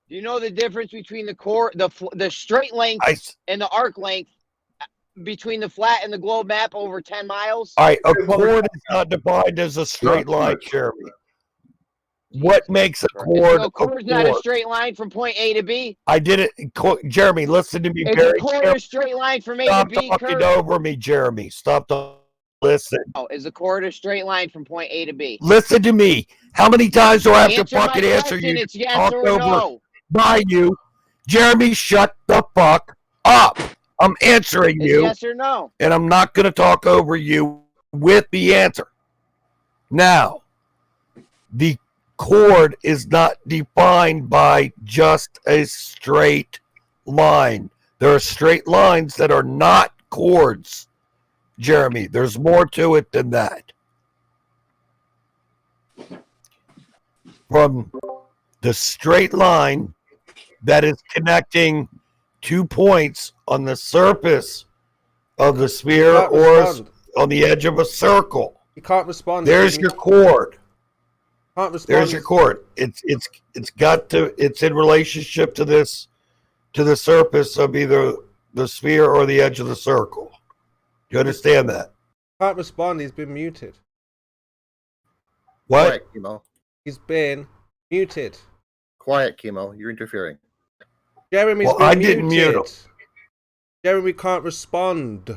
Do you know the difference between the straight length and the arc length between the flat and the globe map over 10 miles? All right, a chord is not defined as a straight line, Jeremy. What makes a chord a chord? Not a straight line from point A to B. I did it, Jeremy. Listen to me very carefully. Is a chord a straight line from A to B? Stop talking over me, Jeremy. Stop talking. Listen. Oh, is a chord a straight line from point A to B? Listen to me. How many times do I have to fucking answer you? It's yes or no. By you, Jeremy. Shut the fuck up. I'm answering you. Yes or no? And I'm not going to talk over you with the answer. Now, the chord is not defined by just a straight line. There are straight lines that are not chords, Jeremy. There's more to it than that. From the straight line that is connecting 2 points on the surface of the sphere or on the edge of a circle. You can't respond. There's your chord. Can't respond. There's your chord. It's in relationship to the surface of either the sphere or the edge of the circle. Do you understand that? Can't respond. He's been muted. What? Quiet, Chemo. He's been muted. Quiet, Chemo. You're interfering. Jeremy's been I muted. didn't mute him. Jeremy can't respond.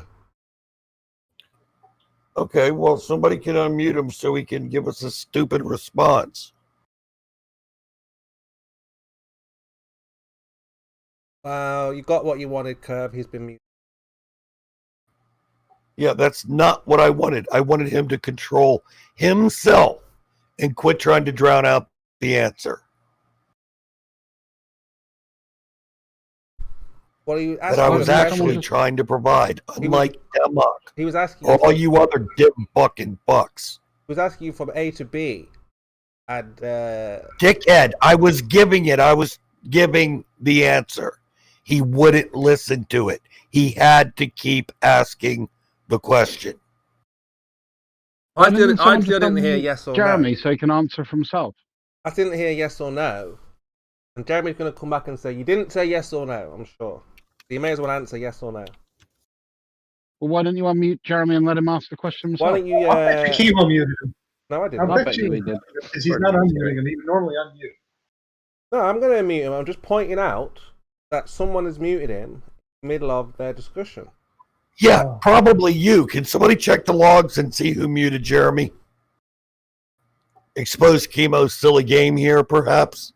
Okay, well, somebody can unmute him so he can give us a stupid response. Wow, you got what you wanted, Curb. He's been muted. Yeah, that's not what I wanted. I wanted him to control himself and quit trying to drown out the answer. What are you asking? That I was actually trying to provide, unlike Demok. He was asking all you other dim fucking fucks. He was asking you from A to B. And dickhead, I was giving it. I was giving the answer. He wouldn't listen to it. He had to keep asking the question. I didn't hear yes or Jeremy, no. so he can answer for himself. I didn't hear yes or no. And Jeremy's going to come back and say, you didn't say yes or no, I'm sure. So you may as well answer yes or no. Well, why don't you unmute Jeremy and let him ask the question himself? Why don't you... I bet you Chemo muted him. No, I didn't. I bet you he did. Because he's not unmuting him. He would normally unmute. No, I'm going to unmute him. I'm just pointing out that someone has muted him in the middle of their discussion. Yeah, probably you. Can somebody check the logs and see who muted Jeremy? Expose Chemo's silly game here, perhaps?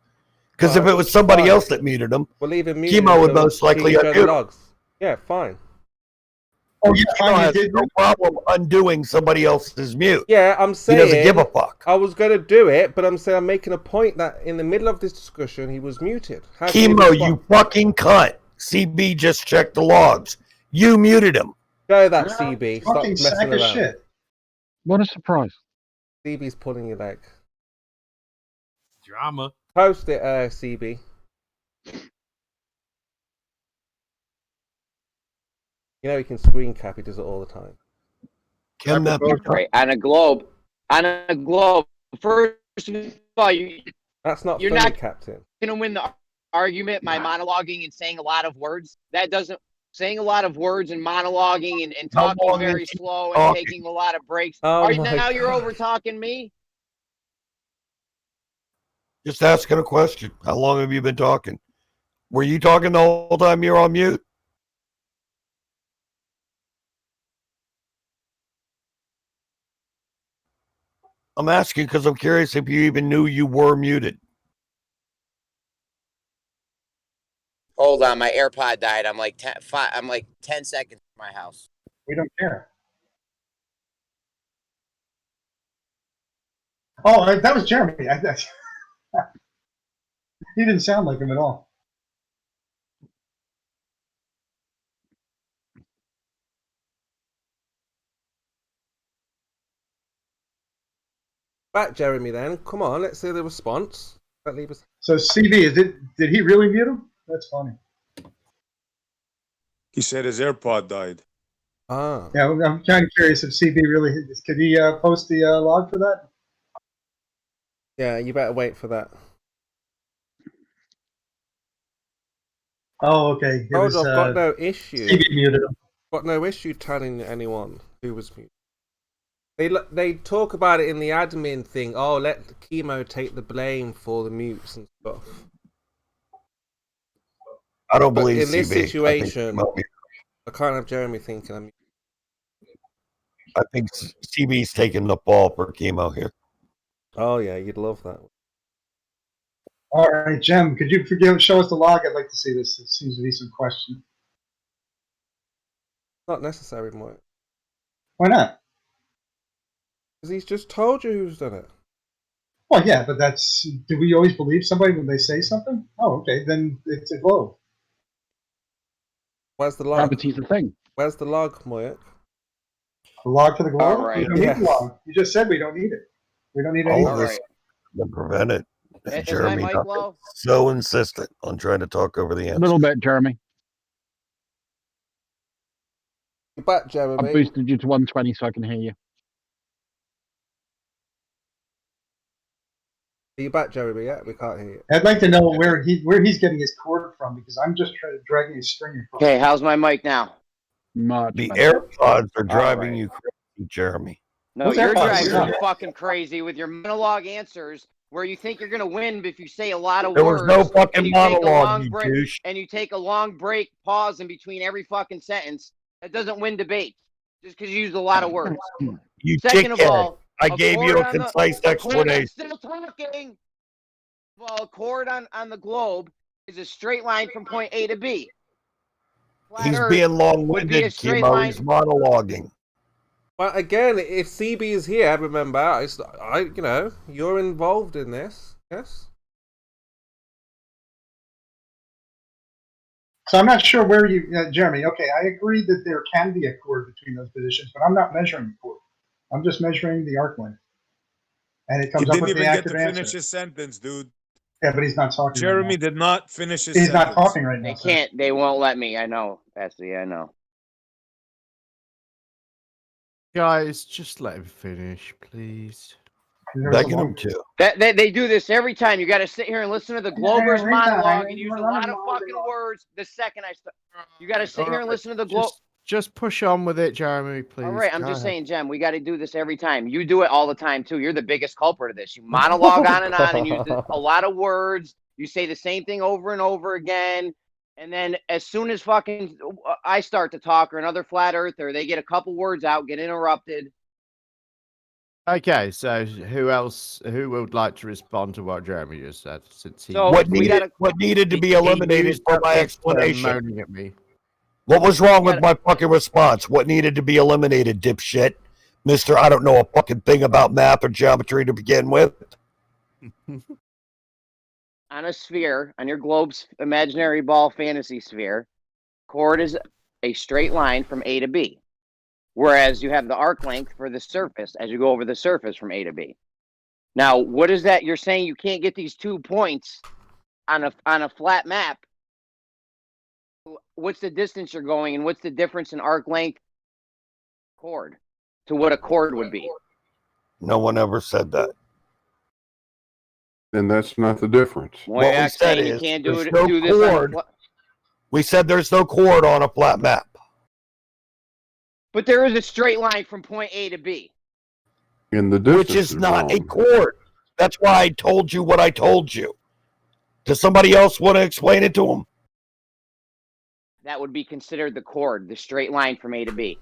Because if it was somebody else that muted him, we'll leave him muted. Chemo would most likely undo logs. Yeah, fine. Oh, yeah, Chemo has no problem undoing somebody else's mute. Yeah, I'm saying... He doesn't give a fuck. I was going to do it, but I'm saying I'm making a point that in the middle of this discussion, he was muted. Chemo, you fucking cunt. CB just checked the logs. You muted him. Go that, CB. Stop messing around. Shit. What a surprise. CB's pulling your leg. Drama. Post it, CB. You know he can screen cap. He does it all the time. Can that be right on a globe? On a globe. First of all, that's not. You're funny, not Captain. Gonna win the argument. My monologuing and saying a lot of words. That doesn't. Saying a lot of words and monologuing and talking very slow and taking a lot of breaks. Now you're over talking me. Just asking a question. How long have you been talking? Were you talking the whole time you're on mute? I'm asking because I'm curious if you even knew you were muted. Hold on, my AirPod died. I'm like 10 seconds from my house. We don't care. Oh, that was Jeremy. He didn't sound like him at all. Back, Jeremy. Then come on. Let's see the response. So CB, did he really mute him? That's funny. He said his AirPod died. Ah. Yeah, I'm kind of curious if CB really could he post the log for that? Yeah, you better wait for that. Oh, okay. It Oh, was I've got no issue. CB muted him. Got no issue telling anyone who was muted. They talk about it in the admin thing. Oh, let the chemo take the blame for the mutes and stuff. I don't But believe in this CB. situation, I can't have Jeremy thinking. I think CB's taking the ball for chemo here. Oh yeah, you'd love that. All right, Jem, could you show us the log? I'd like to see this. It seems to be some question. Not necessary, Mike. Why not? Because he's just told you who's done it. Well, yeah, but do we always believe somebody when they say something? Oh, okay, then it's a globe. Where's the log? Gravity's the thing. Where's the log, Moyak? A log to the globe? All right. We don't need Yes. a log. You just said we don't need it. We don't need All any. of this right. to prevent it. Is my Jeremy mic not low? so insistent on trying to talk over the A answer. little bit, Jeremy. You're back, I Jeremy. boosted you to 120 so I can hear you. Are you back, Jeremy? Yeah, we can't hear you. I'd like to know where he's getting his cord from because I'm just trying to drag his string across. Okay, how's my mic now? Much The better. AirPods are driving right. you crazy, Jeremy. No, What's you're AirPods? driving me fucking crazy with your monologue answers where you think you're gonna win if you say a lot of There was words. no and fucking you take a monologue, long you break, douche. and you take a long break, pause in between every fucking sentence. That doesn't win debate just because you use a lot of words. You Second of dickhead. all, I gave you a concise explanation. Still talking. Well, a chord on the globe is a straight line from point A to B. Flat He's Earth being would be long-winded, a straight Chemo. line. He's monologuing. But again, if CB is here, remember, you're involved in this. Yes. So I'm not sure where you, Jeremy. Okay, I agree that there can be a chord between those positions, but I'm not measuring the chord. I'm just measuring the arc length, and it He comes up didn't with even the get active to finish answer. his sentence, dude. Yeah, but he's not talking. Jeremy right did not finish his now. He's sentence. not talking right now. They sir. can't. They won't let me. I know, Bessie. I know. Guys, just let him finish, please. There was a Begging long- him to. They do this every time. You got to sit here and listen to the Glober's Every time. monologue and use a You're lot of running fucking monologue. words. The second I start, you got to sit here and Alright, listen to the Globe. Just push on with it, Jeremy, please. All right, I'm Go just ahead. saying, Jem, we got to do this every time. You do it all the time too. You're the biggest culprit of this. You monologue on, and use a lot of words. You say the same thing over and over again, and then as soon as fucking I start to talk or another flat earther, they get a couple words out, get interrupted. Okay, so who would like to respond to what Jeremy just said? Since he So, What we needed, gotta- what needed to be he eliminated used from up my his explanation? moaning at me. What was wrong We with my fucking response? What needed to be eliminated, dipshit? Mister, I don't know a fucking thing about math or geometry to begin with. On a sphere, on your globe's imaginary ball fantasy sphere, chord is a straight line from A to B. Whereas you have the arc length for the surface as you go over the surface from A to B. Now, what is that? You're saying you can't get these 2 points on a flat map. What's the distance you're going and what's the difference in arc length chord to what a chord would be? No one ever said that. And that's not the difference. What we Moyak said saying you is can't there's do no this on a chord. We said there's no chord on a flat map. but there is a straight line from point A to B. And the distance Which is not a wrong. chord. That's why I told you what I told you. Does somebody else want to explain it to them? That would be considered the chord, the straight line from A to B.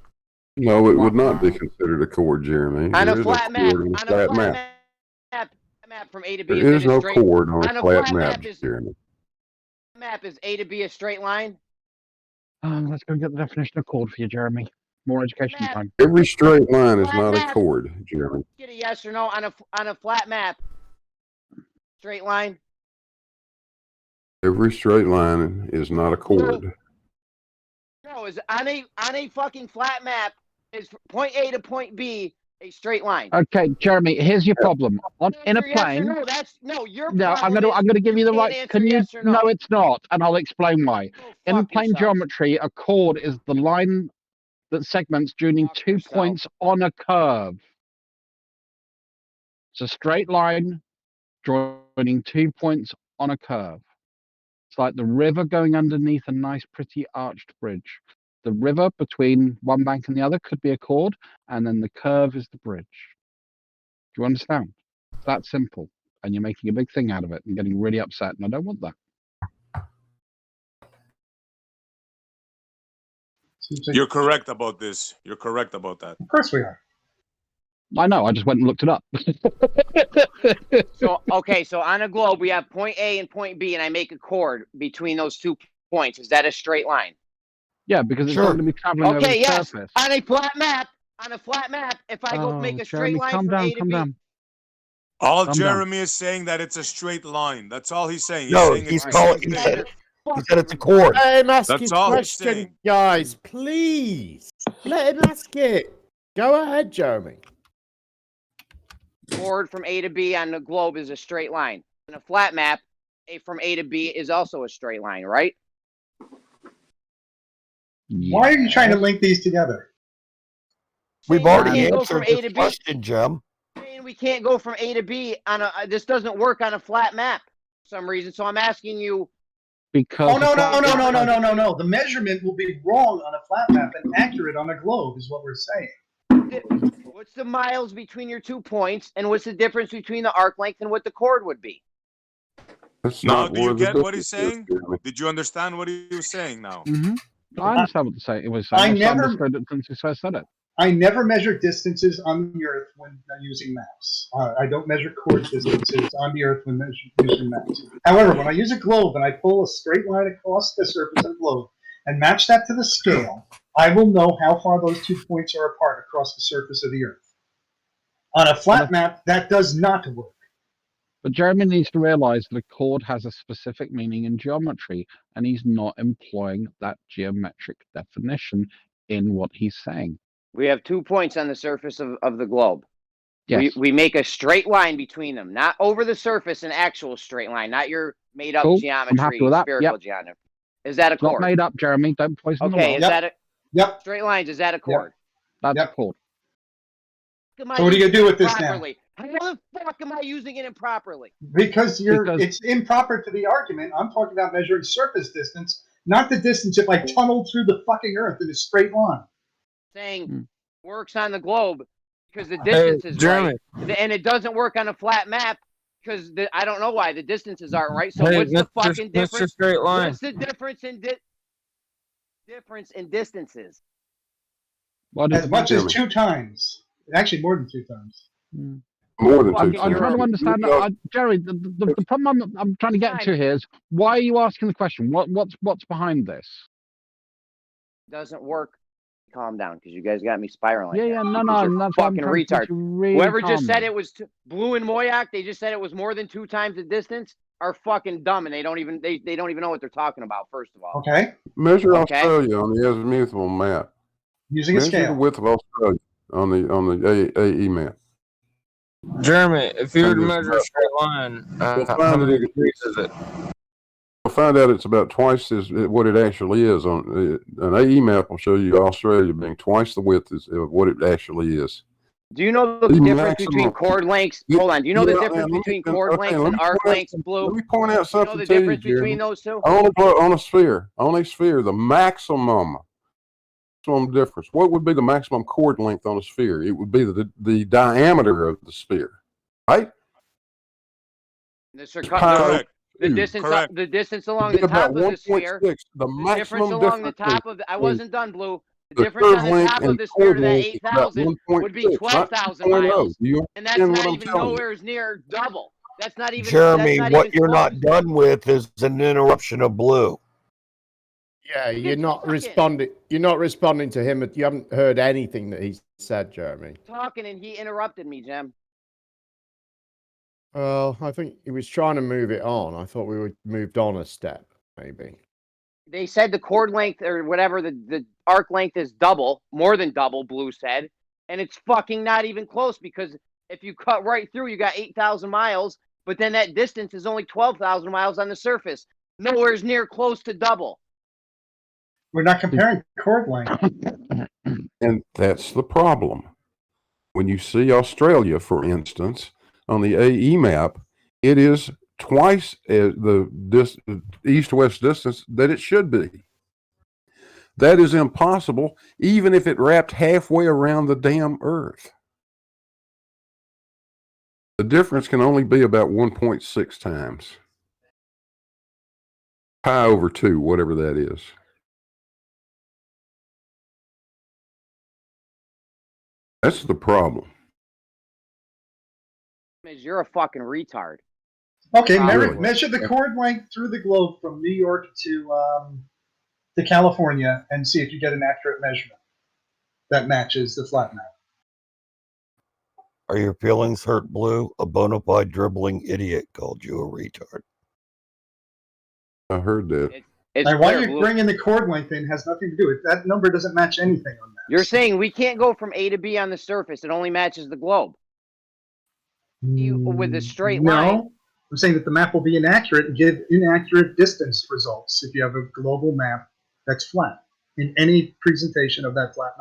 No, it would not be considered a chord, Jeremy. On There a is flat map, chord on on a flat map from A to B. There Is is it a no straight chord on on a a flat flat map, map is- Jeremy. map? Is A to B a straight line? Let's go get the definition of chord for you, Jeremy. More education Map. time. Every straight line is Flat not a map. chord, Jeremy. Get a yes or no on a flat map. Straight line. Every straight line is not a chord. No, is on a fucking flat map is point A to point B a straight line. Okay, Jeremy, here's your problem. In a Answer yes or plane. no, that's no. Your No, problem I'm gonna give you the can't right. answer Can you? yes or no? No, it's not, and I'll explain why. Go In fuck plane yourself. geometry, a chord is the line that segments joining Fuck 2 yourself. points on a curve. It's a straight line joining 2 points on a curve. It's like the river going underneath a nice, pretty arched bridge. The river between one bank and the other could be a chord, and then the curve is the bridge. Do you understand? It's that simple. And you're making a big thing out of it and getting really upset, and I don't want that. You're correct about this. You're correct about that. Of course we are. I know, I just went and looked it up. So, okay, so on a globe, we have point A and point B, and I make a chord between those 2 points. Is that a straight line? Yeah, because it's Sure. going to be traveling over Okay, the yes. surface. On a flat map, if I go make a straight Jeremy, line calm from down, A to calm B. down. All Calm down. Jeremy is saying that it's a straight line. That's all he's saying. He's No, saying he's it's calling. the He same said, thing. he said it's a chord. Let him ask That's his all he's question, saying. guys. Please. Let him ask it. Go ahead, Jeremy. Chord from A to B on the globe is a straight line. On a flat map, from A to B is also a straight line, right? Why are you trying to link these together? We've Saying we already can't go answered from A to this B. question, Jim. Saying we can't go from A to B on a. This doesn't work on a flat map for some reason. So I'm asking you. Because Oh, no. the The measurement will be wrong on a flat map and accurate on a globe is what we're saying. What's the miles between your 2 points, and what's the difference between the arc length and what the chord would be? That's Now, not do you where the get what he's difference is, saying? Jeremy. Did you understand what he was saying now? I understand what it was saying. I I've never- understood it since you first said it. I never measure distances on the Earth when using maps. I don't measure chord distances on the Earth when using maps. However, when I use a globe and I pull a straight line across the surface of the globe and match that to the scale, I will know how far those 2 points are apart across the surface of the Earth. On a flat map, that does not work. But Jeremy needs to realize that a chord has a specific meaning in geometry, and he's not employing that geometric definition in what he's saying. We have 2 points on the surface of the globe. Yes. We make a straight line between them, not over the surface, an actual straight line, not your made up Cool. I'm geometry, happy with that. spherical Yep. geometry. Is that a It's not chord? made up, Jeremy. Don't poison the Okay, well. is that a Yep. straight lines? Is that a chord? That's Yep. a chord. Am I So what are you gonna using do it with this now? improperly? How the fuck am I using it improperly? Because Because- it's improper to the argument. I'm talking about measuring surface distance, not the distance if I tunneled through the fucking Earth in a straight line. Saying works on the globe because the distance is right, and it doesn't work on a flat map because I don't know why the distances aren't right. So what's the fucking difference? Straight line. What's the difference in distances? What is As much as Jeremy. 2 times. Actually, more than 2 times. More than Fucking two. I'm You're trying to up. understand that. Jerry, the problem I'm trying to get to here is why are you asking the question? What's behind this? Doesn't work. Calm down, because you guys got me spiraling. Yeah, now, no, because you're that's why I'm fucking trying to retard. get you really Whoever just calm said now. it was Blue and Moyak, they just said it was more than 2 times the distance, are fucking dumb, and they don't even know what they're talking about. First of all, Okay? Measure Okay. Australia on the azimuthal map. Using a Measure the scale. width of Australia on the AE map. Jeremy, if you were to Just measure a straight line, You'll how find many that degrees is it? You'll find out it's about twice as what it actually is. On an AE map will show you Australia being twice the width of what it actually is. do you know the The difference between maximum- chord lengths? Yeah, Hold on. Do you know the yeah, difference and let me- between and- chord okay, lengths let and me arc point out lengths, some- Blue? Let me point out You know something the to you, difference Jeremy. between those two? On a sphere, the maximum difference. What would be the maximum chord length on a sphere? It would be the diameter of the sphere, right? The Correct. distance, Correct. the distance along It'd the be about top of the sphere. 1.6. The The difference maximum along the difference. top of the, I wasn't done, Blue. The The difference curve on the length top of and the sphere chord to that length is about 8,000 would be 1.6, not 12,000 2.0. miles, Do you and that's understand what not I'm even telling you? nowhere near double. That's not even. Jeremy, that's not what even you're close. not done with is an interruption of Blue. Yeah, you're Just not fucking- responding. You're not responding to him. You haven't heard anything that he said, Jeremy. Talking and he interrupted me, Jim. Well, I think he was trying to move it on. I thought we were moved on a step, maybe. They said the chord length or whatever the arc length is double, more than double. Blue said, and it's fucking not even close because if you cut right through, you got 8,000 miles, but then that distance is only 12,000 miles on the surface. Nowhere's near close to double. We're not comparing chord length. And that's the problem. When you see Australia, for instance, on the AE map, it is twice the east-west distance that it should be. That is impossible, even if it wrapped halfway around the damn Earth. The difference can only be about 1.6 times. Pi over 2, whatever that is. That's the problem. You're a fucking retard. Okay, Really? measure the chord length through the globe from New York to California and see if you get an accurate measurement that matches the flat map. Are your feelings hurt, Blue? A bona fide dribbling idiot called you a retard. I heard that. It's And why clear, you're Blue. bringing the chord length in has nothing to do with that. Number doesn't match anything on that. You're saying we can't go from A to B on the surface. It only matches the globe. With a straight line. No, I'm saying that the map will be inaccurate and give inaccurate distance results if you have a global map that's flat in any presentation of that flat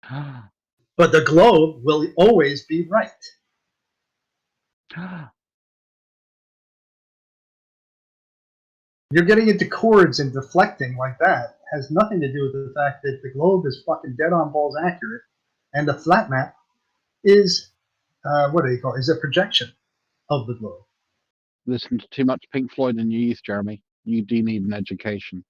map. But the globe will always be right. You're getting into chords and deflecting like that. It has nothing to do with the fact that the globe is fucking dead on balls accurate, and the flat map is what do you call it? Is a projection of the globe. Listen to too much Pink Floyd in your youth, Jeremy. You do need an education.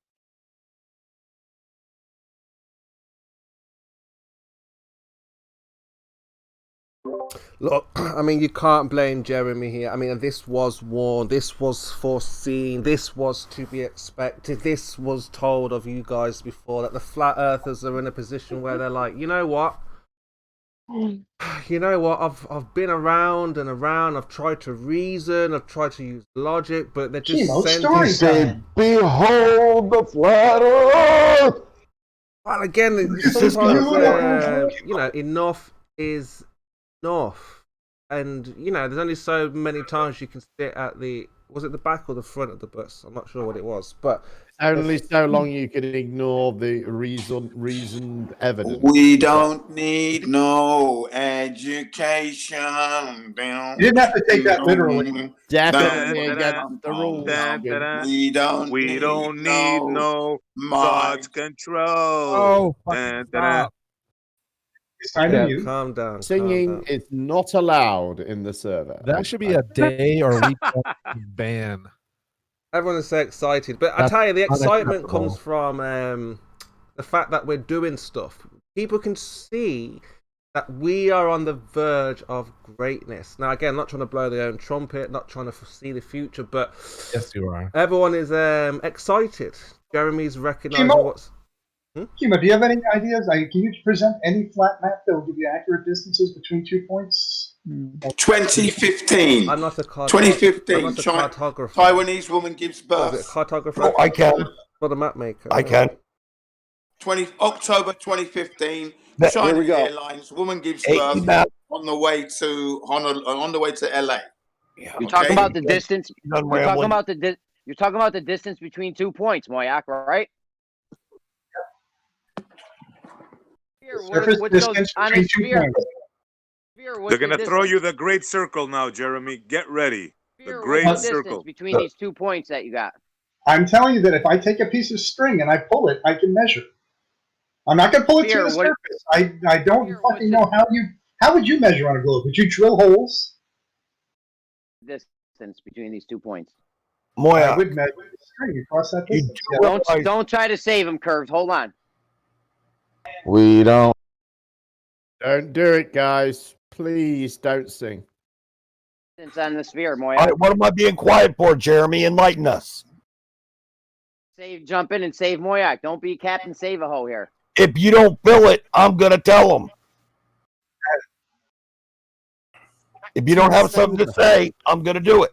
Look, I mean, you can't blame Jeremy here. I mean, this was warned, this was foreseen, this was to be expected, this was told of you guys before, that the flat earthers are in a position where they're like, you know what? You know what? I've been around and around. I've tried to reason. I've tried to use logic, but they're just sending. Behold the flat Earth. Well, again, sometimes you know, enough is enough, and you know, there's only so many times you can sit at the. Was it the back or the front of the bus? I'm not sure what it was, but only so long you can ignore the reasoned evidence. We don't need no education. You didn't have to take that literally. Definitely against the rules. We don't need no mind control. Stop. It's time to mute. Calm down. Singing is not allowed in the server. That should be a day or week ban. Everyone is so excited, but I tell you, the excitement comes from the fact that we're doing stuff. People can see that we are on the verge of greatness. Now, again, not trying to blow their own trumpet, not trying to foresee the future, but yes, you are. Everyone is excited. Jeremy's recognizing what's. Kima, do you have any ideas? Can you present any flat map that will give you accurate distances between 2 points? 2015. I'm not a 2015. Cartographer. Taiwanese woman gives birth. Is it cartographer? Oh, I can. For the map maker. I can. October 2015. Here China we go. Airlines woman gives birth on the way to LA. You're talking about the distance. You're talking about the distance between 2 points, Moyak, right? Surface distance between 2 points. They're going to throw you the great circle now, Jeremy. Get ready. The great circle. Between these 2 points that you got. I'm telling you that if I take a piece of string and I pull it, I can measure. I'm not going to pull it to the surface. I don't fucking know how would you measure on a globe? Would you drill holes? Distance between these 2 points. Moya, I would measure the string across that distance. Don't try to save him, Curves. Hold on. We don't do it, guys. Please don't sing. Distance on the sphere, Moya. All right, what am I being quiet for, Jeremy? Enlighten us. Jump in and save Moyak. Don't be Captain Save-A-Ho here. If you don't fill it, I'm going to tell them. If you don't have something to say, I'm going to do it.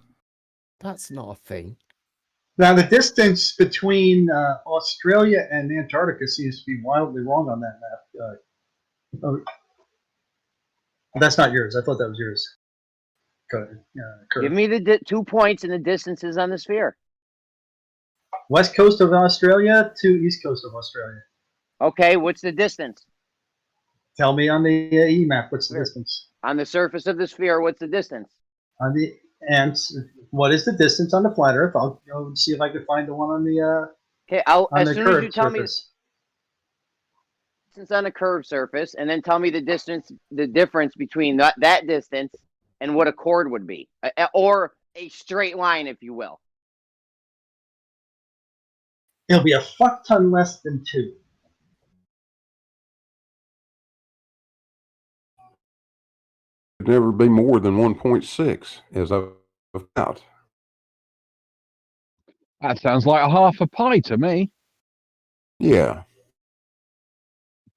That's not a thing. Now, the distance between Australia and Antarctica seems to be wildly wrong on that map. That's not yours. I thought that was yours. Give me the 2 points and the distances on the sphere. West coast of Australia to east coast of Australia. Okay, what's the distance? Tell me on the E map, what's the distance? On the surface of the sphere, what's the distance? On the and what is the distance on the flat Earth? I'll go and see if I can find the one on the Okay, on as the soon as you curved tell me surface. distance on a curved surface, and then tell me the difference between that distance and what a chord would be, or a straight line, if you will. It'll be a fuck ton less than 2. It'd never be more than 1.6, as I've found. That sounds like a half a pie to me. Yeah.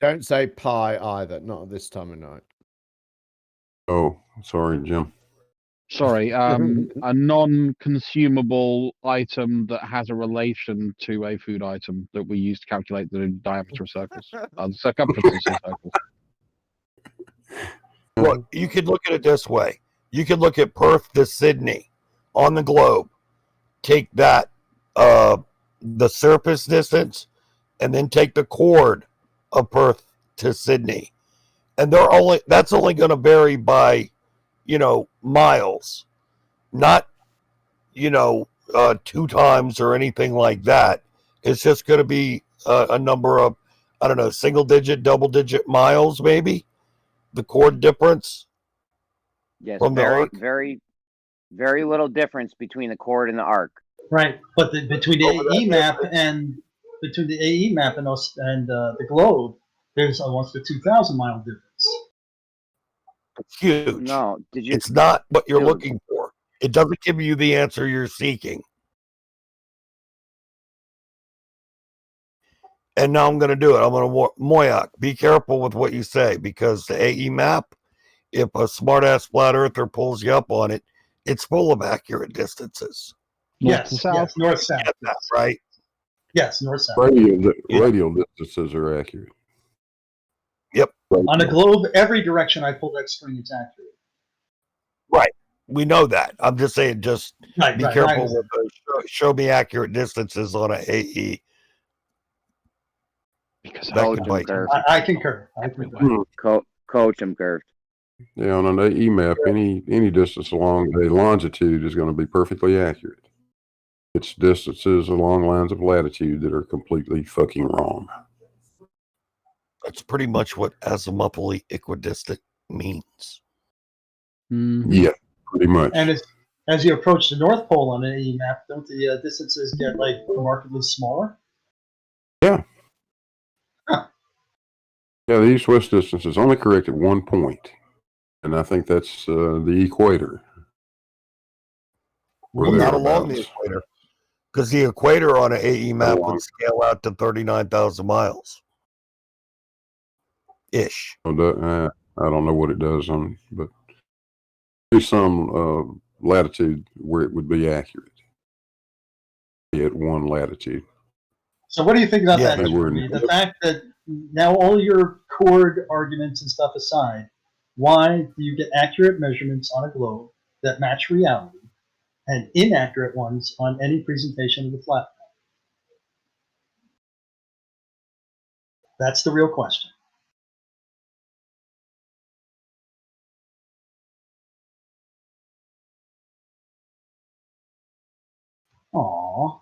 Don't say pie either, not at this time of night. Oh, sorry, Jim. Sorry, a non-consumable item that has a relation to a food item that we use to calculate the diameter of circles, the circumferences of circles. Look, you could look at it this way. You could look at Perth to Sydney on the globe. Take that, the surface distance, and then take the chord of Perth to Sydney. And that's only going to vary by, miles, not, 2 times or anything like that. It's just going to be a number of, I don't know, single digit, double digit miles, maybe. The chord difference. Yes, from very, the very, very little difference between the chord and the arc. Right, but between the AE map and the globe, there's almost a 2,000 mile difference. It's huge. No, It's not what you're Dude. looking for. It doesn't give you the answer you're seeking. And now I'm going to do it. I'm going to Moyak. Be careful with what you say, because the AE map, if a smartass flat earther pulls you up on it, it's full of accurate distances. North to south. Yes, north south. That's right. Yes, north south. Radial distances are accurate. Yep. On a globe, every direction I pull that string, it's accurate. Right. We know that. I'm just saying, be careful right. with show me accurate distances on an AE. Because that can bite. I concur. Coach, I'm curved. Yeah, on an AE map, any distance along a longitude is going to be perfectly accurate. It's distances along lines of latitude that are completely fucking wrong. That's pretty much what azimuthally equidistant means. Mm-hmm. Yeah, pretty much. And as you approach the North Pole on an AE map, don't the distances get remarkably smaller? Yeah. Huh. Yeah, the east-west distance is only correct at 1 point. And I think that's the equator. Well, not along the equator. Because the equator on an AE map would scale out to 39,000 miles. Ish. I don't know what it does but there's some latitude where it would be accurate at one latitude. So what do you think about that, Jeremy? The fact that now all your chord arguments and stuff aside, why do you get accurate measurements on a globe that match reality and inaccurate ones on any presentation of the flat? That's the real question. Aww.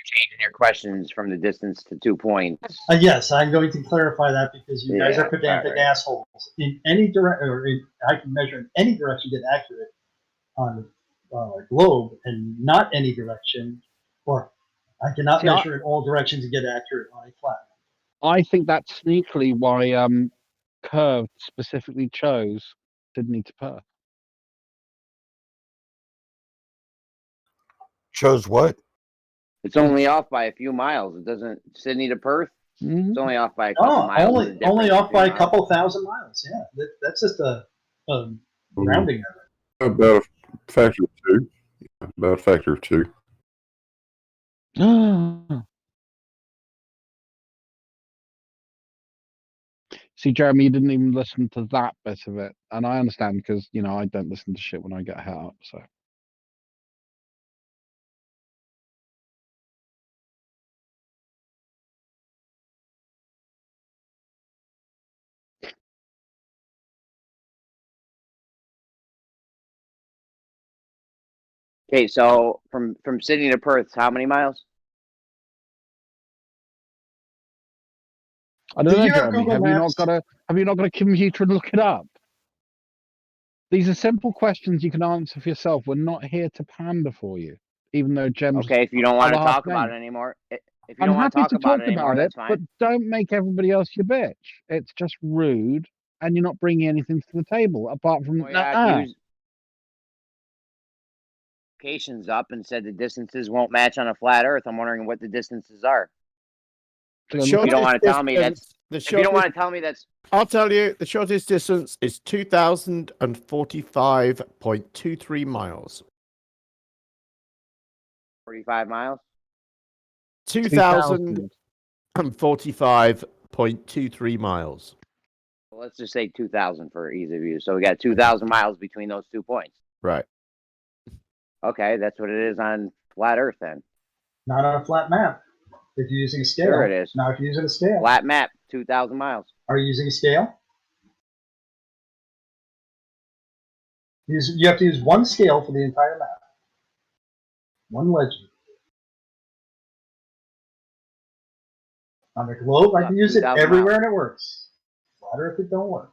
Changing your questions from the distance to 2 points. Yes, I'm going to clarify that because you guys are pedantic assholes. In any direction, I can measure in any direction, get accurate on a globe, and not any direction, or I cannot measure in all directions and get accurate on a flat. I think that's sneakily why Curved specifically chose Sydney to Perth. Chose what? It's only off by a few miles. It doesn't Sydney to Perth. Mm-hmm. It's only off by a couple miles. Only off by a couple thousand miles. Yeah, that's just a rounding error. About a factor of 2. About a factor of 2. See, Jeremy, you didn't even listen to that bit of it, and I understand because I don't listen to shit when I get hit up. So. Okay, so from Sydney to Perth, how many miles? I don't Do know, you have Jeremy. Google Have you not Maps? got a computer and look it up? These are simple questions you can answer for yourself. We're not here to pander for you, even though Gem's Okay, if you don't want to other half talk about name. it anymore, if you I'm don't want to happy talk to about talk it anymore, about it, that's but fine. don't make everybody else your bitch. It's just rude, and you're not bringing anything to the table apart from Accusations up and said the distances won't match on a flat Earth. I'm wondering what the distances are. If you don't want to tell me that's. If you don't want to tell me that's. I'll tell you. The shortest distance is 2,045.23 miles. 45 miles. 2,045.23 miles. Well, let's just say 2,000 for ease of use. So we got 2,000 miles between those 2 points. Right. Okay, that's what it is on flat Earth then. Not on a flat map. If you're using a scale. Sure it is. Not if you're using a scale. Flat map, 2,000 miles. Are you using a scale? You have to use one scale for the entire map. One legend. On the globe, I can use it everywhere and it works. Flat Earth, it don't work.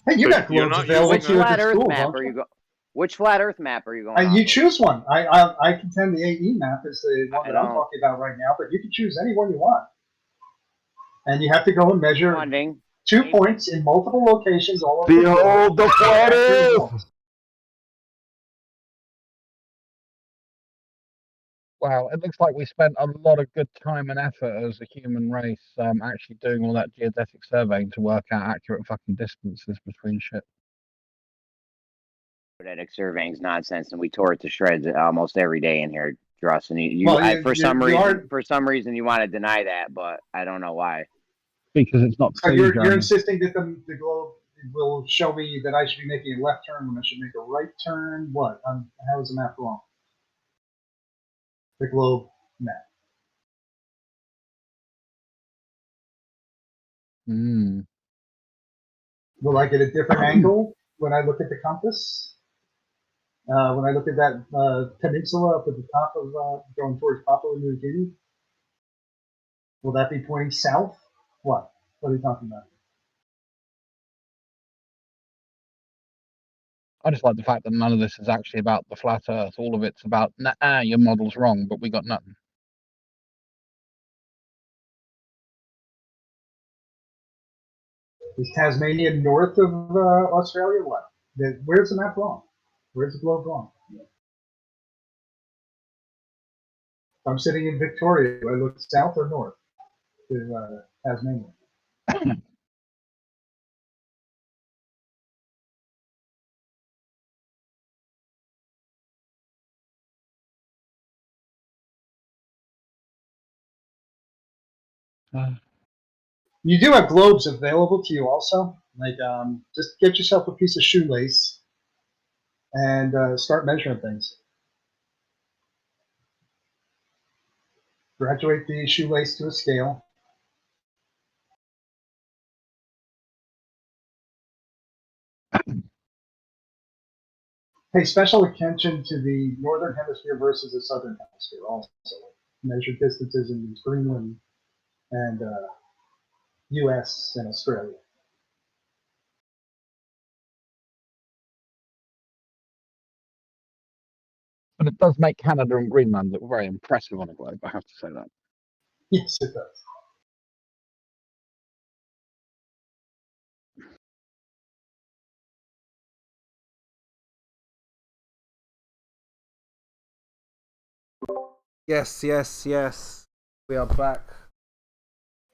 Hey, you got globes available to you at the school, don't you? Which flat Earth map are you going You choose one. I contend the AE map is the one that I'm talking about right now, but you can choose any one you want. And you have to go and measure 2 points in multiple locations all over Behold the flat Earth! Wow, it looks like we spent a lot of good time and effort as a human race actually doing all that geodetic surveying to work out accurate fucking distances between shit. Geodetic surveying's nonsense, and we tore it to shreds almost every day in here, Druss. And for some reason, you want to deny that, but I don't know why. Because it's not. So you're insisting that the globe will show me that I should be making a left turn when I should make a right turn? What? How is the map wrong? The globe map. Will I get a different angle when I look at the compass? When I look at that peninsula up at the top of going towards Papua New Guinea? Will that be pointing south? What? What are you talking about? I just like the fact that none of this is actually about the flat Earth. All of it's about, nah, your model's wrong, but we got nothing. Is Tasmania north of Australia? What? Where's the map wrong? Where's the globe wrong? If I'm sitting in Victoria, do I look south or north to Tasmania? You do have globes available to you also. Like, just get yourself a piece of shoelace and start measuring things. Graduate the shoelace to a scale. Pay special attention to the northern hemisphere versus the southern hemisphere also. Measure distances in Greenland and US and Australia. But it does make Canada and Greenland look very impressive on a globe, I have to say that. Yes, it does. Yes, yes, yes. We are back.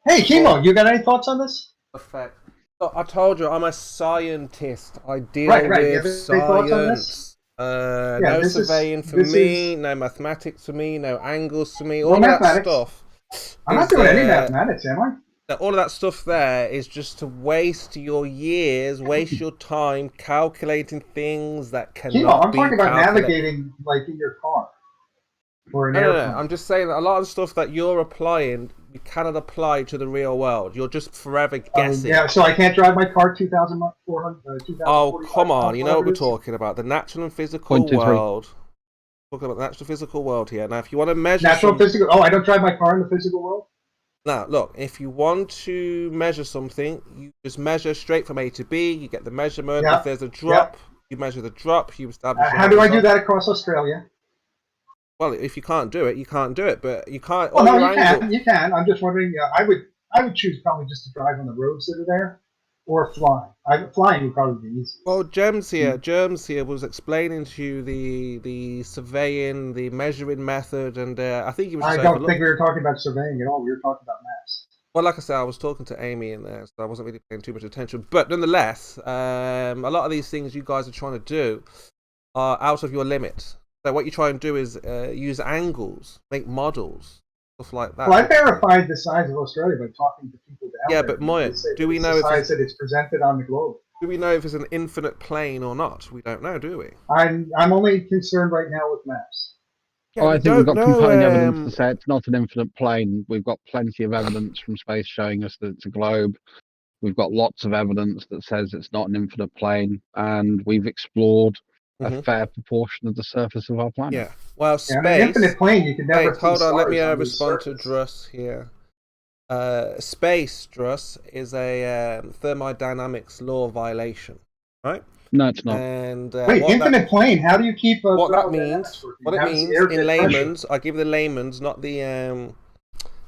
Hey, Chemo, you got any thoughts on this? Perfect. So I told you, I'm a scientist. I deal Right. with science. No surveying for me, no mathematics for me, no angles for me, all of that stuff. I'm not doing any mathematics, am I? All of that stuff there is just to waste your years, waste your time calculating things that cannot be I'm talking about navigating, like in your car or an airplane. No. I'm just saying that a lot of the stuff that you're applying you cannot apply to the real world. You're just forever guessing. Yeah, so I can't drive my car 2,400. Oh, come on! You know what we're talking about? The natural and physical world. Talking about the natural physical world here. Now, if you want to measure physical. Oh, I don't drive my car in the physical world. Now, look, if you want to measure something, you just measure straight from A to B. You get the measurement. If there's a drop, you measure the drop. You establish. How do I do that across Australia? Well, if you can't do it, you can't do it. But you can't. Well, no, you can. You can. I'm just wondering. I would choose probably just to drive on the roads that are there, or fly. Flying would probably be easy. Well, Germs here was explaining to you the surveying, the measuring method, and I think he was. I don't think we were talking about surveying at all. We were talking about maps. Well, like I said, I was talking to Amy in there, so I wasn't really paying too much attention. But nonetheless, a lot of these things you guys are trying to do are out of your limit. So what you try and do is use angles, make models, stuff like that. Well, I verified the size of Australia by talking to people down there. Yeah, but Moya, do we know if the size that it's presented on the globe? Do we know if it's an infinite plane or not? We don't know, do we? I'm only concerned right now with maps. Yeah, I think we've got compelling evidence to say it's not an infinite plane. We've got plenty of evidence from space showing us that it's a globe. We've got lots of evidence that says it's not an infinite plane, and we've explored a fair proportion of the surface of our planet. Yeah. Well, space. An infinite plane, you can never. Hold on, let me respond to Druss here. Space, Druss, is a thermodynamics law violation, right? No, it's not. And wait, infinite plane? How do you keep what that means? What it means in layman's, I give the layman's, not the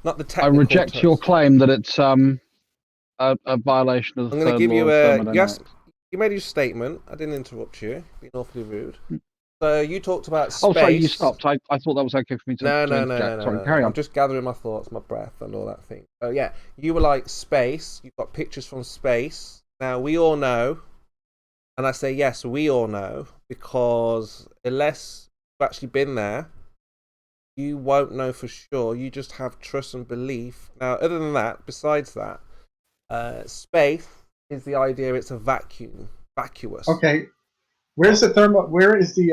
technical. I reject your claim that it's a violation of the. I'm going to give you a yes. You made your statement. I didn't interrupt you. Being awfully rude. So you talked about space. Oh, sorry, you stopped. I thought that was okay for me to. No. Sorry, carry on. I'm just gathering my thoughts, my breath, and all that thing. So yeah, you were like space. You've got pictures from space. Now we all know, and I say yes, we all know, because unless you've actually been there, you won't know for sure. You just have trust and belief. Now, other than that, besides that, space is the idea. It's a vacuous. Okay. Where's the thermo? Where is the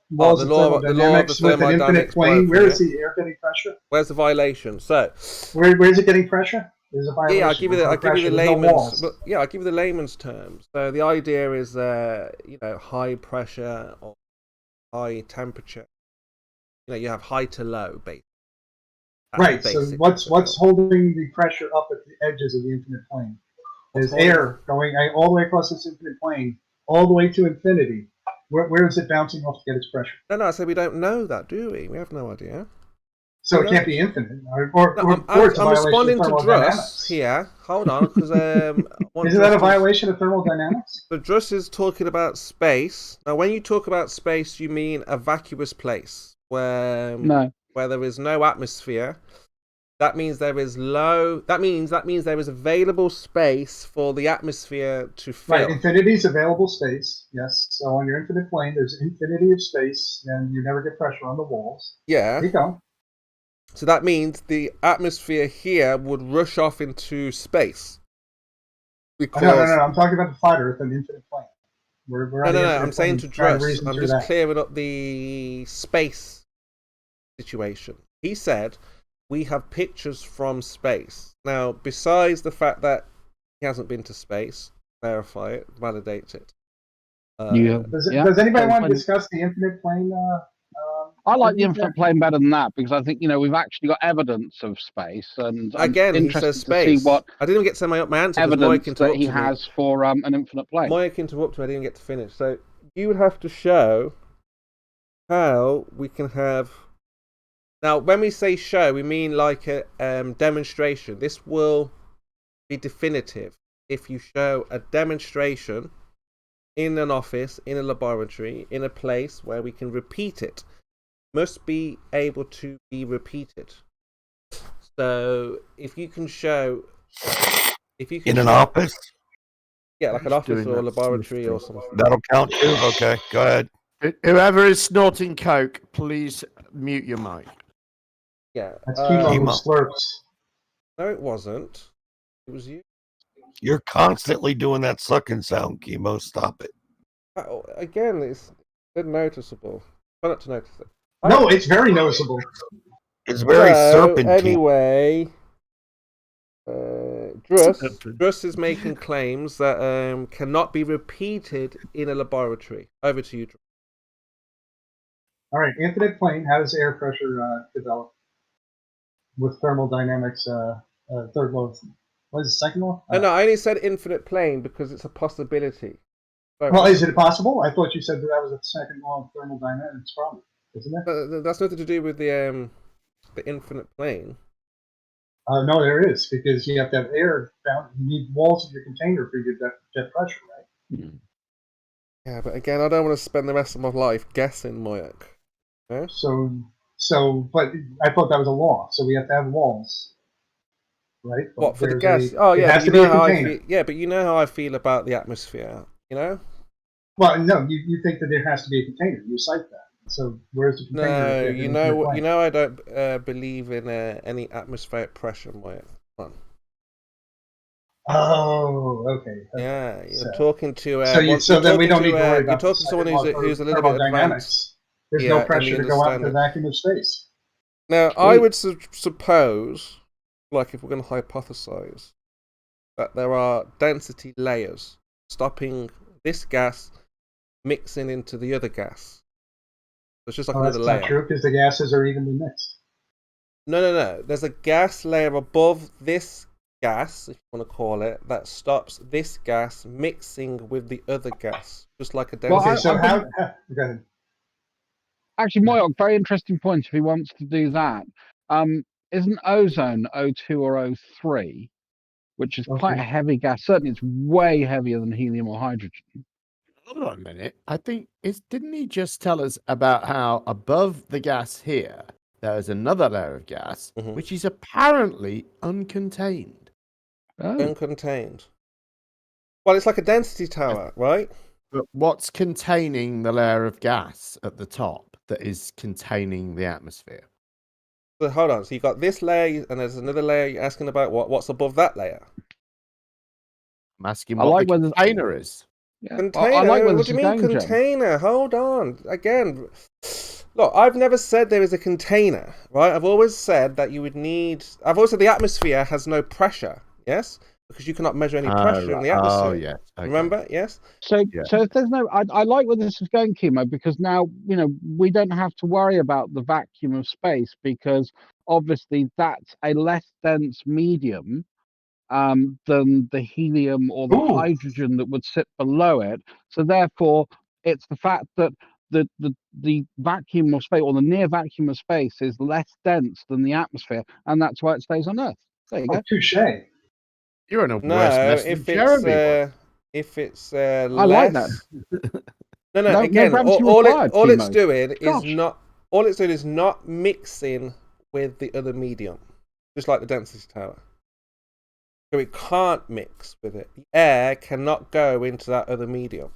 laws of thermodynamics with an infinite plane? Where is the air getting pressure? Where's the violation? So, where's it getting pressure? There's a violation. Yeah, I'll give you the layman's. I'll give you the layman's terms. So the idea is, high pressure or high temperature. You have high to low, basically. Right. So what's holding the pressure up at the edges of the infinite plane? There's air going all the way across this infinite plane, all the way to infinity. Where is it bouncing off to get its pressure? No, I say we don't know that, do we? We have no idea. So it can't be infinite. I'm responding to Druss here. Hold on, because isn't that a violation of thermodynamics? So Druss is talking about space. Now, when you talk about space, you mean a vacuous place where there is no atmosphere. That means there is That means there is available space for the atmosphere to fill. Right, infinity is available space. Yes. So on your infinite plane, there's infinity of space, and you never get pressure on the walls. Yeah. There you go. So that means the atmosphere here would rush off into space. Because... No. I'm talking about the flat Earth and infinite plane. No. I'm saying to Druss. I'm just clearing up the space situation. He said, we have pictures from space. Now, besides the fact that he hasn't been to space, verify it, validate it. Does anybody want to discuss the infinite plane? I like the infinite plane better than that, because I think we've actually got evidence of space, and again, he says space. I didn't even get to say my answer. Evidence that he has for an infinite plane. Mike interrupted me. I didn't get to finish. So you would have to show how we can have. Now, when we say show, we mean like a demonstration. This will be definitive if you show a demonstration in an office, in a laboratory, in a place where we can repeat it. Must be able to be repeated. So, if you can show... in an office? Yeah, like an office or a laboratory or something. That'll count too? Okay, go ahead. Whoever is snorting coke, please mute your mic. Yeah. That's Chemo who slurps. No, it wasn't. It was you. You're constantly doing that sucking sound, Chemo. Stop it. Again, it's noticeable. Try not to notice it. No, it's very noticeable. It's very serpentine. Anyway, Druss is making claims that cannot be repeated in a laboratory. Over to you, Druss. All right, infinite plane. How does air pressure develop with thermodynamics? Third law. What is the second law? No, I only said infinite plane because it's a possibility. Well, is it possible? I thought you said that was a second law of thermodynamics problem, isn't it? That's nothing to do with the infinite plane. No, there is, because you have to have air down. You need walls in your container for your jet pressure, right? Mm. Yeah, but again, I don't want to spend the rest of my life guessing, Moyak. Yeah? But I thought that was a law. So we have to have walls, right? But what, for the gas? Oh yeah, but you know how I feel. Yeah, but you know how I feel about the atmosphere. You know. Well, no, you think that there has to be a container. You cite that. So where's the container? No, you know I don't believe in any atmospheric pressure, Moyak. Come on. Oh, okay. Yeah, you're talking to. So then we don't need to worry about. You're talking to someone who's a little bit advanced. There's no pressure to go out into the vacuum of space. Now, I would suppose, like if we're going to hypothesize, that there are density layers stopping this gas mixing into the other gas. So it's just like another layer. That's not true, because the gases are evenly mixed. No. There's a gas layer above this gas, if you want to call it, that stops this gas mixing with the other gas, just like a density. Okay, so how? Go ahead. Actually, Moyak, very interesting point. If he wants to do that, isn't ozone O2 or O3, which is quite a heavy gas? Certainly, it's way heavier than helium or hydrogen. Hold on a minute. I think didn't he just tell us about how above the gas here there is another layer of gas which is apparently uncontained? Uncontained. Well, it's like a density tower, right? But what's containing the layer of gas at the top that is containing the atmosphere? So hold on. So you got this layer, and there's another layer. You're asking about what's above that layer? I'm asking what the container is. Yeah. Container? What do you mean container? Hold on. Again, look, I've never said there is a container, right? I've always said that you would need. I've always said the atmosphere has no pressure. Yes. Because you cannot measure any pressure in the atmosphere. Oh, yeah. Okay. Remember? Yes. So if there's no, I like where this is going, Chemo, because now we don't have to worry about the vacuum of space, because obviously that's a less dense medium than the helium or the hydrogen that would sit below it. So therefore, it's the fact that the vacuum of space, or the near vacuum of space, is less dense than the atmosphere, and that's why it stays on Earth. There you go. Touche. You're in a worse mess than Jeremy. If it's I like that. No. Again, all it's doing is not mixing with the other medium, just like the density tower. So it can't mix with it. The air cannot go into that other medium.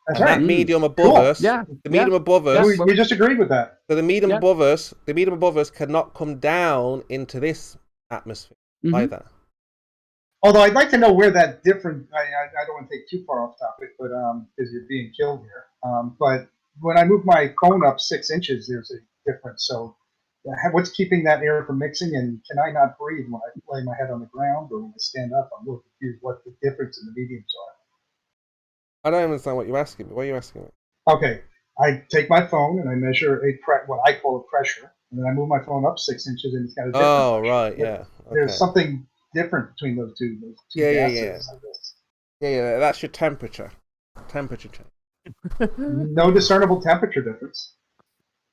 That's and right. That medium above us, medium above us. We just agreed with that. So the medium above us cannot come down into this atmosphere either. Although I'd like to know where that different. I don't want to take too far off topic, but because you're being killed here. But when I move my phone up 6 inches, there's a difference. So, what's keeping that air from mixing? And can I not breathe when I lay my head on the ground or when I stand up? I'm a little confused what the difference in the mediums are. I don't understand what you're asking me. What are you asking me? Okay, I take my phone and I measure what I call a pressure, and then I move my phone up 6 inches, and it's got a different. Oh, right, yeah. There's something different between those two gases. Yeah. That's your temperature change. No discernible temperature difference.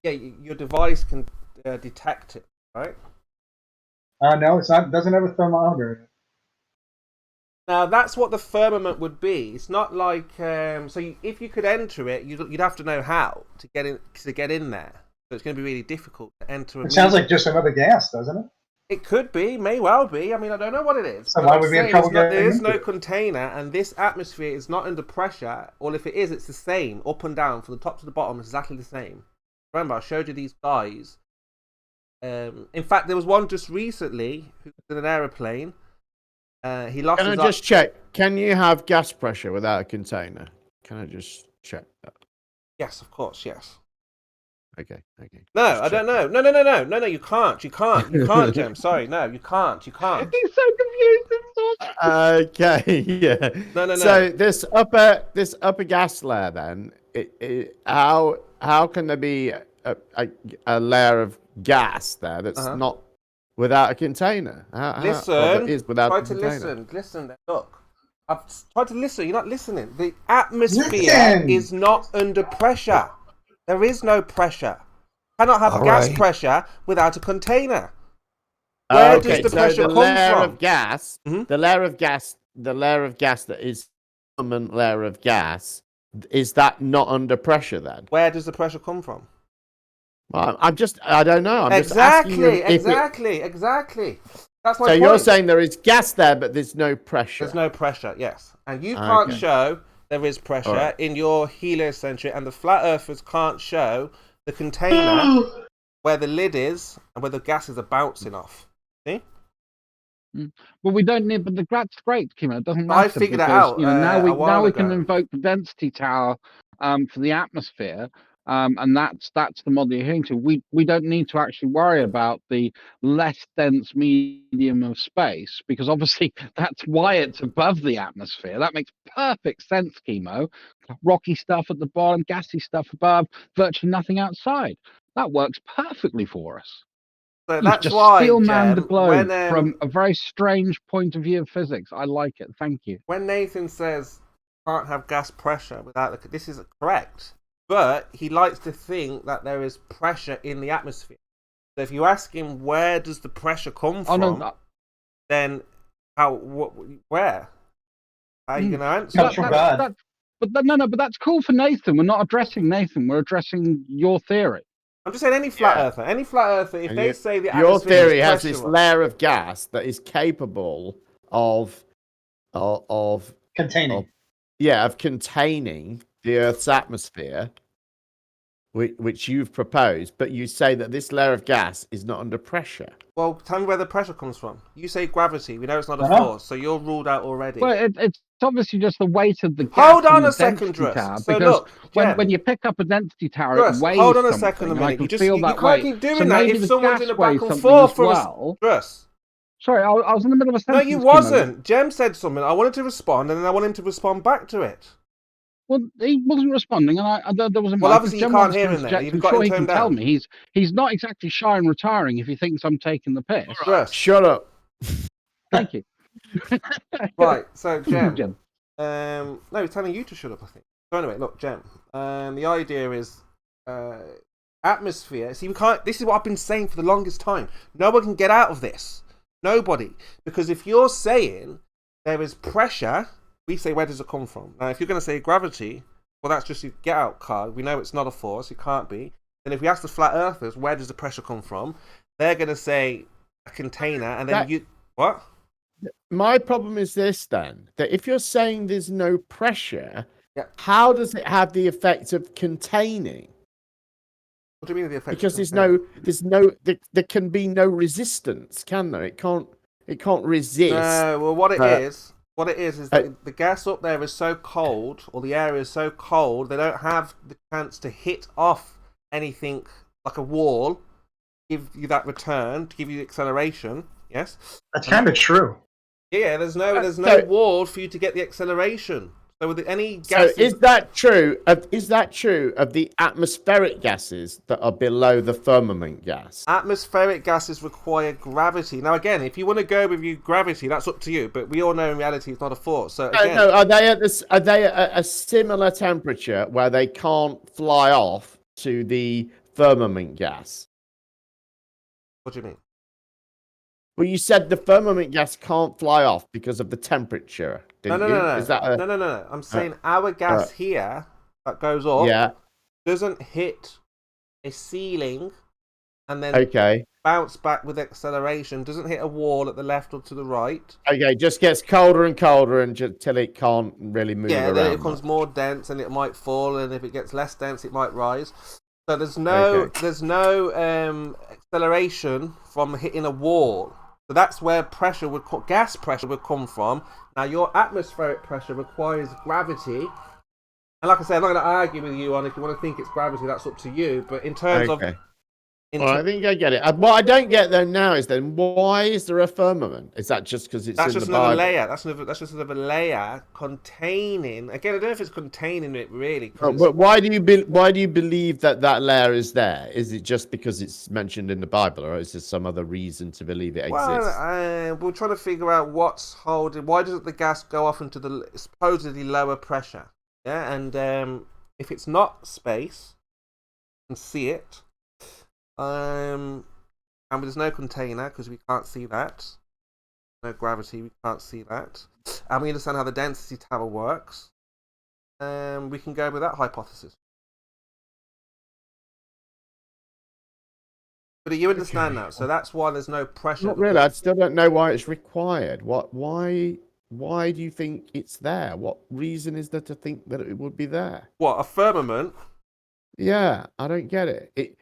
Yeah, your device can detect it, right? No, it's not. It doesn't have a thermometer in it. Now that's what the firmament would be. It's not like if you could enter it, you'd have to know how to get in there. So it's going to be really difficult to enter. It sounds like just another gas, doesn't it? It could be, may well be. I mean, I don't know what it is. So why would we have trouble getting there is no container, and this atmosphere is not under pressure. Or if it is, it's the same, up and down, from the top to the bottom, it's exactly the same. Remember, I showed you these guys. In fact, there was one just recently who was in an aeroplane. He lost. Can I just check? Can you have gas pressure without a container? Can I just check that? Yes, of course, yes. Okay. No, I don't know. No, you can't. You can't, Jem. Sorry, no, you can't. He's so confused. Okay, yeah. No. So this upper gas layer, then, how can there be a layer of gas there that's not without a container? Listen. Look, I've tried to listen. You're not listening. The atmosphere is not under pressure. There is no pressure. Cannot have gas pressure without a container. Where does the pressure come from? The layer of gas that is common layer of gas, is that not under pressure then? Where does the pressure come from? Well, I don't know. I'm exactly. just asking you Exactly. That's my point. So you're saying there is gas there, but there's no pressure. There's no pressure, yes. And you can't show there is pressure in your heliocentric, and the flat earthers can't show the container where the lid is and where the gases are bouncing off. See? Well, we don't need, but that's great, Kimo. It doesn't matter. I figured it out. Now we can invoke the density tower for the atmosphere, and that's the model you're hearing to. We don't need to actually worry about the less dense medium of space, because obviously that's why it's above the atmosphere. That makes perfect sense, Kimo. Rocky stuff at the bottom, gassy stuff above, virtually nothing outside. That works perfectly for us. So that's why, steel man Jem, the globe from a very strange point of view of physics. I like it. Thank you. When Nathan says can't have gas pressure without this is correct, but he likes to think that there is pressure in the atmosphere. So if you ask him where does the pressure come from, then where? How are you going to answer? But that's cool for Nathan. We're not addressing Nathan. We're addressing your theory. I'm just saying any flat earther, if they say the your atmosphere theory is has this layer of gas that is capable of containing. Of containing the Earth's atmosphere, which you've proposed, but you say that this layer of gas is not under pressure. Well, tell me where the pressure comes from. You say gravity. We know it's not a force, so you're ruled out already. Well, it's obviously just the weight of the gas. Hold on a second, Druss. So because look, when you pick up a density tower, Druss, it weighs hold on a something. second a minute. You can't keep doing that if someone's in a back and forth for Druss. Sorry, I was in the middle of a sentence. No, you wasn't. Jem said something. I wanted to respond, and then I want him to respond back to it. Well, he wasn't responding, and there was a. Well, obviously you can't hear him there. You've got him turned down. Tell me he's not exactly shy and retiring if he thinks I'm taking the piss. Druss, shut up. Thank you. Right, so Jem. No, he's telling you to shut up, I think. So anyway, look, Jem. The idea is atmosphere. See, we can't. This is what I've been saying for the longest time. No one can get out of this. Nobody, because if you're saying there is pressure. We say, where does it come from? Now, if you're going to say gravity, well, that's just your get out card. We know it's not a force. It can't be. Then if we ask the flat earthers, where does the pressure come from? They're going to say a container. And then what? My problem is this, then, that if you're saying there's no pressure, how does it have the effect of containing? What do you mean the effect? Because there can be no resistance, can there? It can't resist. No, well, what it is that the gas up there is so cold, or the area is so cold, they don't have the chance to hit off anything like a wall, give you that return, to give you the acceleration. Yes? That's kind of true. Yeah, there's no wall for you to get the acceleration. So with any gas, is that true? Is that true of the atmospheric gases that are below the firmament gas? Atmospheric gases require gravity. Now, again, if you want to go with your gravity, that's up to you. But we all know in reality it's not a force. So again, are they at a similar temperature where they can't fly off to the firmament gas? What do you mean? Well, you said the firmament gas can't fly off because of the temperature. No. Is that No. I'm saying our gas here that goes up doesn't hit a ceiling and then bounce back with acceleration. Doesn't hit a wall at the left or to the right. Okay, just gets colder and colder until it can't really move around. Then it becomes more dense and it might fall, and if it gets less dense, it might rise. So there's no acceleration from hitting a wall. So that's where gas pressure would come from. Now, your atmospheric pressure requires gravity, And like I said, I'm not going to argue with you on if you want to think it's gravity, that's up to you. But in terms of... Well, I think I get it. What I don't get though now is then why is there a firmament? Is that just because it's that's in just the another Bible? layer. That's just another layer containing. Again, I don't know if it's containing it really. But why do you believe that layer is there? Is it just because it's mentioned in the Bible, or is there some other reason to believe it exists? Well, we're trying to figure out what's holding. Why doesn't the gas go off into the supposedly lower pressure? Yeah, and if it's not space, you can see it. And there's no container because we can't see that. No gravity, we can't see that. And we understand how the density tower works. We can go with that hypothesis. But do you understand now? So that's why there's no pressure. Not really. I still don't know why it's required. Why do you think it's there? What reason is there to think that it would be there? What, a firmament? Yeah, I don't get it.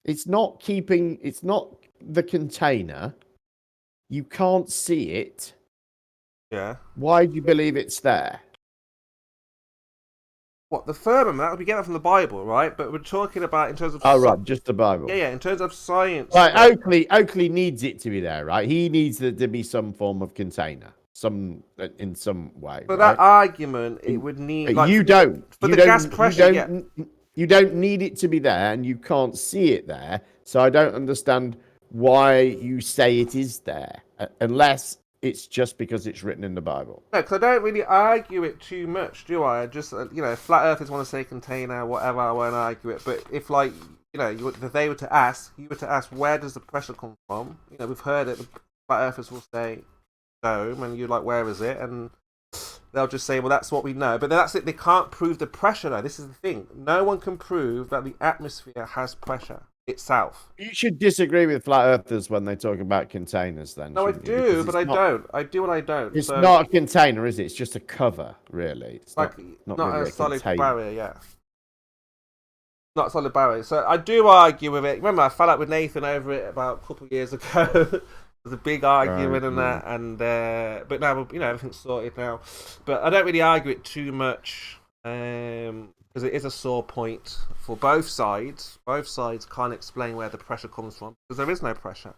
It's not the container. You can't see it. Yeah. Why do you believe it's there? What, the firmament? We get that from the Bible, right? But we're talking about in terms of... Oh, right, just the Bible. Yeah, in terms of science. Right, Oakley needs it to be there, right? He needs there to be some form of container, in some way. For right? that argument, it would need... Like, you don't. For the gas pressure, you don't need it to be there, and you can't see it there. So I don't understand why you say it is there, unless it's just because it's written in the Bible. No, because I don't really argue it too much, do I? Just, flat earthers want to say container, whatever, I won't argue it. But if, if they were to ask, where does the pressure come from? We've heard it, the flat earthers will say dome, and you're like, where is it? And they'll just say, well, that's what we know. But that's it. They can't prove the pressure, though. This is the thing. No one can prove that the atmosphere has pressure itself. You should disagree with flat earthers when they talk about containers, then. No, I do, but I don't. I do and I don't. It's not a container, is it? It's just a cover, really. It's not really a solid container. barrier, yeah. Not a solid barrier. So I do argue with it. Remember, I fell out with Nathan over it about a couple of years ago. There's a big argument and that, and but now everything's sorted now. But I don't really argue it too much because it is a sore point for both sides. Both sides can't explain where the pressure comes from because there is no pressure.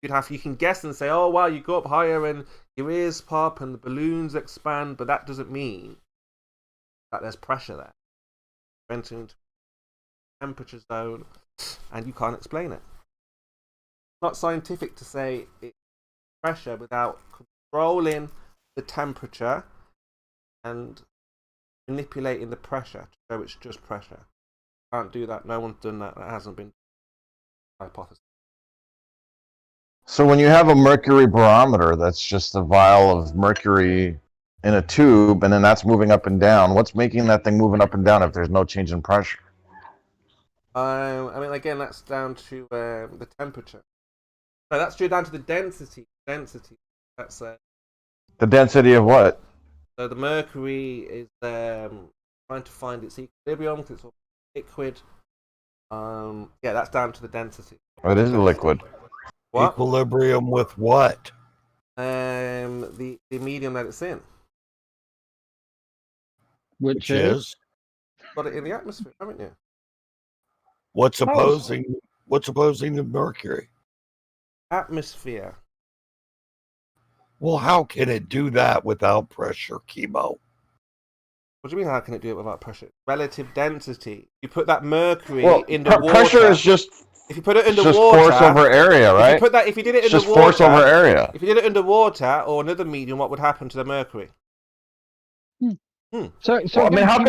You can guess and say, oh wow, you go up higher and your ears pop and the balloons expand, but that doesn't mean that there's pressure there. Entering into a temperature zone, and you can't explain it. Not scientific to say it's pressure without controlling the temperature and manipulating the pressure to show it's just pressure. Can't do that. No one's done that. That hasn't been hypothesis. So when you have a mercury barometer, that's just a vial of mercury in a tube, and then that's moving up and down. What's making that thing moving up and down if there's no change in pressure? Again, that's down to the temperature. No, that's due down to the density. That's the density of what? So the mercury is trying to find its equilibrium because it's all liquid. That's down to the density. Oh, it is a liquid. What? Equilibrium with what? The medium that it's in. Which is? Got it in the atmosphere, haven't you? What's opposing the mercury? Atmosphere. Well, how can it do that without pressure, Chemo? What do you mean, how can it do it without pressure? Relative density. You put that mercury in the water. Pressure is just... If you put it in the just water... force over area, right? If you did it in the water... just force over area. If you did it underwater or another medium, what would happen to the mercury? So how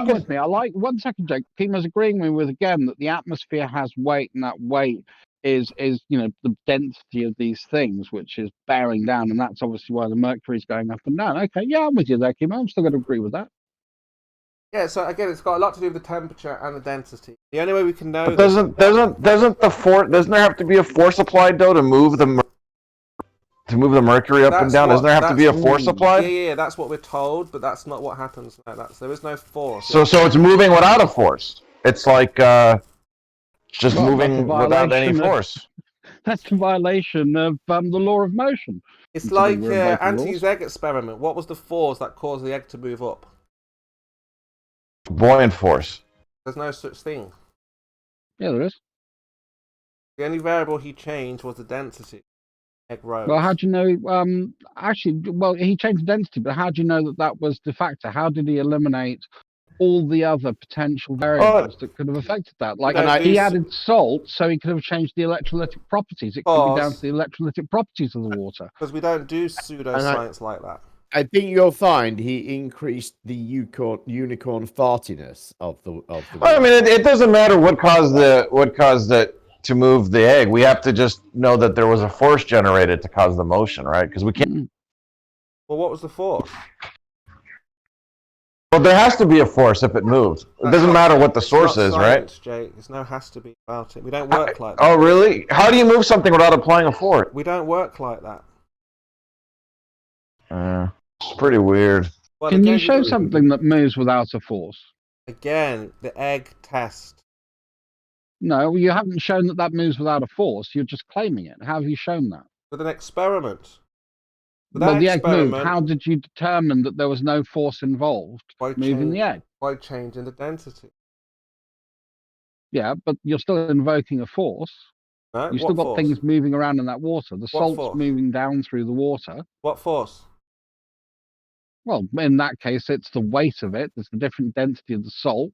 could me? I like 1 second, Jake. Pima's agreeing with me again that the atmosphere has weight, and that weight is the density of these things, which is bearing down, and that's obviously why the mercury is going up and down. Okay, yeah, I'm with you there, Kimo. I'm still going to agree with that. Yeah, so again, it's got a lot to do with the temperature and the density. The only way we can know. But doesn't there have to be a force applied though to move the mercury up and down? Doesn't there have to be a force applied? Yeah, that's what we're told, but that's not what happens. No, there is no force. So it's moving without a force. It's like just moving without any force. That's a violation of the law of motion. It's like Auntie's egg experiment. What was the force that caused the egg to move up? buoyant force. There's no such thing. Yeah, there is. The only variable he changed was the density. Egg rose. Well, how do you know? Actually, well, he changed the density, but how do you know that that was the factor? How did he eliminate all the other potential variables that could have affected that? Like, he added salt, so he could have changed the electrolytic properties. It could be down to the electrolytic properties of the water. Because we don't do pseudoscience like that. I think you'll find he increased the unicorn fartiness of the. Well, I mean, it doesn't matter what caused it to move the egg. We have to just know that there was a force generated to cause the motion, right? Because we can't. Well, what was the force? Well, there has to be a force if it moves. It doesn't matter what the source is, right? Jake. There's no has to be about it. We don't work like that. Oh, really? How do you move something without applying a force? We don't work like that. It's pretty weird. Well, Can you show something that moves without a force? Again, the egg test. No, you haven't shown that that moves without a force. You're just claiming it. How have you shown that? With an experiment. Well, the egg moved. How did you determine that there was no force involved moving the egg? By changing the density. Yeah, but you're still invoking a force. No, You've still got things moving around in that water. The salt's moving down through the water. What force? Well, in that case, it's the weight of it. There's the different density of the salt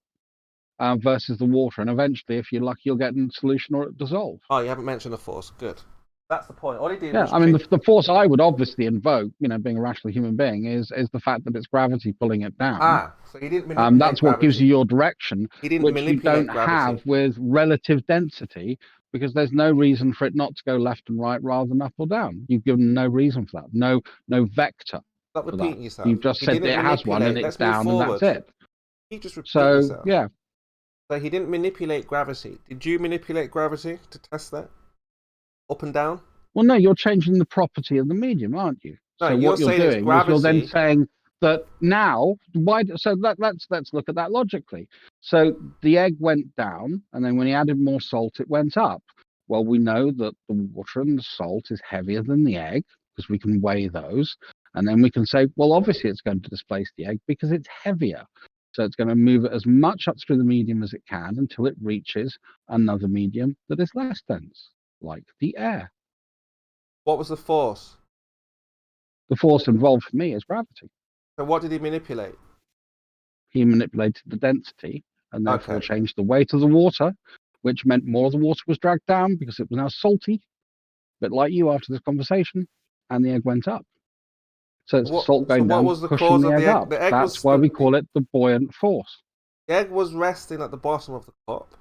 versus the water. And eventually, if you're lucky, you'll get in solution or it dissolves. Oh, you haven't mentioned the force. Good. That's the point. All he did was... I mean, the force I would obviously invoke, being a rational human being, is the fact that it's gravity pulling it down. So he didn't manipulate that's what gives you your direction, he didn't which manipulate you don't gravity. have with relative density, because there's no reason for it not to go left and right rather than up or down. You've given no reason for that. No vector. Stop repeating yourself. You've just said that it has one and it's down and that's it. You just repeat yourself. Yeah. So he didn't manipulate gravity. Did you manipulate gravity to test that? Up and down? Well, no, you're changing the property of the medium, aren't you? No, so what you're doing is you're then saying that now, let's look at that logically. So the egg went down, and then when he added more salt, it went up. Well, we know that the water and the salt is heavier than the egg, because we can weigh those. And then we can say, well, obviously it's going to displace the egg because it's heavier. So it's going to move it as much up through the medium as it can until it reaches another medium that is less dense, like the air. What was the force? The force involved for me is gravity. So what did he manipulate? He manipulated the density and therefore changed the weight of the water, which meant more of the water was dragged down because it was now salty, a bit like you after this conversation, and the egg went up. So it's the salt going down, pushing the egg up. That's why we call it the buoyant force. The egg was resting at the bottom of the cup.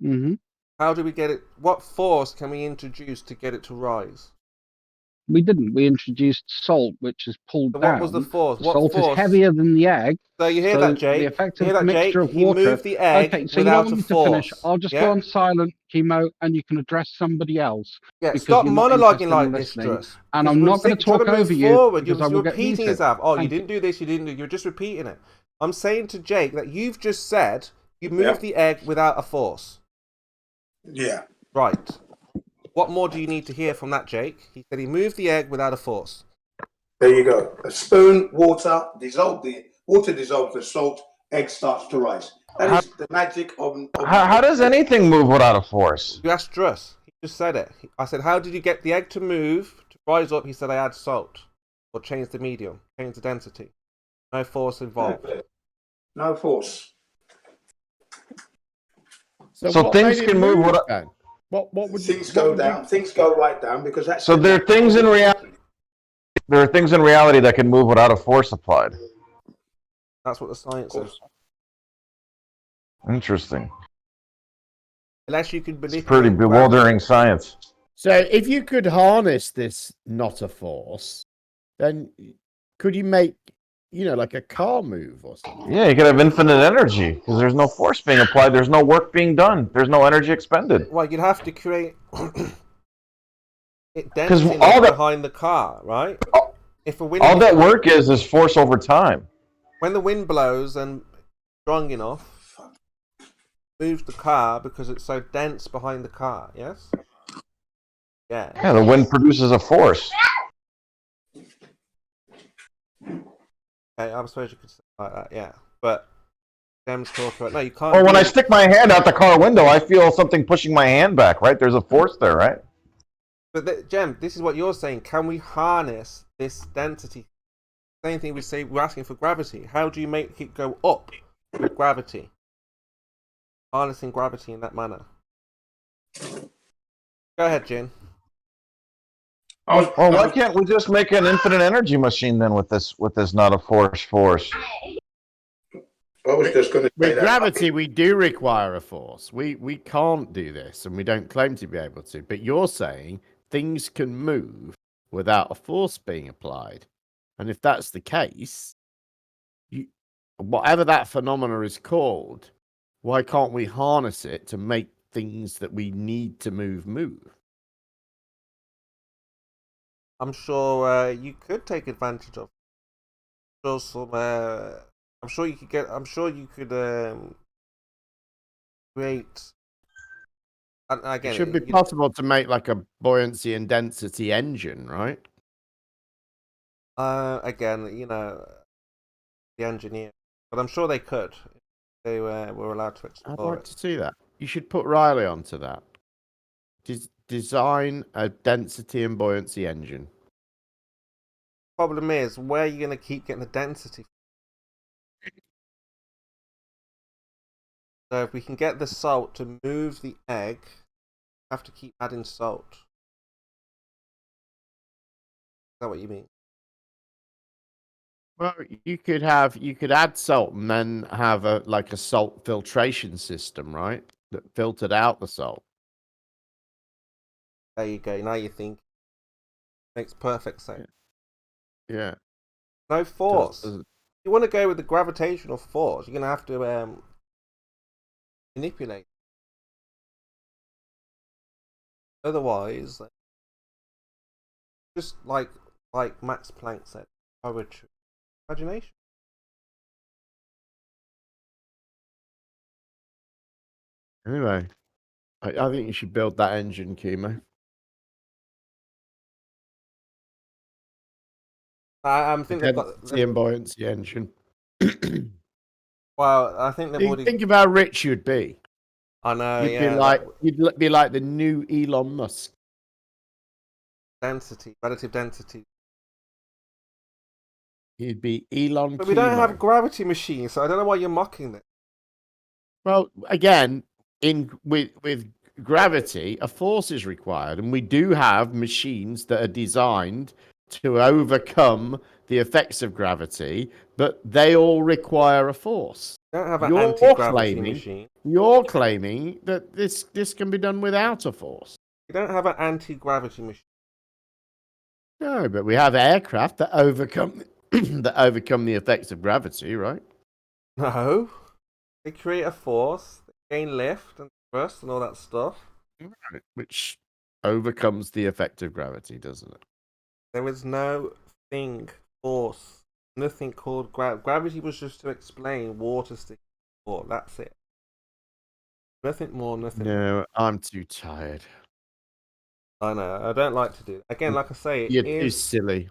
Mm-hmm. How do we get it? What force can we introduce to get it to rise? We didn't. We introduced salt, which is pulled down. What was the force? The salt is heavier than the egg. So you hear that, Jake? The effective mixture of water. He moved the egg without a force. To finish. I'll just go on silent, Chemo, and you can address somebody else. Yeah, stop monologuing like this, Struss. And I'm not going to talk over you because I will get repeating yourself. Oh, you didn't do this, you didn't do. You're just repeating it. I'm saying to Jake that you've just said you moved the egg without a force. Yeah. Right. What more do you need to hear from that, Jake? He said he moved the egg without a force. There you go. A spoon, water, dissolve the water, dissolves the salt, egg starts to rise. That is the magic of how does anything move without a force? You asked Struss. He just said it. I said, how did you get the egg to move, to rise up? He said, I add salt. Or change the medium, change the density. No force involved. No force. So things can move without... What would things go down? Things go right down because that's. So there are things in reality. There are things in reality that can move without a force applied. That's what the science says. Interesting. Unless you could manipulate. It's pretty bewildering science. So if you could harness this not a force, then could you make, like a car move or something? Yeah, you could have infinite energy because there's no force being applied. There's no work being done. There's no energy expended. Well, you'd have to create density behind the car, right? If a wind all that work is force over time. When the wind blows and strong enough, moves the car because it's so dense behind the car. Yes. Yeah. Yeah, the wind produces a force. I suppose you could say it like that, yeah. But Gem's talking about. No, you can't. Or when I stick my hand out the car window, I feel something pushing my hand back, right? There's a force there, right? But Gem, this is what you're saying. Can we harness this density? Same thing we say. We're asking for gravity. How do you make it go up with gravity? Harnessing gravity in that manner. Go ahead, Jin. Well, why can't we just make an infinite energy machine then with this not a force? I was just going to say With that. gravity, we do require a force. We can't do this, and we don't claim to be able to. But you're saying things can move without a force being applied. And if that's the case, whatever that phenomena is called, why can't we harness it to make things that we need to move? I'm sure you could take advantage of. I'm sure you could create. And again, It should be possible to make like a buoyancy and density engine, right? Again, the engineer, but I'm sure they could. If they were allowed to explore I'd like to see that. You should put Riley onto that. Design a density and buoyancy engine. Problem is, where are you going to keep getting the density? So if we can get the salt to move the egg, we have to keep adding salt. Is that what you mean? Well, you could add salt and then have a salt filtration system, right? That filtered out the salt. There you go. Now you think. Makes perfect sense. Yeah. No force. You want to go with the gravitational force, you're going to have to manipulate. Otherwise, just like Max Planck said, poetry, imagination. Anyway, I think you should build that engine, Kimo. I think they've got the buoyancy engine. Well, I think they've already. Think of how rich you'd be. I know. You'd be like the new Elon Musk. Density, relative density. You'd be Elon. But we don't have gravity machines, so I don't know why you're mocking it. Well, again, with gravity, a force is required, and we do have machines that are designed to overcome the effects of gravity, but they all require a force. You don't have an anti-gravity machine. You're claiming that this can be done without a force. You don't have an anti-gravity machine. No, but we have aircraft that overcome the effects of gravity, right? No, they create a force, they gain lift and thrust and all that stuff, Right. Which overcomes the effect of gravity, doesn't it? There is no force, nothing called gravity. Was just to explain water sticking water. That's it. Nothing more, nothing. No, I'm too tired. I know. I don't like to do it. Again, like I say, You're too silly.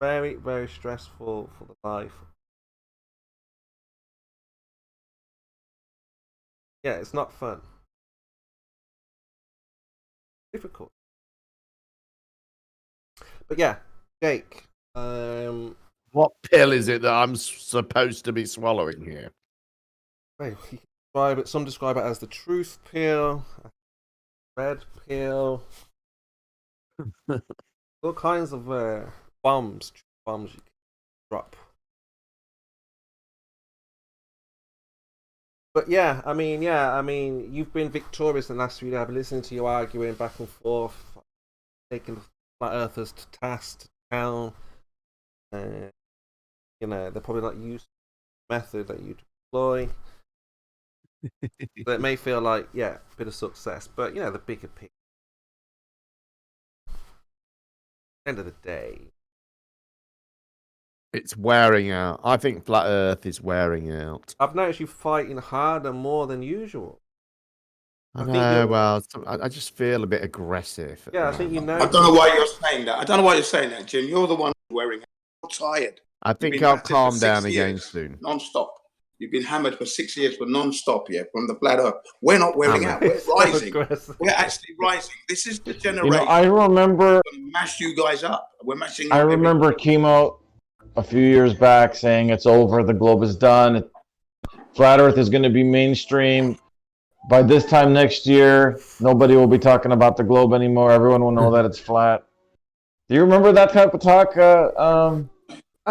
Very, very stressful for the life. Yeah, it's not fun. Difficult. But yeah, Jake. What pill is it that I'm supposed to be swallowing here? Some describe it as the truth pill, red pill, all kinds of bombs you can drop. But yeah, I mean, you've been victorious in the last 3 days. I've been listening to you arguing back and forth, taking the flat earthers to task, to town. They're probably not used to the method that you deploy. So it may feel like, a bit of success, but the bigger picture. End of the day, it's wearing out. I think flat Earth is wearing out. I've noticed you fighting harder more than usual. I know. Well, I just feel a bit aggressive. Yeah, I think you know. I don't know why you're saying that. Jim. You're the one wearing it. I'm tired. I think I'll calm down again soon. Non-stop. You've been hammered for 6 years for non-stop here from the flat earth. We're not wearing out. We're rising. We're actually rising. This is the generation. I remember mash you guys up. We're mashing. I remember Chemo a few years back saying it's over, the globe is done, flat Earth is going to be mainstream. By this time next year, nobody will be talking about the globe anymore. Everyone will know that it's flat. Do you remember that type of talk,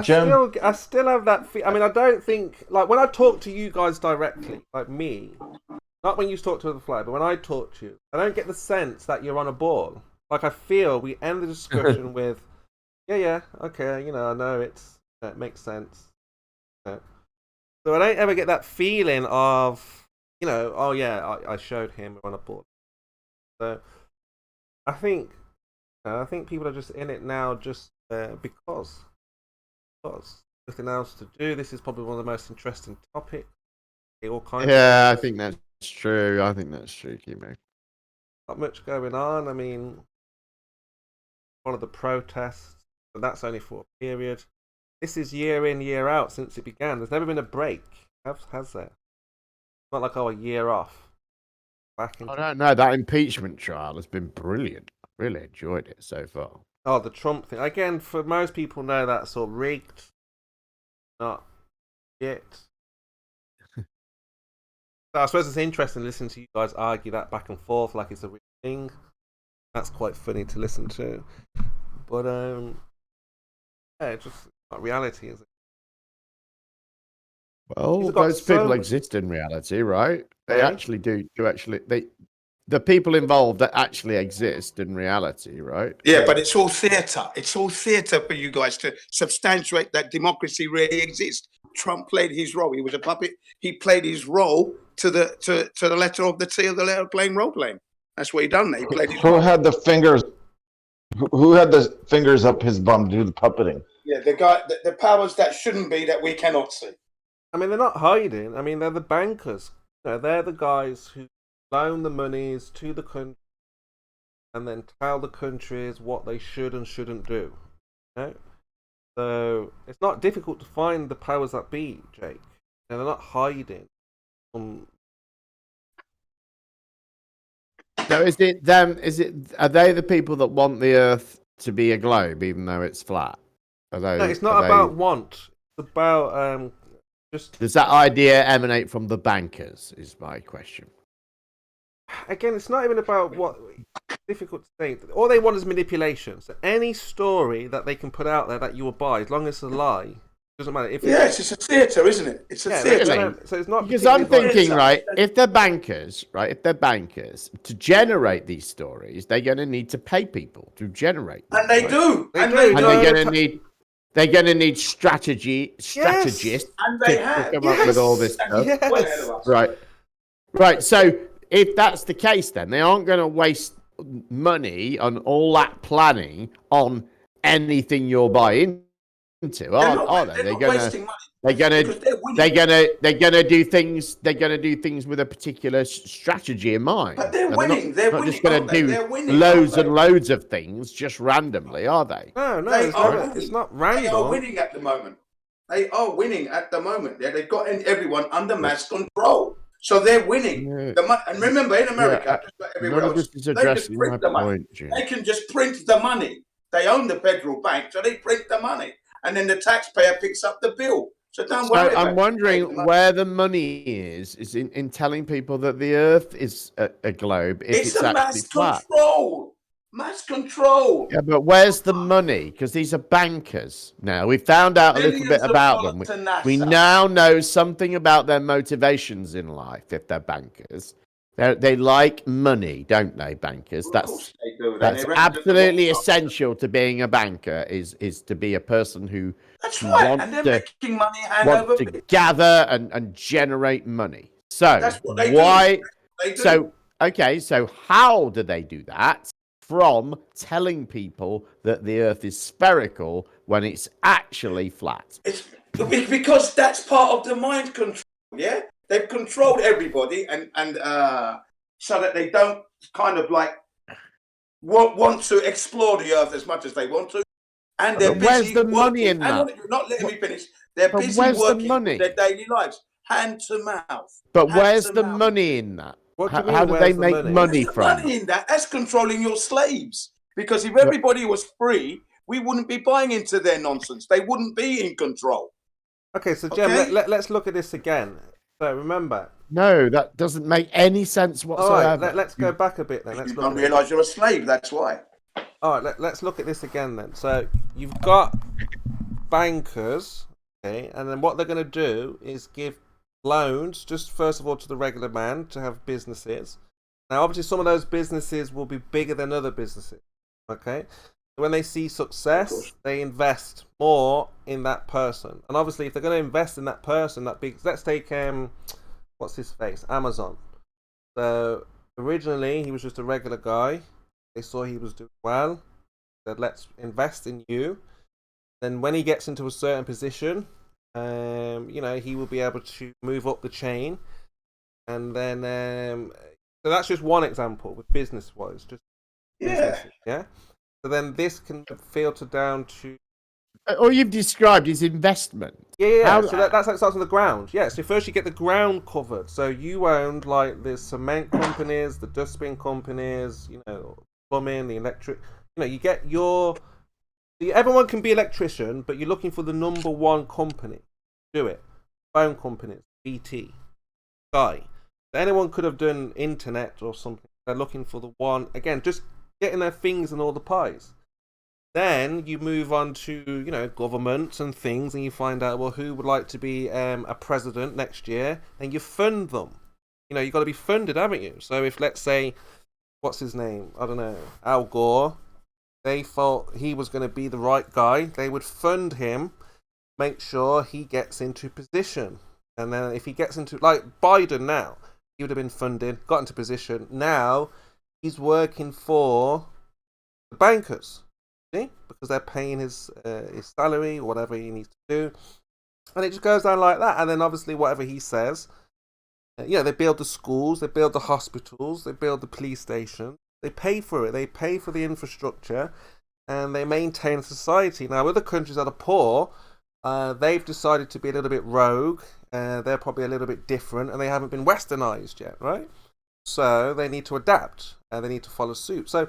Jim? I still have that. I mean, I don't think when I talk to you guys directly, like me, not when you talk to the flag, but when I talk to you, I don't get the sense that you're on a ball. Like I feel we end the discussion with, yeah, okay, I know it makes sense. So I don't ever get that feeling of, oh yeah, I showed him we're on a board. So I think people are just in it now just because nothing else to do. This is probably one of the most interesting topics. All kinds. Yeah, I think that's true. I think that's true, Kimo. Not much going on. I mean, one of the protests, but that's only for a period. This is year in, year out since it began. There's never been a break, has there? Not like a year off. I don't know. That impeachment trial has been brilliant. I really enjoyed it so far. Oh, the Trump thing. Again, for most people know that's all rigged. Not yet. So I suppose it's interesting listening to you guys argue that back and forth like it's a real thing. That's quite funny to listen to. But, yeah, it's just not reality, is it? Well, those people exist in reality, right? They actually do the people involved that actually exist in reality, right? Yeah, but it's all theatre. It's all theatre for you guys to substantiate that democracy really exists. Trump played his role. He was a puppet. He played his role to the letter of the T of the letter playing role playing. That's what he done. He played his Who role. had the fingers? Who had the fingers up his bum to do the puppeting? Yeah, the guy, the powers that shouldn't be that we cannot see. I mean, they're not hiding. I mean, they're the bankers. They're the guys who loan the monies to the country and then tell the countries what they should and shouldn't do. Okay? So it's not difficult to find the powers that be, Jake. They're not hiding. So is it them? Are they the people that want the Earth to be a globe, even though it's flat? No, it's not about want. It's about just. Does that idea emanate from the bankers? Is my question. Again, it's not even about what. Difficult to say. All they want is manipulation. So any story that they can put out there that you will buy, as long as it's a lie, doesn't matter. Yes, it's a theatre, isn't it? It's a theatre. Really? So it's not Because I'm thinking, right, if they're bankers, to generate these stories, they're going to need to pay people to generate them. And they do. And they're going to need strategists and they to come up with all this stuff. Right. So if that's the case, then they aren't going to waste money on all that planning on anything you're buying into, are they? They're gonna do things. They're gonna do things with a particular strategy in mind. But they're winning. They're winning. Just gonna do loads and loads of things just randomly, are they? No, it's not random. They are winning at the moment. Yeah, they've got everyone under mass control. So they're winning. Yeah. And remember, in America, just like everywhere else, they just print the money. They can just print the money. They own the federal bank, so they print the money. And then the taxpayer picks up the bill. So don't worry about it. I'm wondering where the money is in telling people that the Earth is a globe if it's actually mass flat. Control. Mass control. Yeah, but where's the money? Because these are bankers now. We found out a little bit about them. We now know something about their motivations in life if they're bankers. They like money, don't they, bankers? That's absolutely essential to being a banker is to be a person who wants to gather and generate money. So so how do they do that? From telling people that the Earth is spherical when it's actually flat. It's because that's part of the mind control, yeah? They've controlled everybody and so that they don't kind of like want to explore the Earth as much as they want to. And they're busy where's the money in that? You're not letting me finish. They're busy where's the working money? their daily lives. hand to mouth. But hand where's to the mouth. money in that? What do you How mean, do they where's the make money? money There's from money in that. That's controlling your slaves. Because if everybody was free, we wouldn't be buying into their nonsense. They wouldn't be in control. Okay, so Jem, let's look at this again. So remember. No, that doesn't make any sense whatsoever. All right, let's go back a bit then. You don't realise you're a slave, that's why. All right, let's look at this again then. So you've got bankers, okay, and then what they're going to do is give loans, just first of all to the regular man to have businesses. Now, obviously, some of those businesses will be bigger than other businesses, okay? When they see success, they invest more in that person. And obviously, if they're going to invest in that person, that big, let's take what's his face, Amazon. So originally, he was just a regular guy. They saw he was doing well. Said, let's invest in you. Then when he gets into a certain position, he will be able to move up the chain. And then, so that's just one example with business-wise. Just businesses, yeah. So then this can filter down to. All you've described is investment. Yeah. So that's how it starts on the ground. Yeah. So first you get the ground covered. So you owned like the cement companies, the dustbin companies, plumbing, the electric. You get your. Everyone can be electrician, but you're looking for the number one company. Do it. Phone companies, BT, Sky. Anyone could have done internet or something. They're looking for the one. Again, just getting their fingers in all the pies. Then you move on to, governments and things, and you find out, well, who would like to be a president next year, and you fund them. You've got to be funded, haven't you? So if, let's say, what's his name? I don't know, Al Gore, they thought he was going to be the right guy, they would fund him, make sure he gets into position. And then if he gets into, like Biden now, he would have been funded, got into position. Now he's working for the bankers. See? Because they're paying his salary or whatever he needs to do. And it just goes down like that. And then obviously whatever he says, they build the schools, they build the hospitals, they build the police stations. They pay for it. They pay for the infrastructure and they maintain society. Now, other countries that are poor, they've decided to be a little bit rogue. They're probably a little bit different and they haven't been westernized yet, right? So they need to adapt and they need to follow suit. So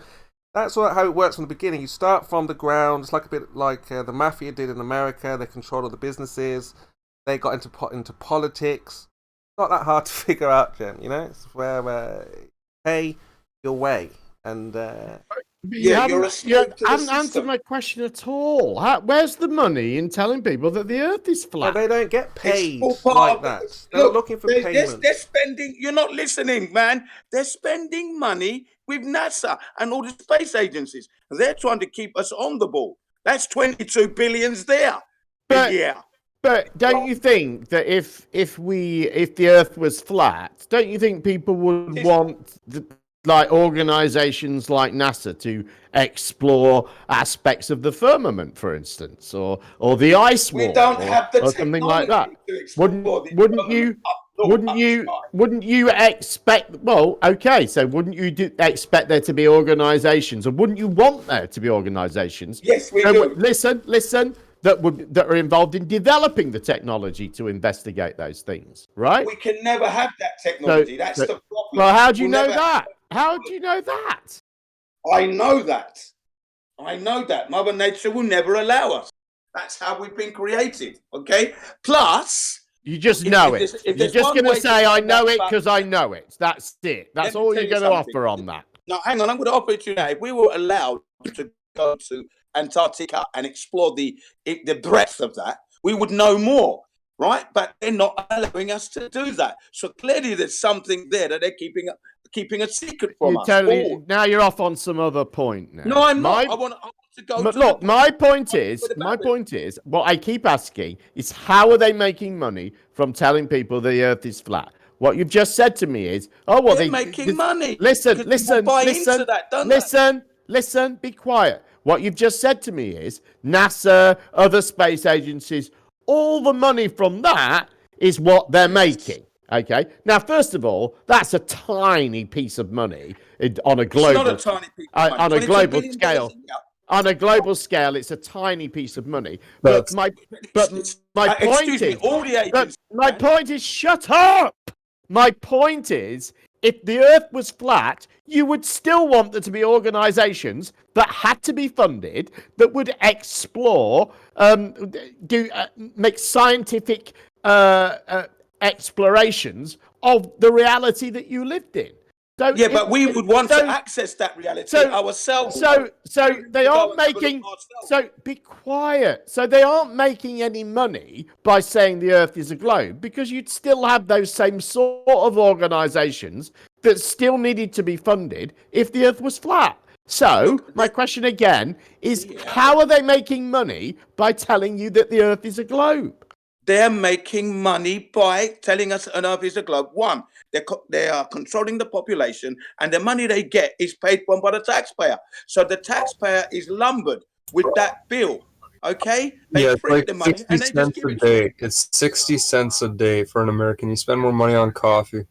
that's how it works from the beginning. You start from the ground. It's like a bit like the mafia did in America. They control all the businesses. They got into politics. It's not that hard to figure out, Jen. It's where pay your way. And you haven't answered my question at all. Where's the money in telling people that the Earth is flat? They don't get paid like that. They're looking for payment. They're spending. You're not listening, man. They're spending money with NASA and all the space agencies. They're trying to keep us on the ball. That's 22 billions there. But don't you think that if the Earth was flat, don't you think people would want organizations like NASA to explore aspects of the firmament, for instance, or the ice wall, we don't have the or something like that? Wouldn't you expect? Well, okay, so wouldn't you expect there to be organizations, or wouldn't you want there to be organizations? Yes, we do. Listen. That are involved in developing the technology to investigate those things, right? We can never have that technology. That's the problem. Well, how do you know that? How do you know that? I know that. Mother Nature will never allow us. That's how we've been created. Okay. Plus, you just know it. You're just going to say, "I know it because I know it." That's it. That's all you're going to offer on that. Now, hang on. I'm going to offer it to you now. If we were allowed to go to Antarctica and explore the breadth of that, we would know more, right? But they're not allowing us to do that. So clearly there's something there that they're keeping a secret from us. Now you're off on some other point now. No, I'm not. I want to go but look, my point is, what I keep asking is, how are they making money from telling people the Earth is flat? What you've just said to me is, they're making money. Listen, be quiet. What you've just said to me is NASA, other space agencies, all the money from that is what they're making. Okay. Now, first of all, that's a tiny piece of money on a global. It's not a tiny piece of money. On a global scale. on a global scale, it's a tiny piece of money. But my point is, shut up. My point is, if the Earth was flat, you would still want there to be organisations that had to be funded that would explore, make scientific explorations of the reality that you lived in. So yeah, but we would want to access that reality ourselves. So they aren't making. So be quiet. So they aren't making any money by saying the Earth is a globe, because you'd still have those same sort of organisations that still needed to be funded if the Earth was flat. So my question again is, how are they making money by telling you that the Earth is a globe? They're making money by telling us an Earth is a globe. One, they are controlling the population, and the money they get is paid for by the taxpayer. So the taxpayer is lumbered with that bill. Okay? They print the money and they just give it to you. It's 60 cents a day for an American. You spend more money on coffee.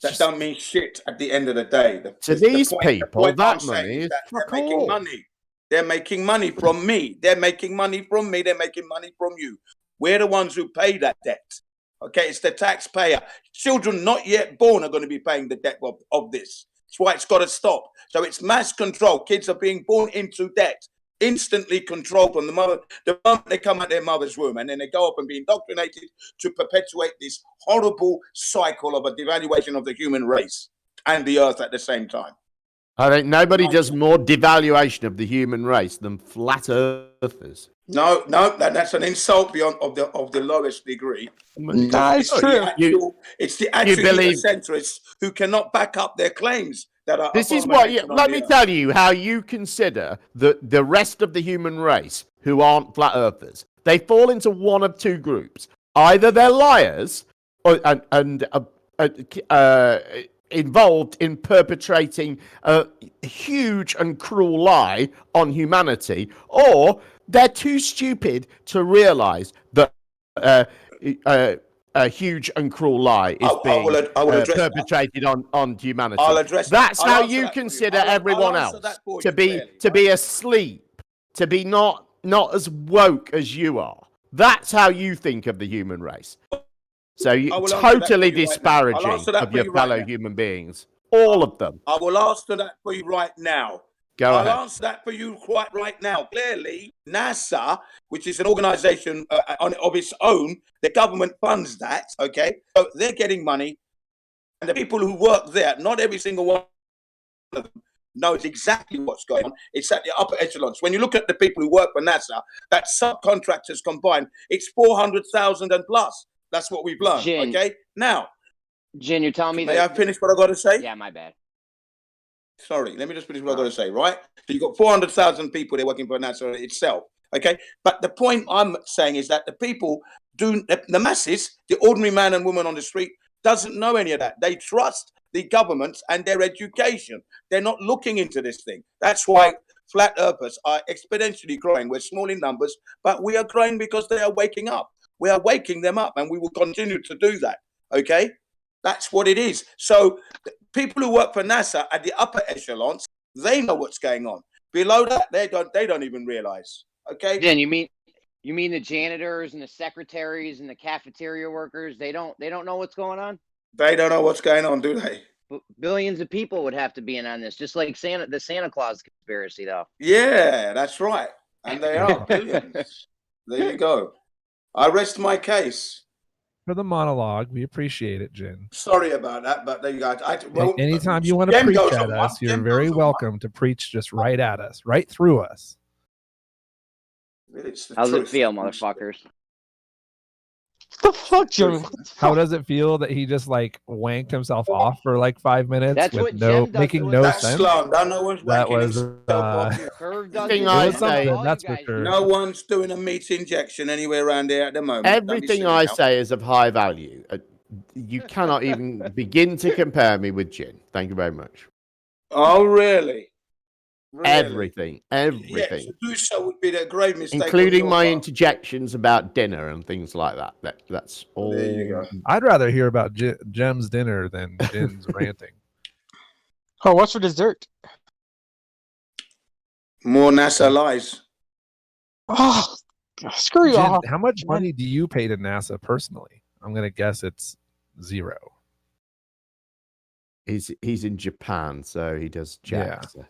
That don't mean shit at the end of the day. To these people, that money is they're making money. They're making money from me. They're making money from me. They're making money from you. We're the ones who pay that debt. Okay, it's the taxpayer. Children not yet born are going to be paying the debt of this. That's why it's got to stop. So it's mass control. Kids are being born into debt, instantly controlled from the mother. The moment they come out their mother's womb, and then they go up and be indoctrinated to perpetuate this horrible cycle of a devaluation of the human race and the earth at the same time. I think nobody does more devaluation of the human race than flat earthers. No, that's an insult beyond of the lowest degree. It's true. It's the actual who cannot back up their claims. This is what. Let me tell you how you consider the rest of the human race who aren't flat earthers. They fall into one of two groups. Either they're liars and involved in perpetrating a huge and cruel lie on humanity, or they're too stupid to realize that a huge and cruel lie is being perpetrated on humanity. That's how you consider everyone else to be asleep, to be not as woke as you are. That's how you think of the human race. So you're totally disparaging of your fellow human beings, all of them. I will answer that for you right now. I'll answer that for you quite right now. Clearly, NASA, which is an organization of its own, the government funds that, okay? So they're getting money, and the people who work there, not every single one of them knows exactly what's going on. It's at the upper echelons. When you look at the people who work for NASA, that subcontractors combined, it's 400,000 and plus. That's what we've learned, okay? Now, Jin, you're telling me may I finish what I got to say? Yeah, my bad. Sorry, let me just finish what I got to say, right? So you've got 400,000 people there working for NASA itself, okay? But the point I'm saying is that the people the masses, the ordinary man and woman on the street, doesn't know any of that. They trust the governments and their education. They're not looking into this thing. That's why flat earthers are exponentially growing. We're small in numbers, but we are growing because they are waking up. We are waking them up, and we will continue to do that, okay? That's what it is. So people who work for NASA at the upper echelons, they know what's going on. Below that, they don't even realize. Okay. Then you mean the janitors and the secretaries and the cafeteria workers? They don't know what's going on? They don't know what's going on, do they? Billions of people would have to be in on this, just like the Santa Claus conspiracy, though. Yeah, that's right. And they are billions. There you go. I rest my case. For the monologue, we appreciate it, Jin. Sorry about that, but there you go. Anytime you want to preach at us, you're very welcome to preach just right at us, right through us. How's it feel, motherfuckers? The fuck, Jim? How does it feel that he just like wanked himself off for like 5 minutes? That's with what making no sense. That was that's for sure. No one's doing a meat injection anywhere around there at the moment. Everything I say is of high value. You cannot even begin to compare me with Jin. Thank you very much. Oh, really? Everything. Yes, to do so would be a grave mistake. Including my interjections about dinner and things like that. That's all. There you go. I'd rather hear about Jem's dinner than Jin's ranting. Oh, what's for dessert? More NASA lies. Oh, screw you Jen, all. how much money do you pay to NASA personally? I'm gonna guess it's 0. He's in Japan, so he does JAXA.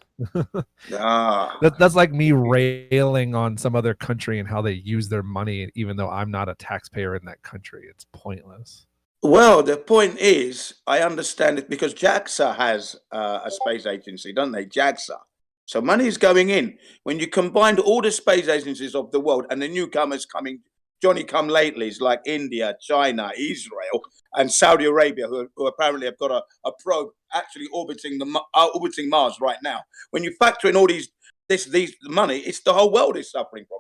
That's like me railing on some other country and how they use their money, even though I'm not a taxpayer in that country. It's pointless. Well, the point is, I understand it because JAXA has a space agency, don't they? JAXA. So money is going in. When you combine all the space agencies of the world and the newcomers coming, Johnny come latelys like India, China, Israel, and Saudi Arabia, who apparently have got a probe actually orbiting Mars right now. When you factor in all these money, it's the whole world is suffering from.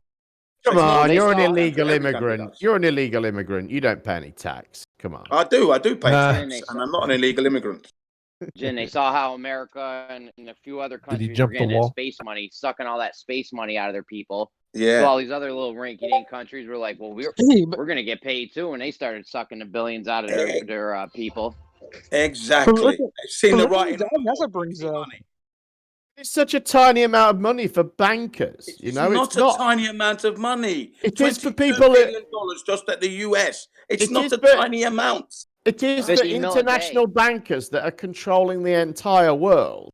Come on, you're an illegal immigrant. You're an illegal immigrant. You don't pay any tax. Come on. I do pay tax, and I'm not an illegal immigrant. Jen, they saw how America and a few other countries were jump the getting wall? that space money, sucking all that space money out of their people. Yeah. So all these other little rinky-dink countries were like, well, we're going to get paid too, and they started sucking the billions out of their people. Exactly. I've seen the writing. That's what brings up. It's such a tiny amount of money for bankers. It's not a tiny amount of money. It is for $22 people billion just at the US. It's not a tiny amount. It is for international bankers that are controlling the entire world.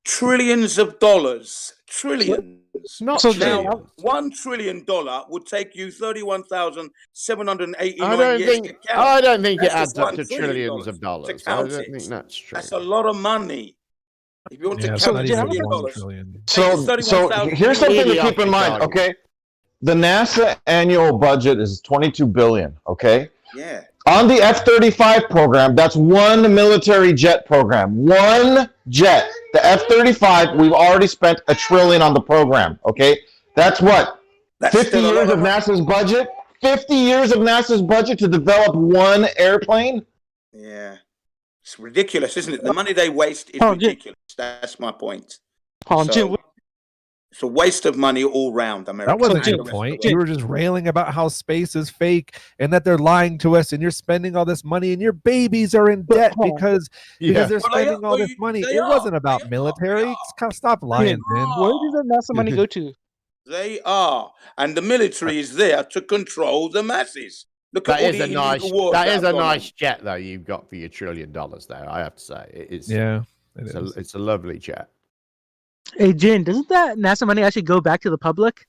Trillions of dollars. Trillions. Not now, trillions. $1 trillion would take you 31,789 years to count. I don't think it That's adds just up to $1 trillion trillions of dollars. to I count don't it. think that's true. That's a lot of money. If you want to it's count not $1 even trillion, $1 trillion. So here's something to keep in mind, okay? The NASA annual budget is $22 billion, okay? Yeah. On the F-35 program, that's one military jet program. One jet. The F-35, we've already spent $1 trillion on the program, okay? That's what? 50 years of NASA's budget? 50 years of NASA's budget to develop one airplane? Yeah. It's ridiculous, isn't it? The money they waste is ridiculous. That's my point. It's a waste of money all round, America. That wasn't your point. You were just railing about how space is fake and that they're lying to us, and you're spending all this money, and your babies are in debt because they're spending all this money. It wasn't about military. Stop lying, man. Where did the NASA money go to? They are, and the military is there to control the masses. Look at all the illegal wars that is a going on. nice jet, though. You've got for your $1 trillion there. I have to say, it is. Yeah, it's a lovely jet. Hey, Jen, doesn't that NASA money actually go back to the public?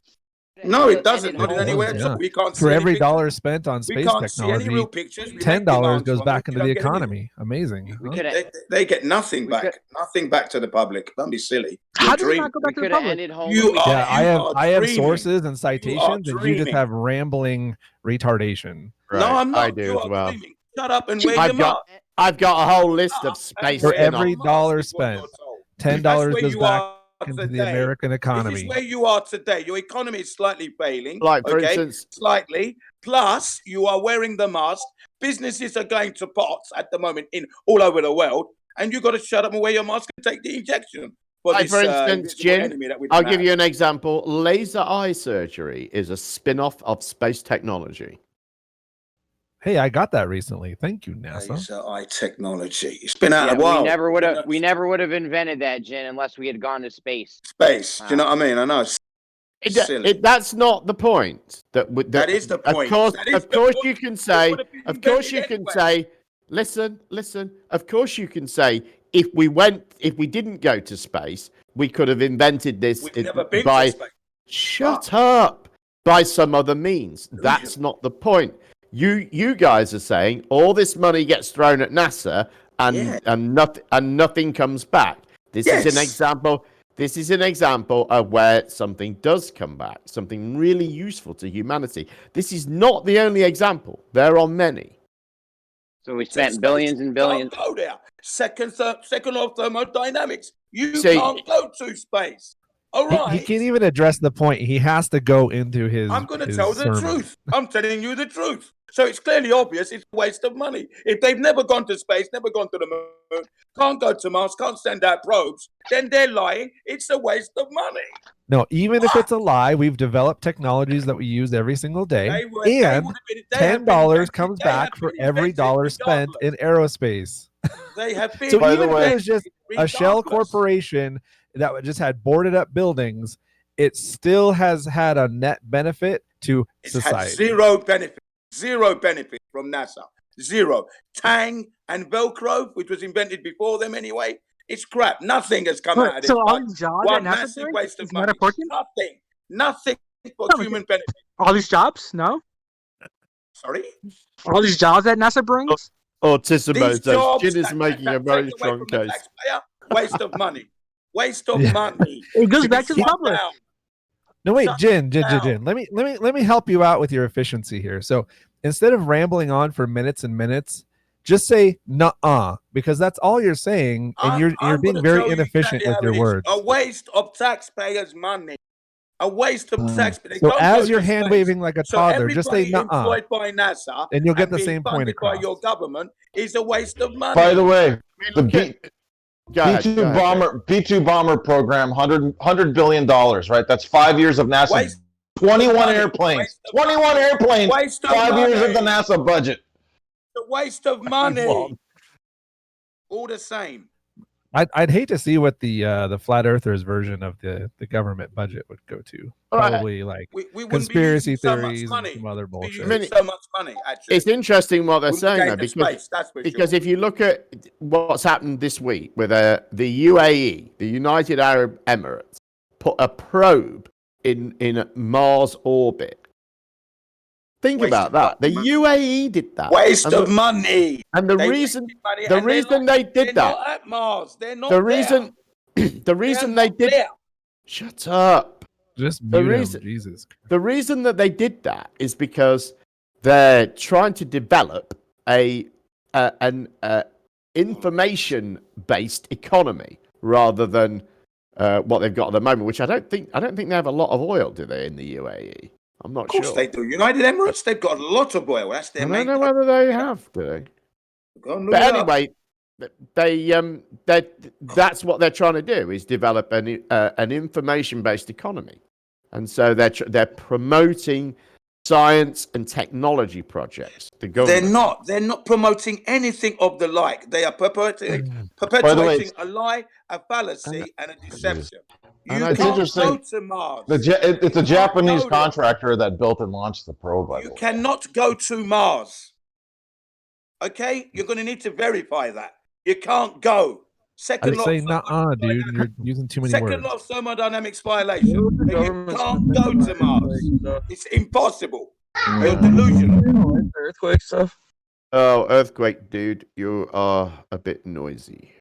No, it doesn't. Not in anywhere. Yeah. We can't For see every any dollar spent on space can't see any real technology, pictures. We make $10 demands goes from back them. into We the don't get economy. Amazing. Huh? They get nothing back. Nothing back to the public. Don't be silly. How did it not go back to the public? I have dreaming. sources and citations, and you just dreaming. have rambling retardation. No, I'm not. I do as well. Dreaming. Shut up and wear your mask. I've got a whole list of space. For spin-offs. every dollar spent, $10 goes back into the American economy. This is where you are today. Your economy is slightly failing. Like, for instance, slightly. Plus, you are wearing the mask. Businesses are going to pots at the moment in all over the world, and you've got to shut up and wear your mask and take the injection. For instance, Jim, I'll give you an example. Laser eye surgery is a spin-off of space technology. Hey, I got that recently. Thank you, NASA. Laser eye technology. It's been out a while. We never would have invented that, Jen, unless we had gone to space. Space. Do you know what I mean? I know. That's not the point. That is the point. Of course, you can say. Of course, you can say. Listen. Of course, you can say if we didn't go to space, we could have invented this by. Shut up. By some other means. That's not the point. You guys are saying all this money gets thrown at NASA and nothing comes back. This is an example. This is an example of where something does come back, something really useful to humanity. This is not the only example. There are many. So we spent billions and billions. Don't go there. Second law of thermodynamics. You can't go to space. All right. He can't even address the point. He has to go into his. I'm going to tell the truth. I'm telling you the truth. So it's clearly obvious it's a waste of money. If they've never gone to space, never gone to the moon, can't go to Mars, can't send out probes, then they're lying. It's a waste of money. No, even if it's a lie, we've developed technologies that we use every single day, and $10 comes back for every dollar spent in aerospace. They have been. So even if it was just a shell corporation that just had boarded up buildings, it still has had a net benefit to It's society. had zero benefit from NASA. Zero. Tang and Velcro, which was invented before them anyway, it's crap. Nothing has come out of this. So all these jobs One that NASA massive brings waste of is not money. important? Nothing for human benefit. All these jobs? No? Sorry? All these jobs that NASA brings? Autismo, jobs Jin is that making a take very away strong from the case. taxpayer, waste of money. Waste of Yeah. money. It goes back to the Shut public. down. No, wait, Shut Jin. down. Let me help you out with your efficiency here. So instead of rambling on for minutes and minutes, just say nuh-uh, because that's all you're saying, and you're I'm being gonna very tell you inefficient exactly with how your it is. words. A waste of taxpayers' money. A waste of taxpayers. So Don't as go you're to hand space. waving like a So toddler, just say everybody nuh-uh, employed by NASA and you'll get the being same point funded by across. your government is a waste of money. By the way, the Go ahead, B2 bomber program, $100 billion, right? That's 5 years of NASA. Waste 21 money. airplanes. 21 airplanes. Waste of 5 years of the money. NASA budget. It's a waste of money. All the same. I'd hate to see what the flat earthers version of the government budget would go to. Probably like we wouldn't conspiracy be using so much theories money. and some other We'd be bullshit. using so much money, actually. It's interesting what they're We'll saying, gain though, the because, space, that's for because sure. if you look at what's happened this week with the UAE, the United Arab Emirates, put a probe in Mars orbit. Think about that. The UAE did that. Waste of money. And the They reason wasted money, the and they're reason not- they did they're that. not at Mars. They're not The there. reason the reason they did there. Shut up. Just The mute him, reason, Jesus. the reason that they did that is because they're trying to develop an information-based economy rather than what they've got at the moment. Which I don't think they have a lot of oil, do they, in the UAE? I'm not sure. Of course they do. United Emirates, they've got a lot of oil. That's their I main. don't know whether they have, do they? Go and look But it up. anyway, that's what they're trying to do, is develop an information-based economy, and so they're promoting science and technology projects. The government. They're not promoting anything of the like. They are perpetuating a lie, a fallacy, and a deception. You It's can't interesting. go to Mars. It's a Japanese contractor that built and launched the probe, by the You way. cannot go to Mars. Okay? You're going to need to verify that. You can't go. Second I'd law say of nuh-uh, dude. You're using too many Second words. law of thermodynamics violation. You can't go to Mars. It's impossible. You're delusional. Earthquake stuff. Oh, earthquake, dude, you are a bit noisy.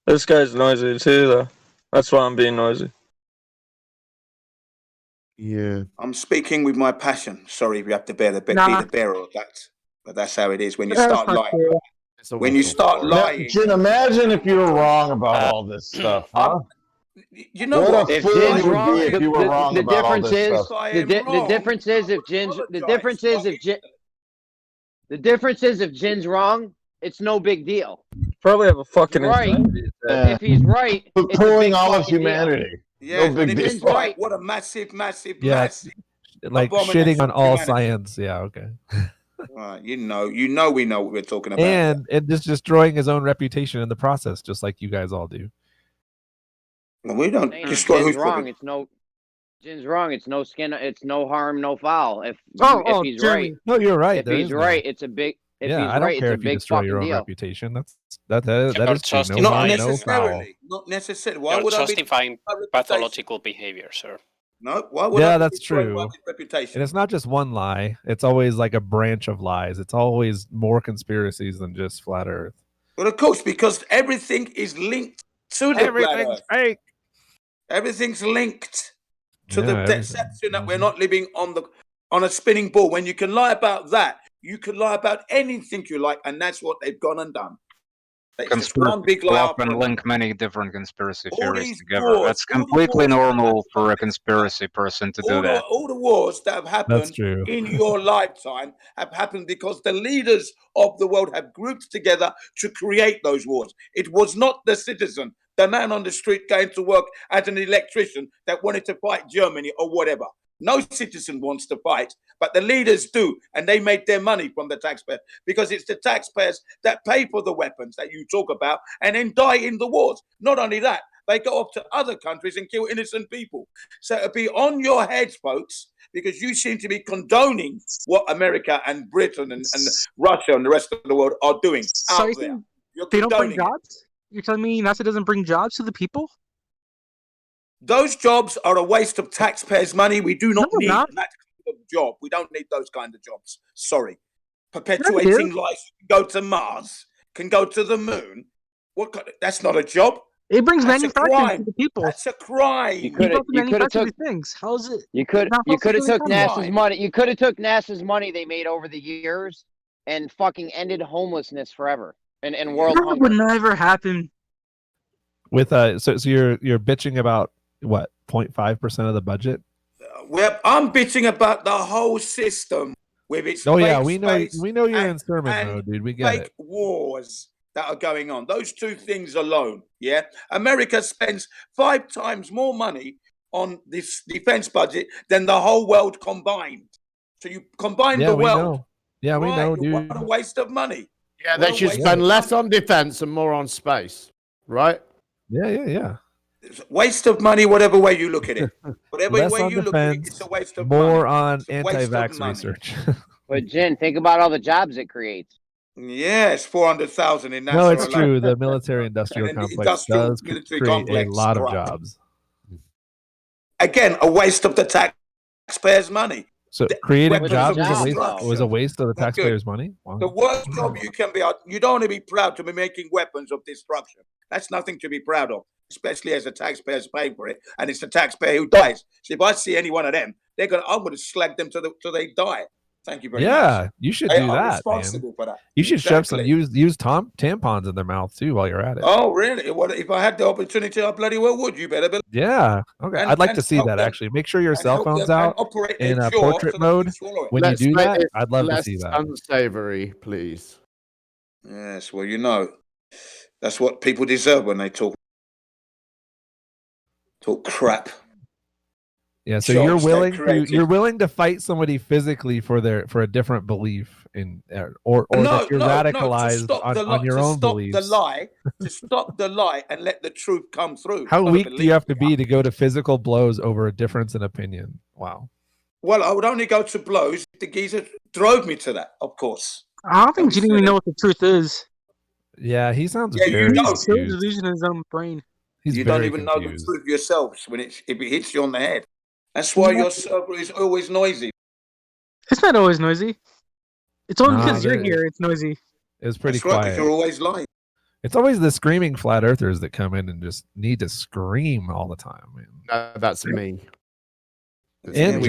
This guy's noisy too, though. That's why I'm being noisy. Yeah. I'm speaking with my passion. Sorry if you have to be the bearer of that. But that's how it is when you That's start not lying. true. When you start lying. Jin, imagine if you were wrong about all this stuff, huh? You know What what? a If fool Jin's you would wrong, be if you were wrong the about all difference this is stuff. the difference is if Jin's wrong, it's no big deal. Probably have a fucking Right. anxiety attack. Yeah. If he's right, it's a Pulling big all of fucking deal. humanity. Yeah, No big and if it's deal. right, what a massive, massive, Yeah, massive. like abomination shitting on to all humanity. science. Yeah, okay. You know we know what we're talking about. And just destroying his own reputation in the process, just like you guys all do. Well, we don't Saying destroy Jin's who's wrong. Jin's wrong. It's no skin. It's no harm, no foul. If he's right, No, you're right. if there he's is no- right, it's a big. If yeah, he's I don't right, care it's a if you big destroy fucking your own deal. reputation. That But is true. No justifying- harm, no foul. necessarily. Not necessarily. Why You're would justifying I be reputation? pathological behavior, sir. No, why would I Yeah, be that's destroying true. my reputation? And it's not just one lie. It's always like a branch of lies. It's always more conspiracies than just flat Earth. Well, of course, because everything is linked to the Everything's fake. Everything's linked to Yeah, the everything. deception that we're not living on a spinning ball. When you can lie about that, you can lie about anything you like, and that's what they've gone and done. It's just one big lie after and another. link many different conspiracy All theories these together. wars, That's all the completely wars that normal for a conspiracy person to do that. All the wars that have That's happened true. in your lifetime have happened because the leaders of the world have grouped together to create those wars. It was not the citizen, the man on the street going to work as an electrician that wanted to fight Germany or whatever. No citizen wants to fight, but the leaders do, and they made their money from the taxpayers because it's the taxpayers that pay for the weapons that you talk about and then die in the wars. Not only that, they go up to other countries and kill innocent people. So it'll be on your heads, folks, because you seem to be condoning what America and Britain and Russia and the rest of the world are doing out there. They don't bring jobs? You're telling me NASA doesn't bring jobs to the people? Those jobs are a waste of taxpayers' money. We do not need that kind of job. We don't need those kind of jobs. Sorry. Perpetuating life. Go to Mars. Can go to the moon. That's not a job. It brings manufacturing to the people. That's a crime. You could have took things. How is it? You could have took NASA's money. You could have took NASA's money they made over the years and fucking ended homelessness forever and world hunger. That would never happen. With so you're bitching about what 0.5% of the budget? Well, I'm bitching about the whole system with its we know you're in sermon mode, dude. We get it. Wars that are going on. Those two things alone, yeah. America spends 5 times more money on this defense budget than the whole world combined. So you combine the world. Yeah, we know, dude. What a waste of money. Yeah, they should spend less on defense and more on space, right? Yeah. It's a waste of money, whatever way you look at it. Whatever Less way on you look at it, it's a waste of more money. on anti-vax research. But Jen, think about all the jobs it creates. Yes, 400,000 in NASA. No, it's true. The military-industrial complex does create a lot of jobs. Again, a waste of the taxpayers' money. So creating jobs was a waste of the taxpayers' money? Wow. The worst job you can be, you don't want to be proud to be making weapons of destruction. That's nothing to be proud of, especially as the taxpayers pay for it, and it's the taxpayer who dies. So if I see any one of them, I'm going to slag them till they die. Thank you very much. Yeah, you should do that, responsible man. for that. You should shove some used tampons in their mouth too while you're at it. Oh, really? Well, if I had the opportunity, I bloody well would. You better believe. Yeah. Okay. I'd like to see that actually. Make sure your cell phone's out in a portrait mode when you do that. I'd love to see that. Unsavory, please. Yes. Well, you know, that's what people deserve when they talk crap. Yeah, so you're willing to fight somebody physically for a different belief in or that you're radicalized on your own beliefs. To stop the lie and let the truth come through. How weak do you have to be to go to physical blows over a difference in opinion? Wow. Well, I would only go to blows if the geezer drove me to that, of course. I don't think you even know what the truth is. Yeah, he sounds very confused. Delusion in his own brain. You don't even know the truth yourselves if it hits you on the head. That's why your server is always noisy. It's not always noisy. It's only because you're here. It's noisy. It's pretty quiet. quiet. You're always lying. It's always the screaming flat earthers that come in and just need to scream all the time. Man. That's me. And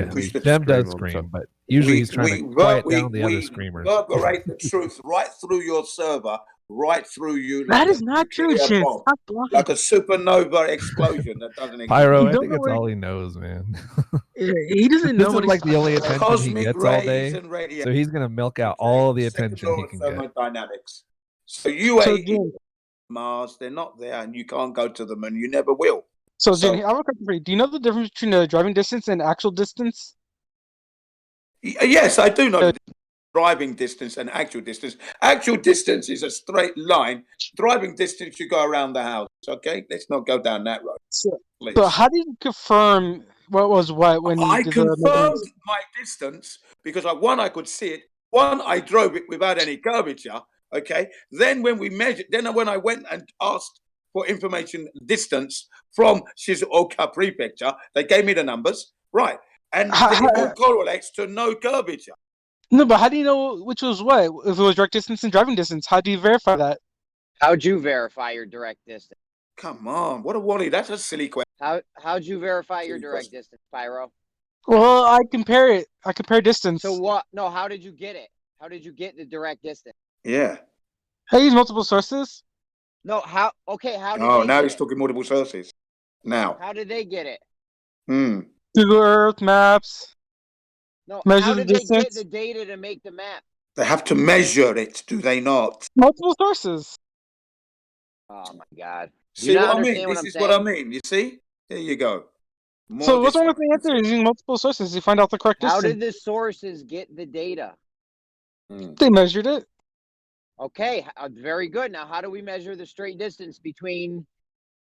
Jem does scream, but usually he's trying to quiet down the other screamers. We reverberate the truth right through your server, right through you. That is not true, Jim. Like a supernova explosion that doesn't exist. Pyro, I think it's all he knows, man. He doesn't know. This is like the only attention he gets all day, so he's gonna milk out all the attention he can get. Thermodynamics. So UAE, Mars, they're not there, and you can't go to them, and you never will. So, Jim, I have a question for you. Do you know the difference between the driving distance and actual distance? Yes, I do know. Driving distance and actual distance. Actual distance is a straight line. Driving distance, you go around the house. Okay, let's not go down that road. So how did you confirm what was what when you I confirmed my distance because I could see it. One, I drove it without any curvature. Okay. Then when we measured, when I went and asked for information distance from Shizuoka Prefecture, they gave me the numbers. Right. And it all correlates to no curvature. No, but how do you know which was what? If it was direct distance and driving distance, how do you verify that? How'd you verify your direct distance? Come on, what a Wally! That's a silly question. How'd you verify your direct distance, Pyro? Well, I compare it. I compare distance. So what? No, how did you get it? How did you get the direct distance? Yeah. I use multiple sources. No, how? Okay, how? Oh, now he's talking multiple sources. Now. How did they get it? Google Earth Maps. No, how did they get the data to make the map? They have to measure it, do they not? Multiple sources. Oh my God! See what I mean? This is what I mean. You see? There you go. So what's wrong with the answer? Using multiple sources to find out the correct distance. How did the sources get the data? They measured it. Okay, very good. Now, how do we measure the straight distance between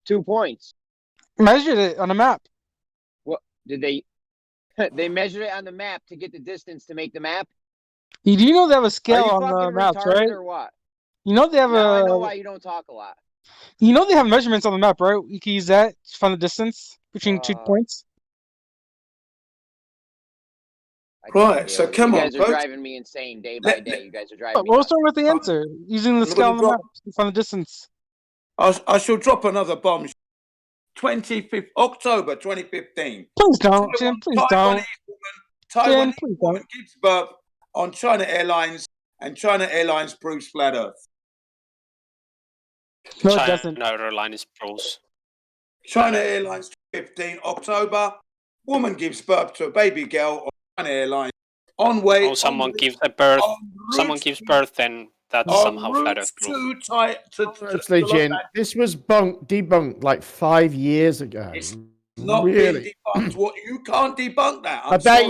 2 points? Measured it on a map. What did they? They measured it on the map to get the distance to make the map. You know they have a scale Are you on the fucking maps, retarded right? or what? You know they have Now I know why you don't talk a lot. You know they have measurements on the map, right? You can use that to find the distance between 2 points. Right, so come you on, guys are folks. driving me insane day by day. You guys are driving me We'll nuts. start with the answer using the scale on the map to find the distance. I shall drop another bomb. 25th October 2015. Please don't, Jim. Please don't. Taiwanese please woman gives birth on China Airlines, and China Airlines proves flat Earth. No, it China doesn't. Airlines proves. China Airlines 15 October. Woman gives birth to a baby girl on China Airlines. On way. Oh, someone gives a birth. Someone gives birth, then that's somehow flat Earth proof. Honestly, Jin, this was debunked like 5 years ago. Not really? being debunked. What you can't debunk that. I bet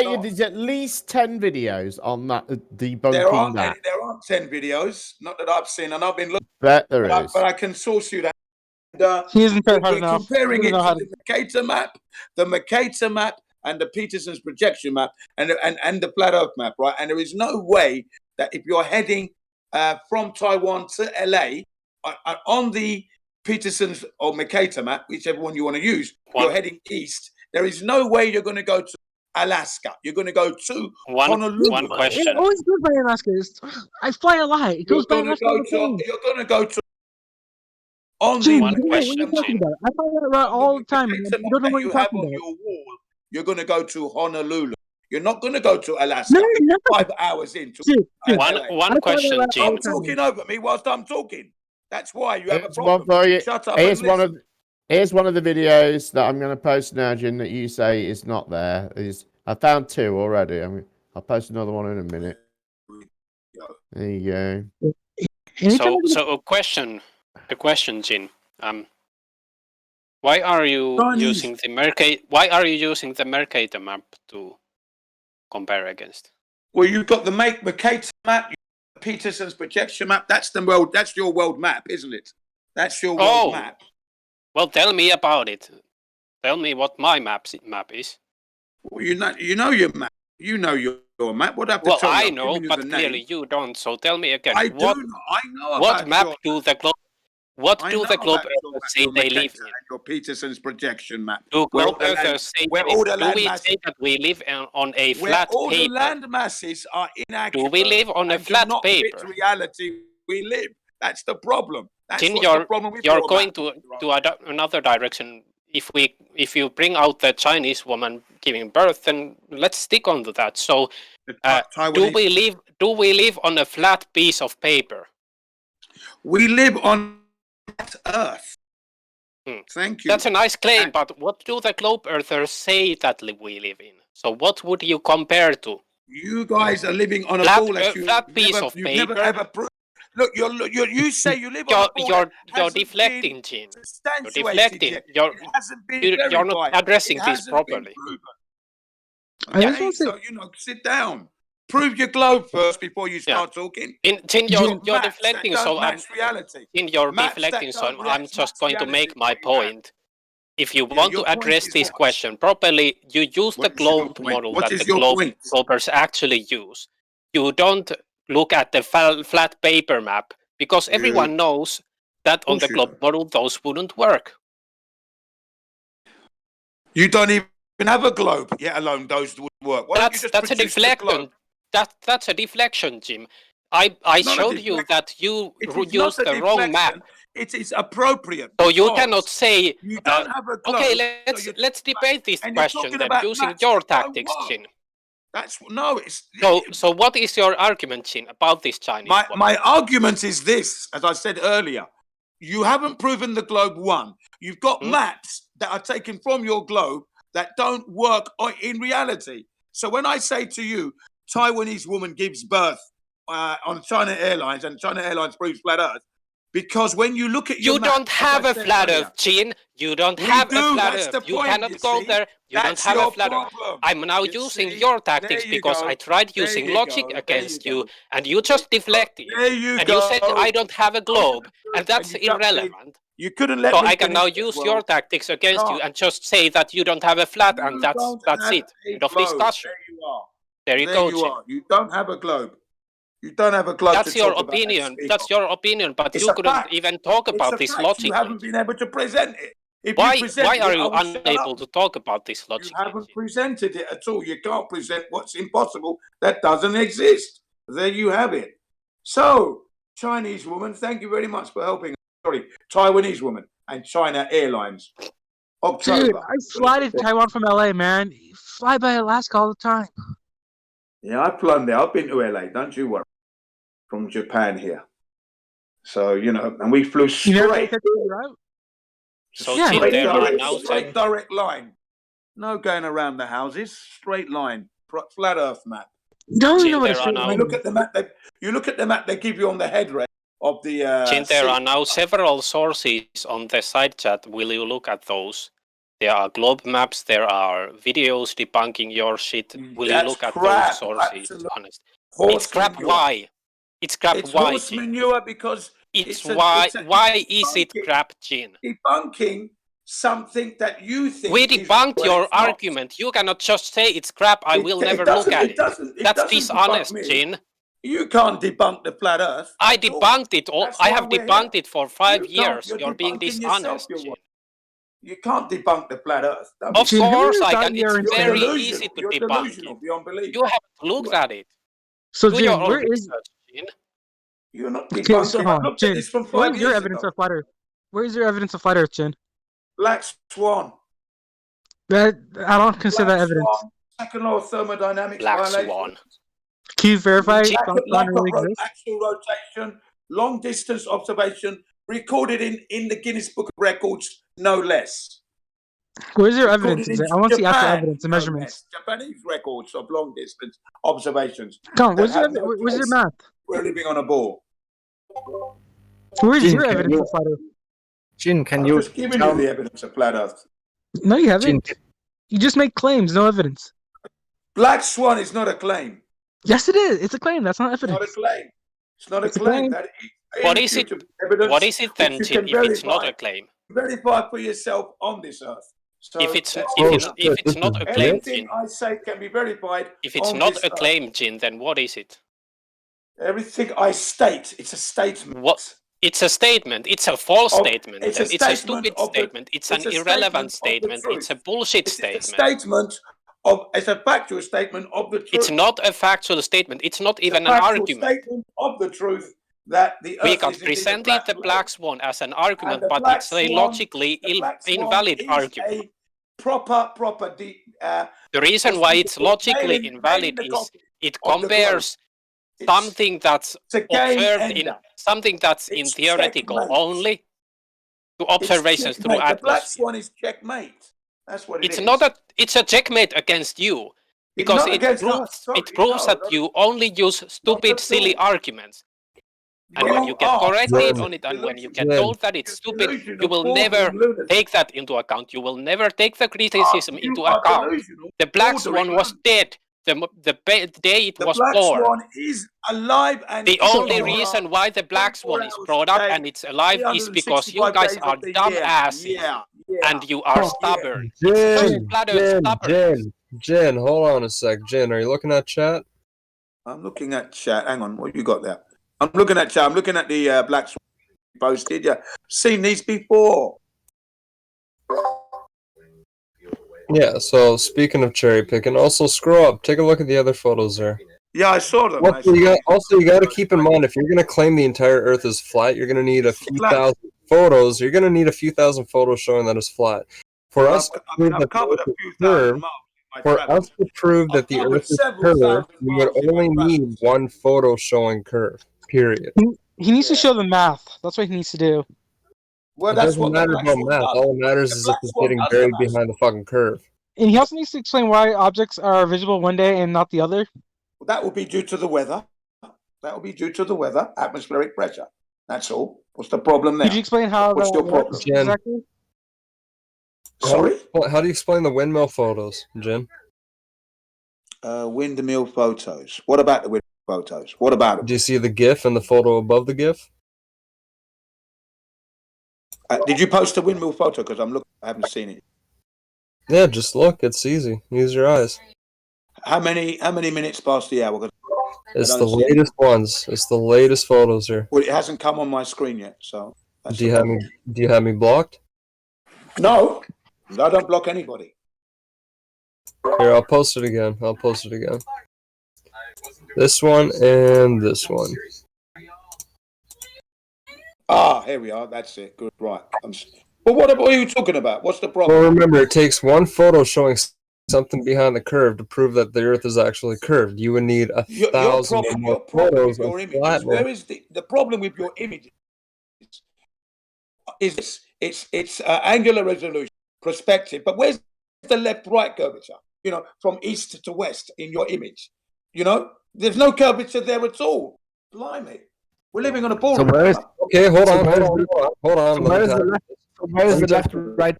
you there's at least 10 videos on that debunking that. There aren't 10 videos, not that I've seen, and I've been looking. Bet there is. But I can source you that. He isn't we're enough. comparing it to the Mercator map, and the Peterson's projection map, and the flat Earth map, right? And there is no way that if you're heading from Taiwan to LA on the Peterson's or Mercator map, whichever one you want to use, you're heading east. There is no way you're going to go to Alaska. You're going to go to Honolulu. One question. It always goes by Alaska. I fly a lot. It goes by Alaska. You're going to go to One question, I fly that route all the time. I don't know what you're talking about. Your wall, you're going to go to Honolulu. You're not going to go to Alaska. No. 5 hours into one question, Jim. Stop talking over me whilst I'm talking. That's why you have a Here's one problem. for you. Shut up. Here's one of the videos that I'm going to post now, Jin, that you say is not there. I found 2 already. I'll post another one in a minute. There you go. So a question, Jin. Why are you using the Mercator map to compare against? Well, you've got the Mercator map, Peterson's projection map. That's your world map, isn't it? That's your world map. Well, tell me about it. Tell me what my map is. Well, you know your map. You know your map. What have to well, tell I you? know, but clearly you don't. So tell me again. I know what map do the globe? What do the globe say they live in? Your Peterson's projection map. Do globe earthers say that we live on a flat paper? All the land masses are inaccurate. Do we live on a flat paper? Reality we live. That's the problem. You're going to another direction. If you bring out the Chinese woman giving birth, then let's stick on to that. So, do we live on a flat piece of paper? We live on flat Earth. Thank you. That's a nice claim, but what do the globe earthers say that we live in? So, what would you compare to? You guys are living on a flat piece of paper. Never ever Look, you say you live on a ball. You're deflecting, Jin. You're deflecting. You're not addressing this properly. Okay, so sit down. Prove your globe first before you start talking. Jin, you're deflecting, so I'm just going to make my point. If you want to address this question properly, you use the globe model that the globers actually use. You don't look at the flat paper map, because everyone knows that on the globe model those wouldn't work. You don't even have a globe, yet alone those would work. That's a deflection. That's a deflection, Jim. I showed you that you used the wrong map. It is appropriate. So you cannot say you don't have a globe. Okay, let's debate this question then using your tactics, Jin. So what is your argument, Jin, about this Chinese? My argument is this, as I said earlier. You haven't proven the globe one. You've got maps that are taken from your globe that don't work in reality. So when I say to you, Taiwanese woman gives birth on China Airlines, and China Airlines proves flat Earth, because when you look at your map, don't have a flat Earth, Jin. You don't have a flat Earth. You cannot go there. You don't have a flat Earth. I'm now using your tactics because I tried using logic against you, and you just deflected. And you said I don't have a globe, and that's irrelevant. You couldn't let So me I can now finish as use well. your tactics against you and just say that you don't have a flat, and that's it. End of discussion. There you are. There you There go, you Jin. are. You don't have a globe. You don't have a globe That's to your talk about and opinion. speak That's of. your opinion, but It's you a couldn't fact. even talk It's about a this fact. logically. You haven't been able to present it. If Why you presented are it, I you would shut unable up. to talk about this You logically? haven't presented it at all. You can't present what's impossible that doesn't exist. There you have it. So, Chinese woman, thank you very much for helping. Sorry, Taiwanese woman and China Airlines. October. Dude, I fly to Taiwan from LA, man. You fly by Alaska all the time. Yeah, I've flown there. I've been to LA. Don't you worry. From Japan here. So, you know, and we flew You never straight. So Yeah. Straight direct line. No going around the houses. Straight line. Flat Earth map. Don't Jin, know what a there are straight now, line You look at the map. You look at the map they give you on the headrest of the. Jin, there sea. are now several sources on the side chat. Will you look at those? There are globe maps. There are videos debunking your shit. Will you That's look at crap. those sources? Absolute Honest. horse It's crap. manure. Why? It's crap. It's Why, horse Jin? manure because It's a- why. it's a- Why is it debunking- crap, Jin? Debunking something that you think We is debunked well, your it's not. argument. You cannot just say it's crap. I will never look at it. That's dishonest, Jin. You can't debunk the flat Earth. I debunked it all. That's I why have we're debunked here. it for 5 You can't- years. You're being debunking yourself, dishonest, you Jin. want. You can't debunk the flat Earth. Don't Of be course silly. I can. It's very easy to You're debunk delusional it. beyond belief. You haven't looked at it. So, Do Jin, your own where is... research, Jin. You're not Okay, debunking. so, I hold on. looked at Jin, this from where 5 is your years evidence ago. of flat Earth? Where is your evidence of flat Earth, Jin? Black Swan. That I don't consider Black that evidence. Swan. Second law of thermodynamics Black violation. Swan. Can you verify Lack Black Swan of really exists? axial rotation, long distance observation, recorded in the Guinness Book of Records, no less. Where's your Recorded evidence? in I want to see actual Japan, evidence and no measurements. less. Japanese records of long distance observations. Come on, that where's your, have no where's your place. math? We're living on a ball. Where's Jin, your can evidence you- of flat Earth? Jin, can I'm you just giving tell you the evidence of flat Earth. No, you Jin, haven't. You just make claims, no evidence. Black Swan is not a claim. Yes, it is. It's a claim. That's not It's not a evidence. claim. It's not a It's a claim. claim. That What is it? evidence What is it then, which you Jin, can if it's not verify. a claim? Verify for yourself on this earth. So If it's that's if it. it's if it's not a claim, Everything Jin. I say can be verified. If it's on not this a earth. claim, Jin, then what is it? Everything I state, it's a statement. What? It's a statement. It's a false statement. It's Then. a It's a statement stupid of the- statement. It's an it's a irrelevant statement of the statement. It's a truth. bullshit It's a statement. statement of. It's a factual statement of the truth. It's not a factual statement. It's not It's even a an factual argument. statement of the truth that the We earth got is indeed a presented black the globe. black swan as an argument, And the but black it's a swan- logically the black swan invalid is argument. a proper The reason why it's logically invalid is it compares something that's it's a game observed in ender. something that's in It's theoretical checkmate. only to observations through Checkmate. The black atmosphere. swan is checkmate. That's what it It's is. not a it's a checkmate against you because not it against proves us. Sorry, it proves no, that you only use stupid, at silly all. arguments. And when you get are corrected Jin, on it, and when you get Jin. told that it's stupid, delusional, you will bordering never lunatic. take that into account. You will never take the criticism You into are account. delusional, The black bordering swan was dead the day it The was black born. swan is alive and The kicking. only There reason are why the black swan 24 is hours brought a up day, and it's alive is because you 365 guys days are of the dumb year. asses Yeah. and you are stubborn. Jin, Flat Earth stubborn. Jin, hold on a sec. Jin, are you looking at chat? I'm looking at chat. Hang on, what you got there? I'm looking at chat. I'm looking at the black swan posted. Yeah, seen these before. Yeah, so speaking of cherry picking, also scroll up. Take a look at the other photos there. Yeah, I saw them. Also, you got to keep in mind, if you're going to claim the entire Earth is flat, you're going to need a few thousand photos. You're going to need a few thousand photos showing that it's flat. For us to prove that the Earth is curved, for us to prove that the Earth is curved, we would only need one photo showing curve. Period. He needs to show the math. That's what he needs to do. Well, It that's doesn't what the matter black about swan math. does. All that matters is if it's swan getting does the buried math. behind the fucking curve. And he also needs to explain why objects are visible one day and not the other. That will be due to the weather. That will be due to the weather, atmospheric pressure. That's all. What's the problem there? Could you explain how What's that your problem? works Jen. exactly? Sorry? How do you explain the windmill photos, Jin? Windmill photos. What about the windmill photos? What about them? Do you see the GIF and the photo above the GIF? Did you post a windmill photo? Because I'm looking, I haven't seen it. Yeah, just look. It's easy. Use your eyes. How many minutes past the hour? It's the latest ones. It's the latest photos here. Well, it hasn't come on my screen yet, so. Do you have me blocked? No, I don't block anybody. Here, I'll post it again. This one and this one. Ah, here we are. That's it. Good. Right. But what are you talking about? What's the problem? Well, remember, it takes one photo showing something behind the curve to prove that the Earth is actually curved. You would need 1,000 more photos of flatness. Where is the problem with your image? Is it's angular resolution, perspective, but where's the left-right curvature? You know, from east to west in your image. You know, there's no curvature there at all. Blimey, we're living on a ball. Okay, hold on. Where's the left or right?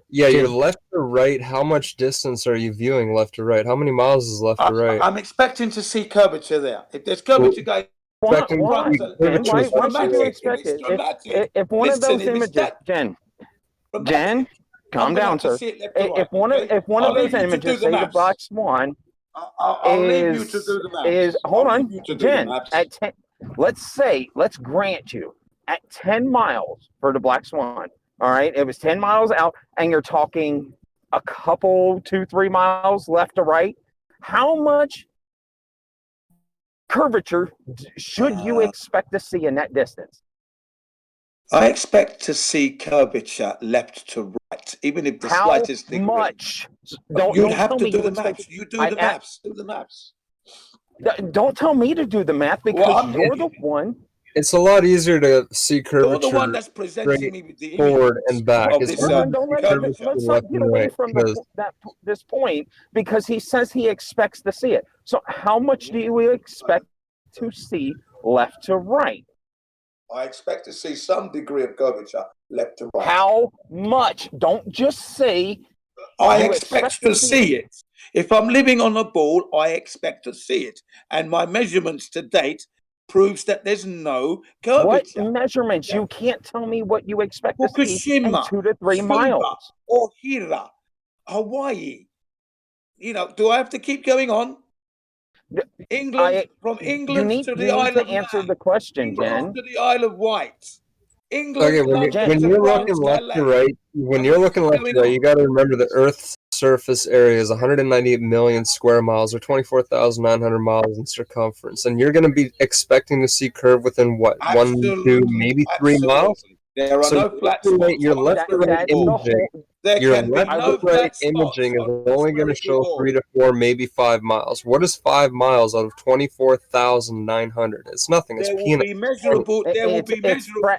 Yeah, your left to right. How much distance are you viewing left to right? How many miles is left to right? I'm expecting to see curvature there. If there's curvature going. Why should you expect it? If one of those images, Jen, calm down, sir. If one of those images, say the black swan, is hold on, Jen. At 10, let's grant you at 10 miles for the black swan. All right, it was 10 miles out, and you're talking a couple, 2-3 miles left to right. How much curvature should you expect to see in that distance? I expect to see curvature left to right, even if the slightest degree. How much? You'd have to do the maths. You do the maths. Do the maths. Don't tell me to do the math because you're the one. It's a lot easier to see curvature. You're the one that's presenting me with the image forward and back. Let's not get away from this point because he says he expects to see it. So how much do you expect to see left to right? I expect to see some degree of curvature left to right. How much? Don't just say. I expect to see it. If I'm living on a ball, I expect to see it. And my measurements to date proves that there's no curvature. What measurements? You can't tell me what you expect to see in Fukushima, 2 to 3 miles. Ohira, Hawaii. You know, do I have to keep going on? England, from England to the Isle of answer the question, Jen. To the Isle of Wight. England. Okay, when you're looking left to right, you got to remember the Earth's surface area is 198 million square miles, or 24,900 miles in circumference, and you're going to be expecting to see curve within what, 1, 2, maybe 3 miles. There are no flat spots. Your left to right imaging. Your left to right imaging is only going to show 3 to 4, maybe 5 miles. What is 5 miles out of 24,900? It's nothing. It's peanuts.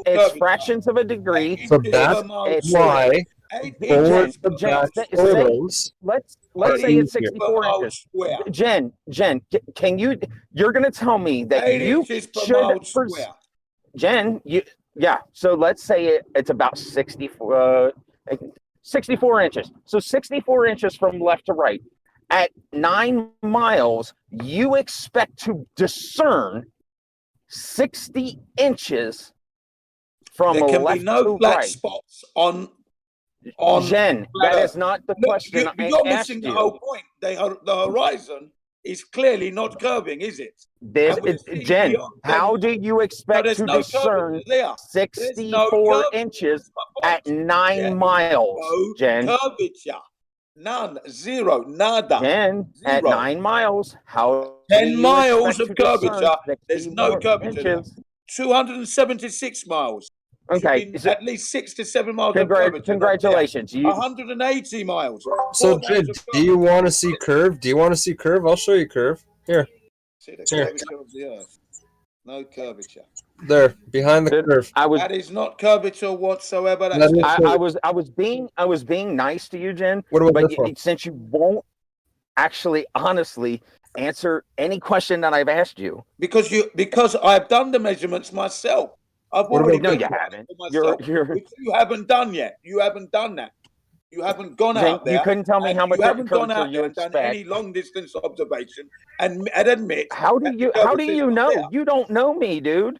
It's fractions of a degree. So that's why forward to back photos. Let's say it's 64 inches. Jen, can you're going to tell me that you should. Jen, yeah. So let's say it's about 64 inches. So 64 inches from left to right. At 9 miles, you expect to discern 60 inches from left to right. There can be no flat spots on Jen, that is not the question I you're asked missing you. The whole point. The horizon is clearly not curving, is it? Jen, how do you expect to discern 64 inches at 9 miles, Jen? Curvature. None. Zero. Nada. Jen, at 9 miles, how 10 miles of curvature. There's no curvature. 276 miles. Okay. At least 6 to 7 miles of curvature. Congratulations. 180 miles. So, Jed, do you want to see curve? I'll show you curve. Here. See the curvature of the Earth. No curvature. There, behind the curve. That is not curvature whatsoever. I was being nice to you, Jen. But since you won't actually honestly answer any question that I've asked you. Because I've done the measurements myself. I've already no, you haven't. Which you haven't done yet. You haven't done that. You haven't gone out there. You couldn't tell me how much. You haven't gone out there and done any long distance observation and admit. How do you know? You don't know me, dude.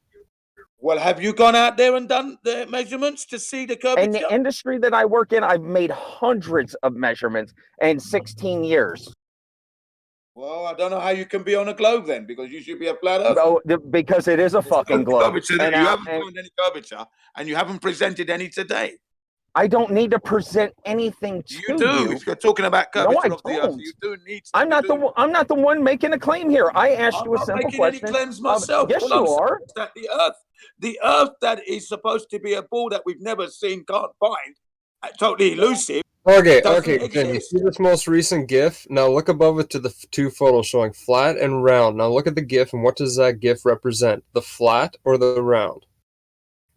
Well, have you gone out there and done the measurements to see the curvature? In the industry that I work in, I've made hundreds of measurements in 16 years. Well, I don't know how you can be on a globe then, because you should be a flat earth. No, because it is a fucking globe. You haven't found any curvature, and you haven't presented any today. I don't need to present anything to you. You do. If you're talking about curvature of the earth, you do need to. I'm not the one making a claim here. I asked you a simple question. I'm not making any claims myself. Yes, you are. That the earth that is supposed to be a ball that we've never seen, can't find, totally elusive. Okay, Jen, you see this most recent GIF? Now look above it to the two photos showing flat and round. Now look at the GIF, and what does that GIF represent? The flat or the round?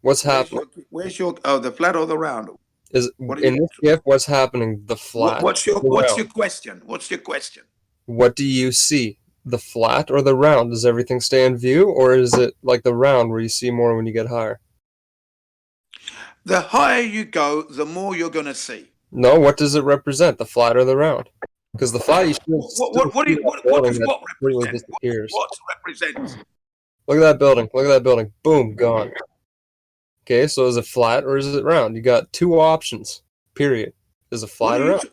What's happening? Where's your the flat or the round? In this GIF, what's happening? The flat. What's your question? What's your question? What do you see? The flat or the round? Does everything stay in view, or is it like the round where you see more when you get higher? The higher you go, the more you're going to see. No, what does it represent? The flat or the round? Because the flat, you still what represents? disappears. What represents? Look at that building. Look at that building. Boom, gone. Okay, so is it flat or is it round? You got two options. Period. Is it flat or round?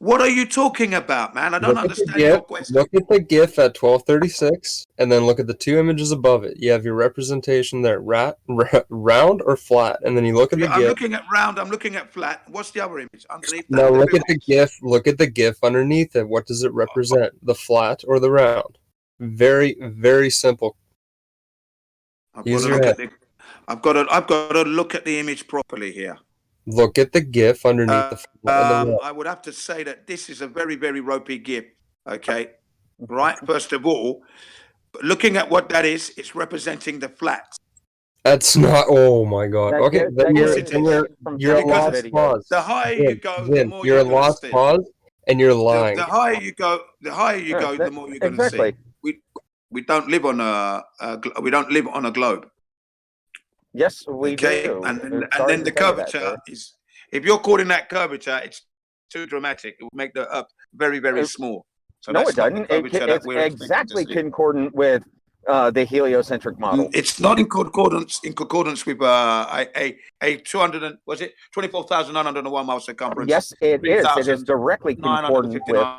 What are you talking about, man? I don't understand your question. Look at the GIF at 1236, and then look at the two images above it. You have your representation there, round or flat, and then you look at the GIF. I'm looking at round. I'm looking at flat. What's the other image underneath that? Now look at the GIF. Look at the GIF underneath it. What does it represent? The flat or the round? Very, very simple. Use your head. I've got to look at the image properly here. Look at the GIF underneath the flat and the round. I would have to say that this is a very, very ropey GIF. Okay, right. First of all, looking at what that is, it's representing the flat. That's not. Oh my God. Okay, then you're lost cause. The higher you go, the more you're lost cause, and you're lying. The higher you go, the more you're going to see. We don't live on a globe. Yes, we do. And then the curvature is, if you're calling that curvature, it's too dramatic. It would make the Earth very, very small. So no, it doesn't. It's exactly concordant with the heliocentric model. It's not in concordance with a 24,901 mile circumference. Yes, it is. It is directly concordant with the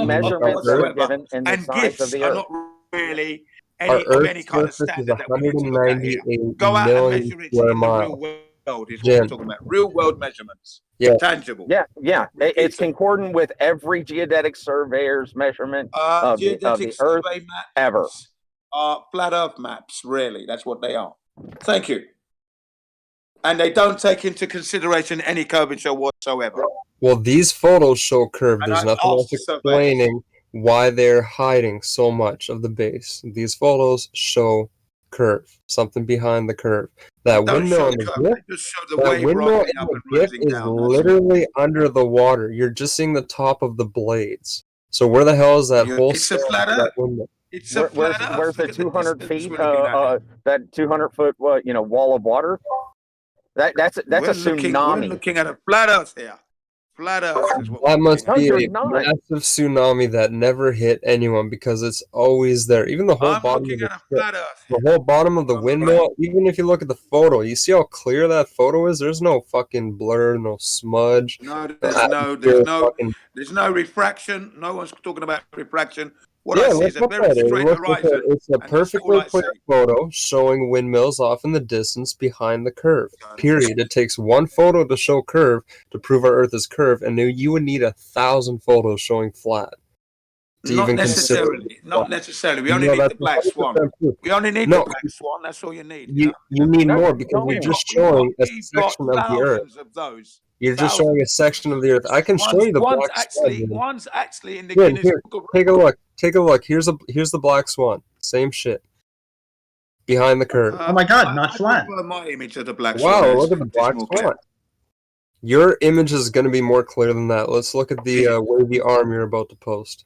measurements that are given in the size of the Earth. Not really Our any kind of surface is standard that we need to look at here. 198 Go out and million measure it square in the miles. real world. Is what we're talking about. Real world measurements. Yeah. Tangible. Yeah. It's concordant with every geodetic surveyor's measurement of the Earth ever. Flat Earth maps, really. That's what they are. Thank you. And they don't take into consideration any curvature whatsoever. Well, these photos show curve. There's nothing else explaining why they're hiding so much of the base. These photos show curve, something behind the curve. That windmill in the GIF is literally under the water. You're just seeing the top of the blades. So where the hell is that whole? It's a flat Earth. It's a flat Earth. Where's the 200 feet? That 200-foot, wall of water? That's a tsunami. We're looking at a flat Earth here. Flat Earth is what that must be a massive tsunami that never hit anyone because it's always there. Even the whole bottom of the windmill. Even if you look at the photo, you see how clear that photo is. There's no fucking blur, no smudge. No, there's no refraction. No one's talking about refraction. What I see is a very straight horizon. It's a perfectly clear photo showing windmills off in the distance behind the curve. Period. It takes one photo to show curve to prove our Earth is curved, and you would need 1,000 photos showing flat. Not necessarily. We only need the black swan. We only need the black swan. That's all you need. You need more because you're just showing a section of the Earth. You're just showing a section of the Earth. I can show you the black swan. One's actually in the Guinness Book of Records. Take a look. Here's the black swan. Same shit. Behind the curve. Oh my God, not flat. My image of the black swan. Wow, look at the black swan. Your image is going to be more clear than that. Let's look at the wavy arm you're about to post.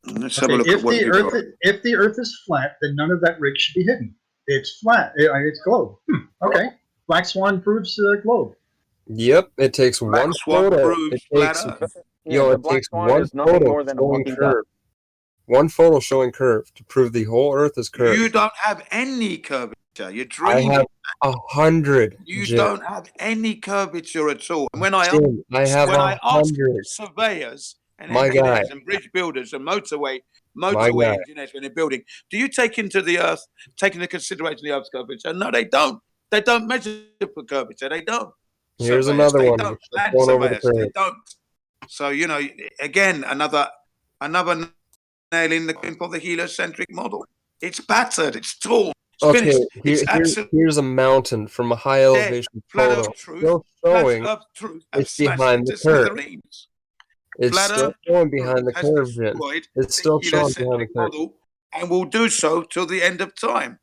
Let's have a look at what if the Earth is flat, then none of that rig should be hidden. It's flat. It's globe. Okay. Black swan proves globe. Yep, it takes one photo. It takes one photo showing curve. One photo showing curve to prove the whole Earth is curved. You don't have any curvature. You're I dreaming. have 100. You Jim. don't have any curvature at all. And when I Jim, I have ask 100. surveyors and My engineers guy. and bridge builders and motorway guy. engineers when they're building, do you take into consideration the Earth's curvature? No, they don't. They don't measure for curvature. They don't. Here's Surveyors, another they one. don't. Land Going over the surveyors, they curve. don't. So again, another nail in the coffin for the heliocentric model. It's battered. It's torn. Okay, It's here's a mountain from a high elevation photo. Still showing it's behind the curve. It's still showing behind the curve, Jim. It's still showing behind the curve. Model, and will do so till the end of time.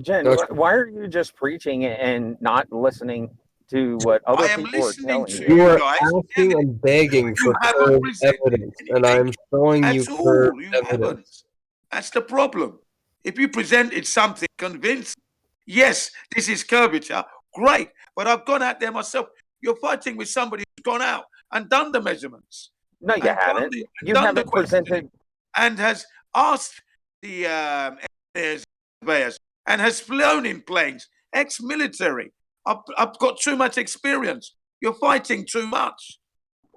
Jen, why are you just preaching and not listening to what other people are telling you? You are asking and begging for curve evidence, and I'm showing you curve evidence. That's the problem. If you presented something convincing, yes, this is curvature, great. But I've gone out there myself. You're fighting with somebody who's gone out and done the measurements. No, you haven't. You haven't presented. And has asked the engineers, surveyors, and has flown in planes, ex-military. I've got too much experience. You're fighting too much.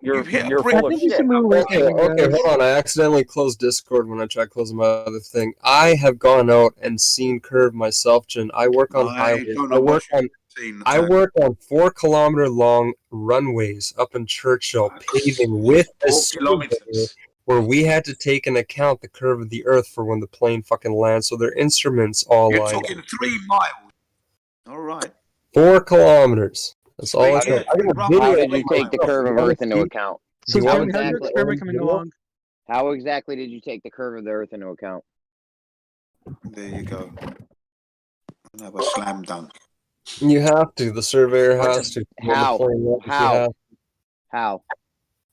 You're full of shit. Okay, hold on. I accidentally closed Discord when I tried closing my other thing. I have gone out and seen curve myself, Jen. I work on highways. I work on 4 kilometer long runways up in Churchill, paving with a surveyor where we had to take into account the curve of the Earth for when the plane fucking lands. So their instruments all You're line up. talking 3 miles. All right. 4 kilometers. That's all I know. How did you take the curve of Earth into account? So How how's your experiment coming along? How exactly did you take the curve of the Earth into account? There you go. Another slam dunk. You have to. The surveyor has to. How?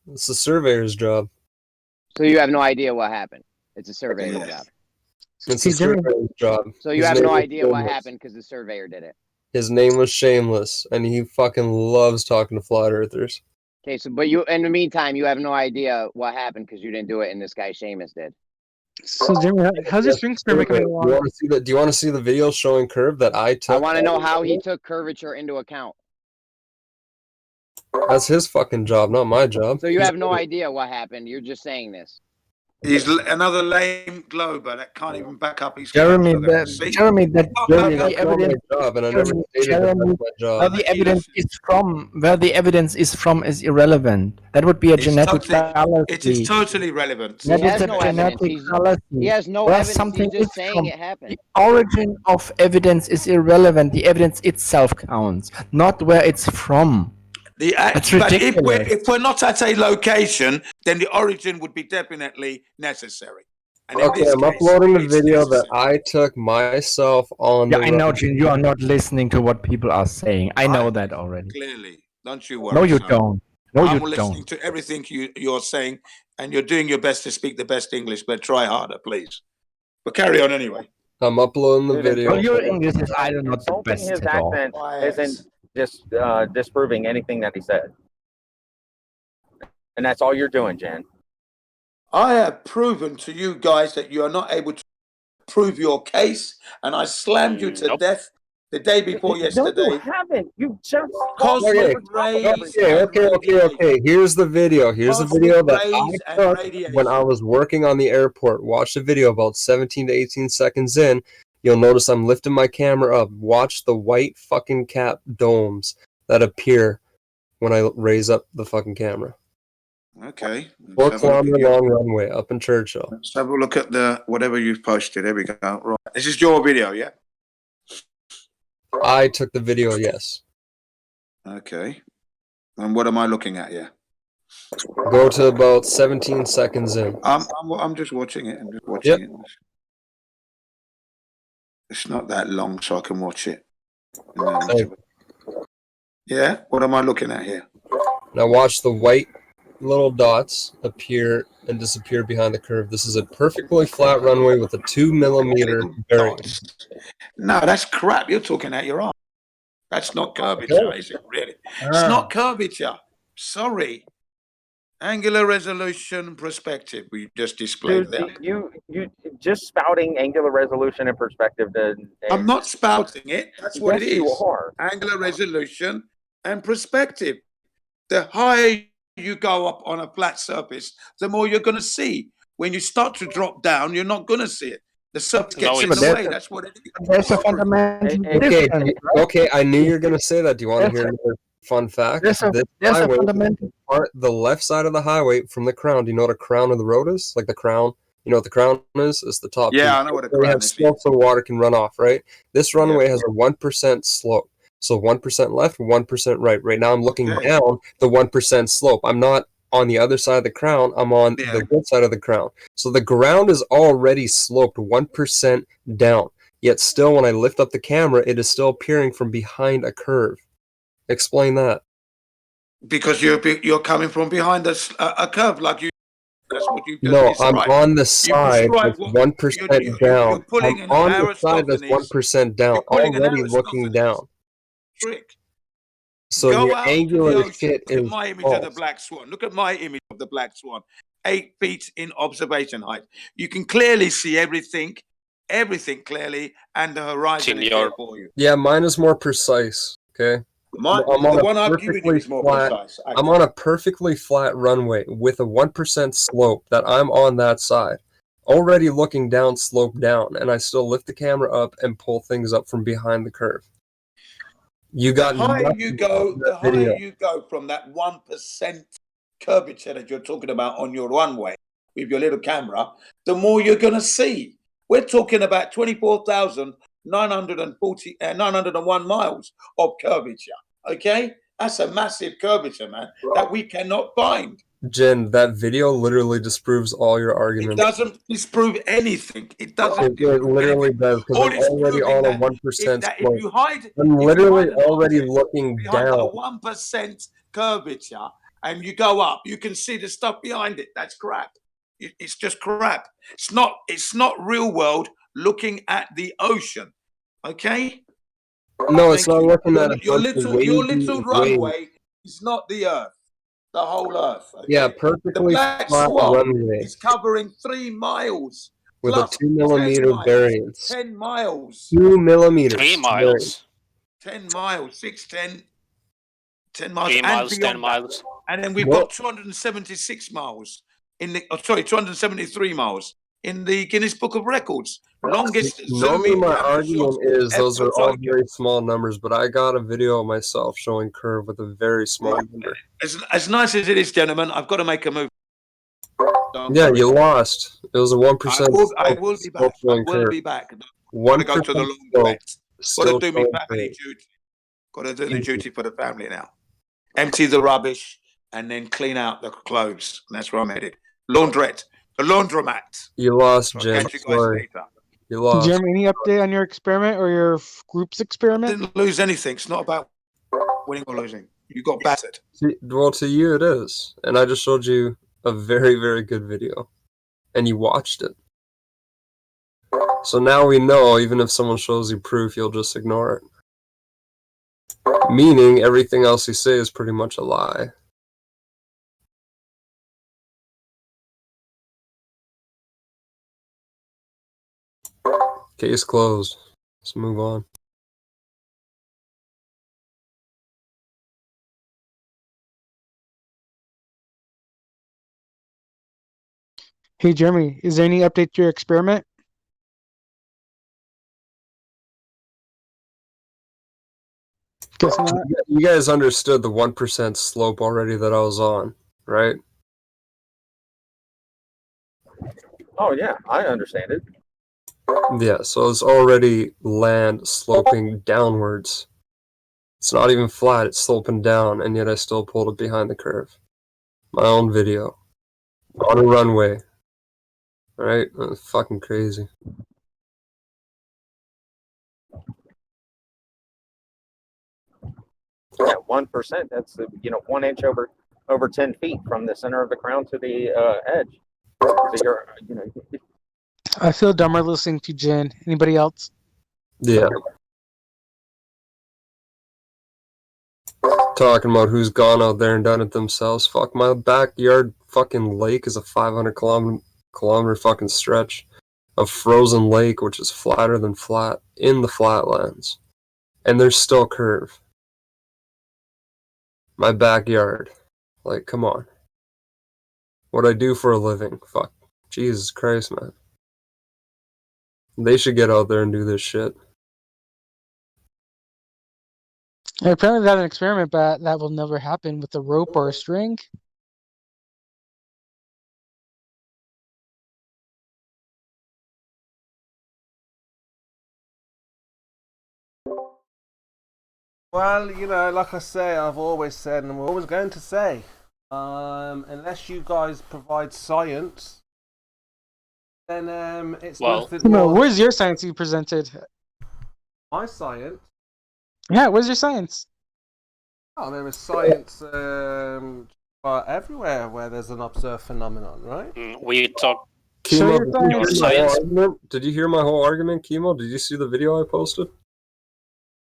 It's the surveyor's job. So you have no idea what happened. It's a surveyor's job. It's the surveyor's job. So you have no idea what happened because the surveyor did it. His name was Shameless, and he fucking loves talking to flat earthers. Okay, so but you, in the meantime, you have no idea what happened because you didn't do it, and this guy Seamus did. So Jimmy, how's your string experiment coming along? Do you want to see the video showing curve that I took? I want to know how he took curvature into account. That's his fucking job, not my job. So you have no idea what happened. You're just saying this. He's another lame glober that can't even back up his Jeremy, claims. Jeremy, the evidence. Jeremy, where the evidence is from is irrelevant. That would be a genetic fallacy. It is totally relevant. That is a genetic fallacy. He has no Where evidence. something He's just is saying from. it happened. The origin of evidence is irrelevant. The evidence itself counts, not where it's from. That's ridiculous. But if we're not at a location, then the origin would be definitely necessary. And okay, I'm uploading the video that I took myself on Yeah, the I know, Jin. You are not listening to what people are saying. I know that already. Clearly. Don't you worry. No, you son. don't. No, I'm you listening don't. to everything you're saying, and you're doing your best to speak the best English, but try harder, please. But carry on anyway. I'm uploading the video. Well, your English is either not the best His at all. accent isn't just disproving anything that he said. And that's all you're doing, Jen. I have proven to you guys that you are not able to prove your case, and I slammed you to death the day before yesterday. No, you haven't. You just Okay. Here's the video. Here's the video that I took when I was working on the airport. Watch the video about 17 to 18 seconds in. You'll notice I'm lifting my camera up. Watch the white fucking cap domes that appear when I raise up the fucking camera. Okay. 4 kilometer long runway up in Churchill. Let's have a look at the whatever you've posted. There we go. Right. This is your video, yeah? I took the video, yes. Okay. And what am I looking at here? Go to about 17 seconds in. I'm just watching it. I'm just watching it. It's not that long, so I can watch it. Yeah? What am I looking at here? Now watch the white little dots appear and disappear behind the curve. This is a perfectly flat runway with a 2 millimeter variance. No, that's crap. You're talking out your arm. That's not curvature, is it really? It's not curvature. Sorry. Angular resolution perspective. We just displayed Dude, that. you just spouting angular resolution and perspective. I'm not spouting it. That's what it is. Yes, you are. Angular resolution and perspective. The higher you go up on a flat surface, the more you're going to see. When you start to drop down, you're not going to see it. The surface gets in the way. That's what it is. There's a fundamental Okay, difference. okay, I knew you were gonna say that. Do you want to hear another fun fact? There's a Highway, fundamental. the left side of the highway from the crown. Do you know what a crown of the road is? Like the crown. You know what the crown is? It's the top. Yeah, I know what a crown is. Slope so water can run off, right? This runway has a 1% slope. So 1% left, 1% right. Right now I'm looking down the 1% slope. I'm not on the other side of the crown. I'm on the good side of the crown. So the ground is already sloped 1% down. Yet still, when I lift up the camera, it is still appearing from behind a curve. Explain that. Because you're coming from behind a curve, like you. That's what you. No, I'm on the side that's 1% down. I'm on the side that's 1% down, already looking down. Trick. So Go your out angular to the ocean. shit Look at is my image of the false. black swan. Look at my image of the black swan. 8 feet in observation height. You can clearly see everything clearly, and the horizon is there for you. Yeah, mine is more precise. Okay. The one I'm giving you is more precise. I'm on a perfectly flat runway with a 1% slope that I'm on that side, already looking down, slope down, and I still lift the camera up and pull things up from behind the curve. You got the higher nothing you go, in the that video. higher you go from that 1% curvature that you're talking about on your runway with your little camera, the more you're going to see. We're talking about 901 miles of curvature. Okay, that's a massive curvature, man, that we cannot find. Jen, that video literally disproves all your It arguments. doesn't disprove anything. It doesn't. It literally does, because I'm already on a 1% That slope. if you hide, I'm literally if you hide an already object looking behind down. a 1% curvature, and you go up, you can see the stuff behind it. That's crap. It's just crap. It's not real world looking at the ocean. Okay. No, it's not looking at a your bunch of little wavy runway is not the earth, the whole earth. Okay? Yeah, The perfectly black flat swan runway is covering 3 miles with a plus 2 millimeter 10 miles, variance. 10 miles. 2 millimeters. 3 miles. 10 miles, 6, 10 miles, 3 and miles, beyond 10 miles. that. And then we've What? got 276 miles 273 miles in the Guinness Book of Records. Longest Normally zoom-in my camera argument shot is ever those are all taken. very small numbers, but I got a video of myself showing curve with a very small number. As nice as it is, gentlemen, I've got to make a move. Yeah, you lost. It was a 1%. I will be back. I will be back. Got to 1% go to the slope, laundrette. Got still to do my showing family curve. duty. Got to do the duty for the family now. Empty the rubbish and then clean out the clothes. And that's where I'm headed. Laundrette. The laundromat. You lost, I'll Jim. catch you guys Sorry. later. You lost. Jeremy, any update on your experiment or your group's experiment? Didn't lose anything. It's not about winning or losing. You got battered. Well, to you it is. And I just showed you a very, very good video. And you watched it. So now we know, even if someone shows you proof, you'll just ignore it. Meaning, everything else you say is pretty much a lie. Case closed. Let's move on. Hey, Jeremy, is there any update to your experiment? Guess not. You guys understood the 1% slope already that I was on, right? Oh yeah, I understand it. Yeah, so it's already land sloping downwards. It's not even flat, it's sloping down, and yet I still pulled it behind the curve. My own video. On a runway. Alright? That's fucking crazy. Yeah, 1%. That's 1 inch over 10 feet from the center of the crown to the edge. So you're, I feel dumber listening to Jen. Anybody else? Yeah. talking about who's gone out there and done it themselves. Fuck, my backyard fucking lake is a 500 kilometer fucking stretch of frozen lake, which is flatter than flat in the flatlands. And there's still curve. My backyard. Like, come on. What I do for a living. Fuck. Jesus Christ, man. They should get out there and do this shit. Yeah, apparently they had an experiment, but that will never happen with a rope or a string. Well, you know, like I say, I've always said, and we're always going to say, unless you guys provide science, then it's nothing more. No, where's your science you presented? My science? Yeah, where's your science? Oh, there is science everywhere where there's an observed phenomenon, right? We talk. Chemo, Did you hear my whole argument, Chemo? Did you see the video I posted?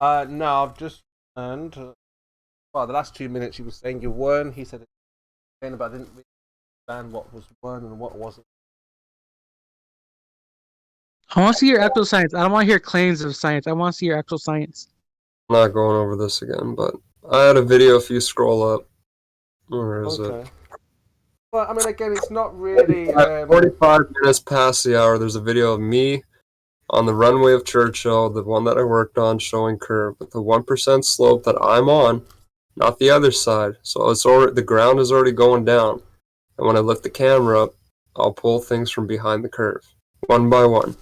No, I've just learned. Well, the last 2 minutes you were saying you weren't. He said it again, but I didn't really understand what was weren't and what wasn't. I want to see your actual science. I don't want to hear claims of science. I want to see your actual science. I'm not going over this again, but I had a video if you scroll up. Where is it? Well, I mean, again, it's not really... 45 minutes past the hour, there's a video of me on the runway of Churchill, the one that I worked on, showing curve with the 1% slope that I'm on, not the other side. So it's already, the ground is already going down. And when I lift the camera up, I'll pull things from behind the curve, one by one.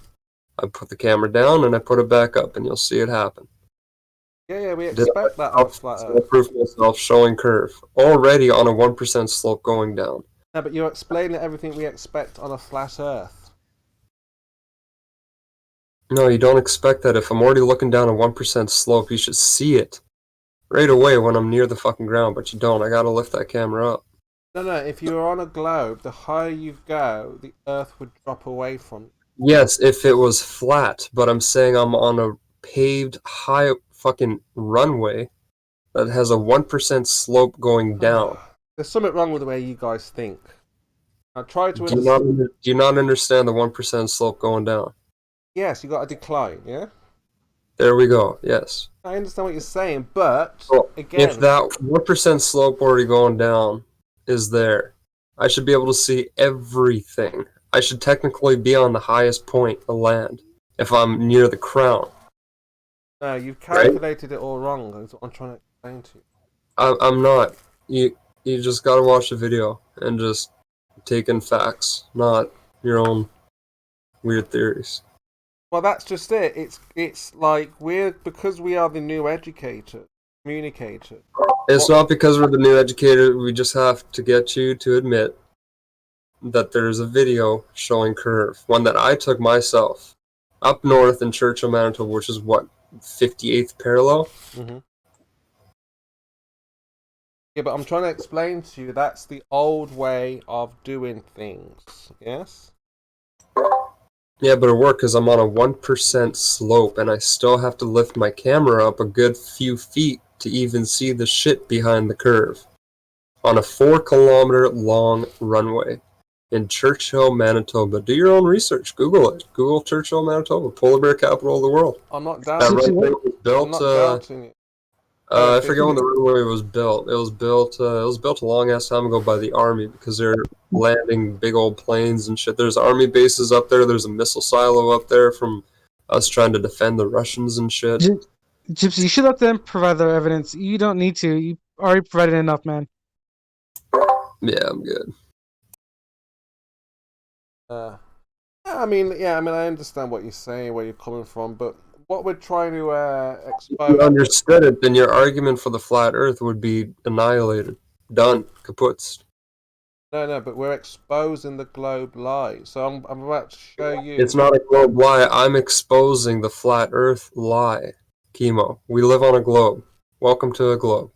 I put the camera down and I put it back up, and you'll see it happen. Yeah, we expect that on flat Earth. I'll prove myself showing curve, already on a 1% slope going down. No, but you're explaining everything we expect on a flat Earth. No, you don't expect that. If I'm already looking down a 1% slope, you should see it right away when I'm near the fucking ground, but you don't. I gotta lift that camera up. No, if you were on a globe, the higher you go, the Earth would drop away from you. Yes, if it was flat, but I'm saying I'm on a paved, high fucking runway that has a 1% slope going down. There's something wrong with the way you guys think. I try to do you not understand the 1% slope going down? Yes, you got a decline, yeah? There we go, yes. I understand what you're saying, but, again... If that 1% slope already going down is there, I should be able to see everything. I should technically be on the highest point of land if I'm near the crown. No, you've calculated it all wrong. That's what I'm trying to explain to you. I'm not. You just gotta watch the video and just take in facts, not your own weird theories. Well, that's just it. It's like because we are the new educator, communicator. It's not because we're the new educator. We just have to get you to admit that there's a video showing curve, one that I took myself up north in Churchill, Manitoba, which is what, 58th parallel? Mm-hmm. Yeah, but I'm trying to explain to you that's the old way of doing things. Yes. Yeah, but it worked because I'm on a 1% slope, and I still have to lift my camera up a good few feet to even see the shit behind the curve. On a 4-kilometer long runway in Churchill, Manitoba. Do your own research. Google it. Google Churchill, Manitoba, polar bear capital of the world. I'm not doubting that runway was built. I'm not doubting it. I forget when the runway was built. It was built a long ass time ago by the army because they're landing big old planes and shit. There's army bases up there. There's a missile silo up there from us trying to defend the Russians and shit. Gypsy, you should let them provide their evidence. You don't need to. You already provided enough, man. Yeah, I'm good. I mean, I understand what you're saying, where you're coming from, but what we're trying to expose... If you understood it, then your argument for the flat Earth would be annihilated. Done. Kaputs. No, but we're exposing the globe lie. So I'm about to show you... It's not a globe lie. I'm exposing the flat Earth lie. Chemo. We live on a globe. Welcome to a globe.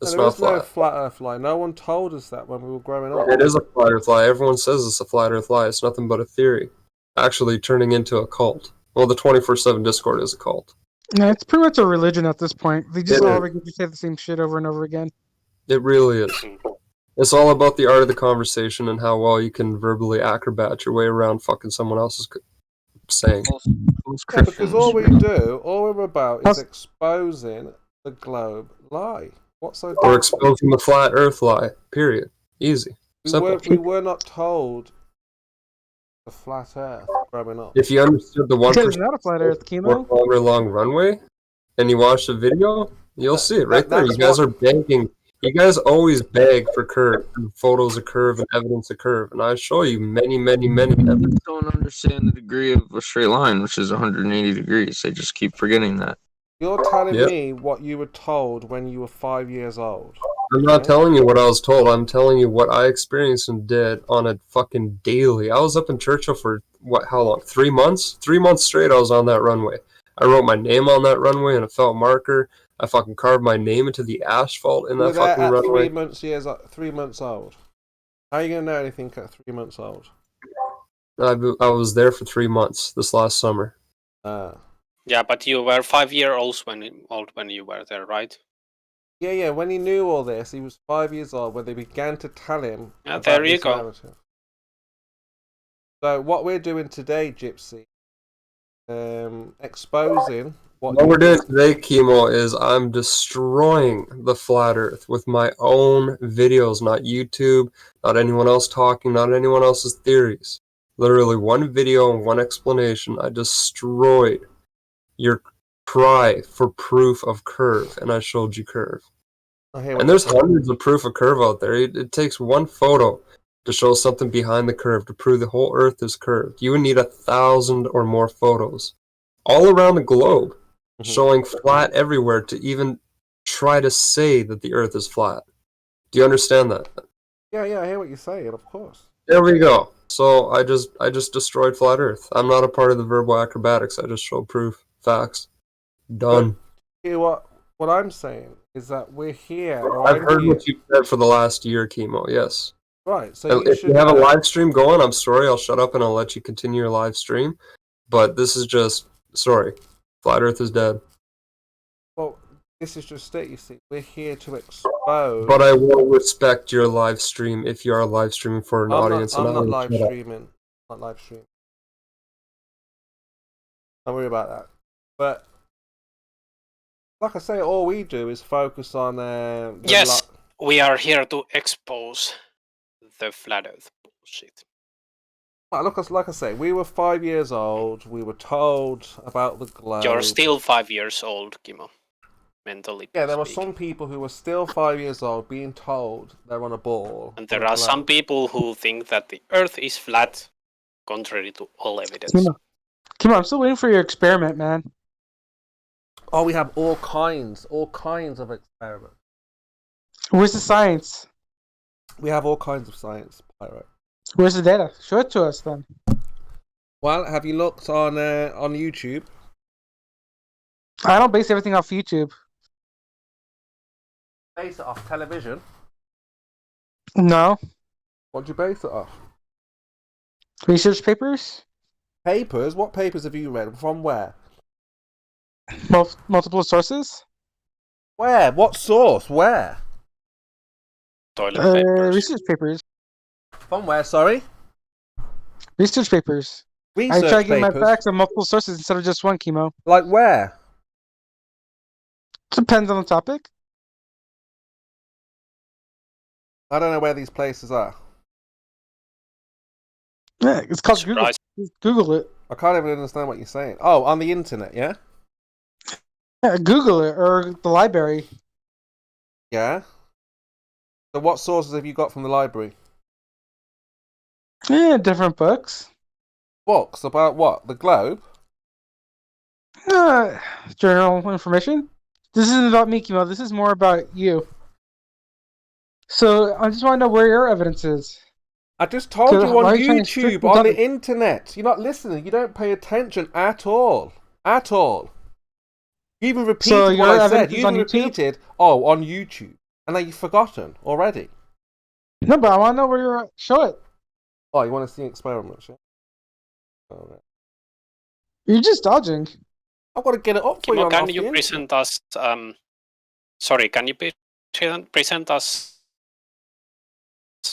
It's not flat. No flat Earth lie. No one told us that when we were growing up. It is a flat Earth lie. Everyone says it's a flat Earth lie. It's nothing but a theory. Actually turning into a cult. Well, the 24/7 Discord is a cult. No, it's pretty much a religion at this point. They just It all is. get to say the same shit over and over again. It really is. It's all about the art of the conversation and how well you can verbally acrobat your way around fucking someone else's saying. Yeah, because all we're about is exposing the globe lie. What's so? Or exposing the flat Earth lie. Period. Easy. Simple. We were not told the flat Earth growing up. If you understood the 1% It's not a flat Earth, Chemo. kilometer long runway, and you watch the video, you'll see it right there. You guys are begging. You guys always beg for curve, and photos of curve, and evidence of curve, and I show you many evidence. Don't understand the degree of a straight line, which is 180 degrees. They just keep forgetting that. You're telling me what you were told when you were 5 years old. I'm not telling you what I was told. I'm telling you what I experienced and did on a fucking daily. I was up in Churchill for how long? 3 months? 3 months straight I was on that runway. I wrote my name on that runway in a felt marker. I fucking carved my name into the asphalt in that fucking runway. 3 months old. How are you gonna know anything at 3 months old? I was there for 3 months this last summer. Yeah, but you were 5 years old when you were there, right? Yeah. When he knew all this, he was 5 years old when they began to tell him. Yeah, about there you this go. narrative. So what we're doing today, Gypsy, exposing what we're doing today, Chemo, is I'm destroying the flat Earth with my own videos, not YouTube, not anyone else talking, not anyone else's theories. Literally one video and one explanation. I destroyed your cry for proof of curve, and I showed you curve. And there's hundreds of proof of curve out there. It takes one photo to show something behind the curve to prove the whole Earth is curved. You would need 1,000 or more photos all around the globe showing flat everywhere to even try to say that the Earth is flat. Do you understand that? Yeah, I hear what you're saying, of course. There we go. So I just destroyed flat Earth. I'm not a part of the verbal acrobatics. I just show proof, facts. Done. You know what I'm saying is that we're here. I've heard what you've said for the last year, Chemo. Yes. Right. So if you have a live stream going, I'm sorry. I'll shut up and I'll let you continue your live stream. But this is just sorry. Flat Earth is dead. Well, this is just it. You see, we're here to expose. But I will respect your live stream if you are live streaming for an audience. I'm not live streaming. Not live streaming. Don't worry about that. But like I say, all we do is focus on. Yes, we are here to expose the flat Earth bullshit. Like I say, we were 5 years old. We were told about the globe. You're still 5 years old, Kimo. Mentally. Yeah, there were some people who were still 5 years old being told they're on a ball. And there are some people who think that the Earth is flat, contrary to all evidence. Kimo, I'm still waiting for your experiment, man. Oh, we have all kinds of experiments. Where's the science? We have all kinds of science, Pyro. Where's the data? Show it to us then. Well, have you looked on YouTube? I don't base everything off YouTube. Base it off television? No. What do you base it off? Research papers? Papers? What papers have you read? From where? Multiple sources? Where? What source? Where? Toilet papers. Research papers. From where, sorry? Research papers. Research I try to get my papers? facts on multiple sources instead of just one, Chemo. Like where? Depends on the topic. I don't know where these places are. Yeah, it's called Google. Just Google it. I can't even understand what you're saying. Oh, on the internet, yeah? Yeah, Google it, or the library. Yeah? So what sources have you got from the library? Yeah, different books. Books about what? The globe? Journal information. This isn't about me, Kimo. This is more about you. So I just want to know where your evidence is. I just told you on YouTube, on the internet. You're not listening. You don't pay attention at all. At all. You even repeated what I said. You even repeated, oh, on YouTube. And then you've forgotten already. No, but I want to know where you're at. Show it. Oh, you want to see experiments, yeah? All right. You're just dodging. I've got to get it up for you. Kimo, can you present us? Sorry, can you present us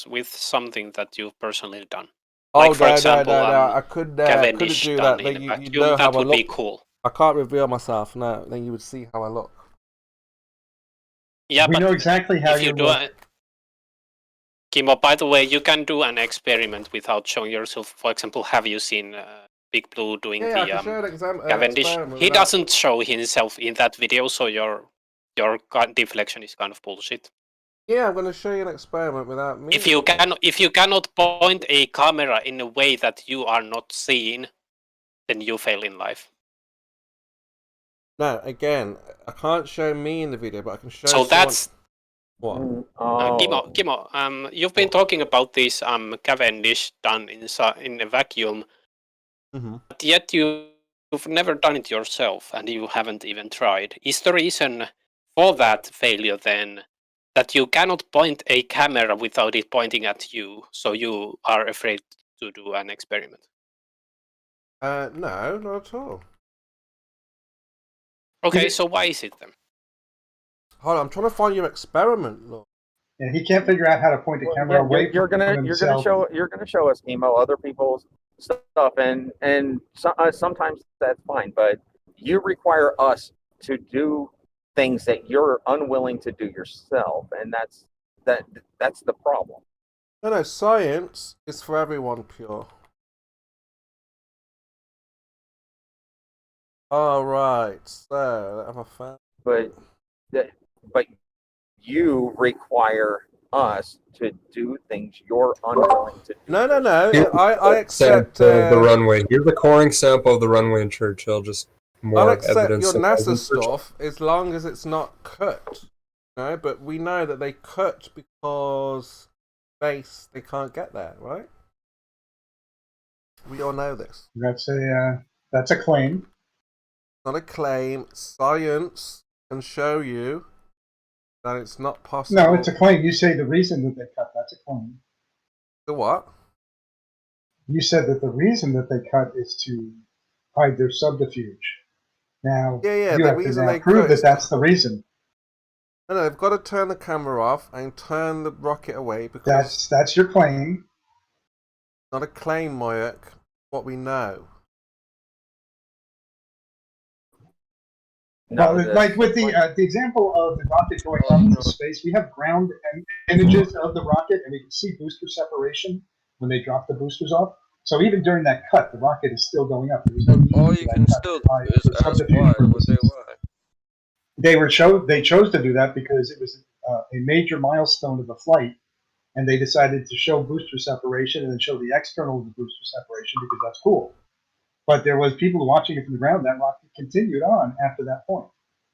with something that you've personally done? Like, for example, I couldn't do that. Then you know how that would I look. be cool. I can't reveal myself. No, then you would see how I look. Yeah, we know exactly how if you do it, Kimo, by the way, you can do an experiment without showing yourself. For example, have you seen Big Blue doing the Cavendish? He doesn't show himself in that video, so your deflection is kind of bullshit. Yeah, I'm going to show you an experiment without me. If you cannot point a camera in a way that you are not seeing, then you fail in life. No, again, I can't show me in the video, but I can show. So that's what. Kimo, you've been talking about this Cavendish done in a vacuum, but yet you've never done it yourself, and you haven't even tried. Is the reason for that failure then that you cannot point a camera without it pointing at you, so you are afraid to do an experiment? No, not at all. Okay, so why is it then? Hold on, I'm trying to find your experiment. Look. Yeah, he can't figure out how to point the camera away. You're gonna show us, Kimo, other people's stuff, and sometimes that's fine, but you require us to do things that you're unwilling to do yourself, and that's the problem. No, science is for everyone, Pure. All right, so have a fan. But you require us to do things you're unwilling to do. No. I accept the runway. Here's the coring sample of the runway in Churchill. Just more I'll accept evidence. your NASA stuff as long as it's not cut. No, but we know that they cut because space they can't get there, right? We all know this. That's a claim. Not a claim. Science can show you that it's not possible. No, it's a claim. You say the reason that they cut, that's a claim. The what? You said that the reason that they cut is to hide their subterfuge. Now, yeah, you the have to reason now they prove cut that that's the reason. No, they've got to turn the camera off and turn the rocket away because that's your claim. Not a claim, Moyak. What we know. No, like with the example of the rocket going up into space, we have ground images of the rocket, and we can see booster separation when they drop the boosters off. So even during that cut, the rocket is still going up. There's no need all you can still do is ask why. Would they lie? They chose to do that because it was a major milestone of the flight, and they decided to show booster separation and then show the external of the booster separation because that's cool. But there was people watching it from the ground. That rocket continued on after that point,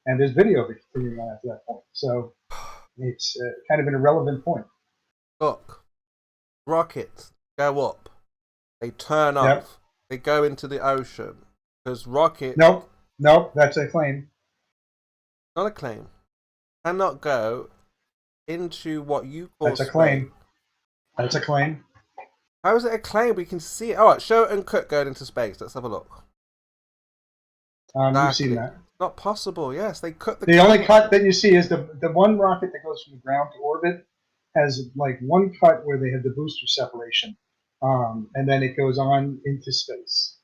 and there's video of it continuing on after that point. So it's kind of an irrelevant point. Look, rockets go up, they turn off, they go into the ocean because rockets. Nope, that's a claim. Not a claim. Cannot go into what you call. That's a claim. That's a claim. How is it a claim? We can see it. All right, show it uncut going into space. Let's have a look. You've seen that. Not possible. Yes, they cut the. The only cut that you see is the one rocket that goes from the ground to orbit has like one cut where they have the booster separation, and then it goes on into space.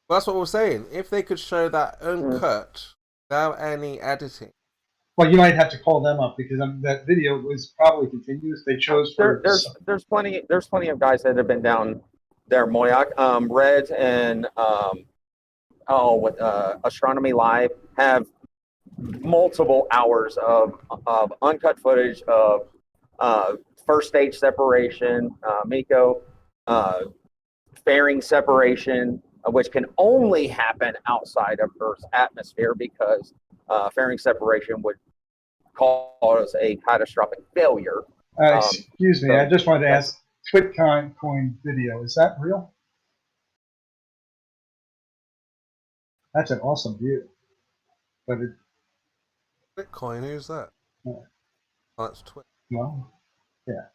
Well, that's what we're saying. If they could show that uncut without any editing. Well, you might have to call them up because that video was probably continuous. They chose for there's plenty of guys that have been down there, Moyak. Red and Astronomy Live have multiple hours of uncut footage of first stage separation, Miko, fairing separation, which can only happen outside of Earth's atmosphere because fairing separation would cause a catastrophic failure. Excuse me, I just wanted to ask, Twitcoin video, is that real? That's an awesome view. But Bitcoin, who's that? Yeah. Oh, that's Twitch. Well, yeah.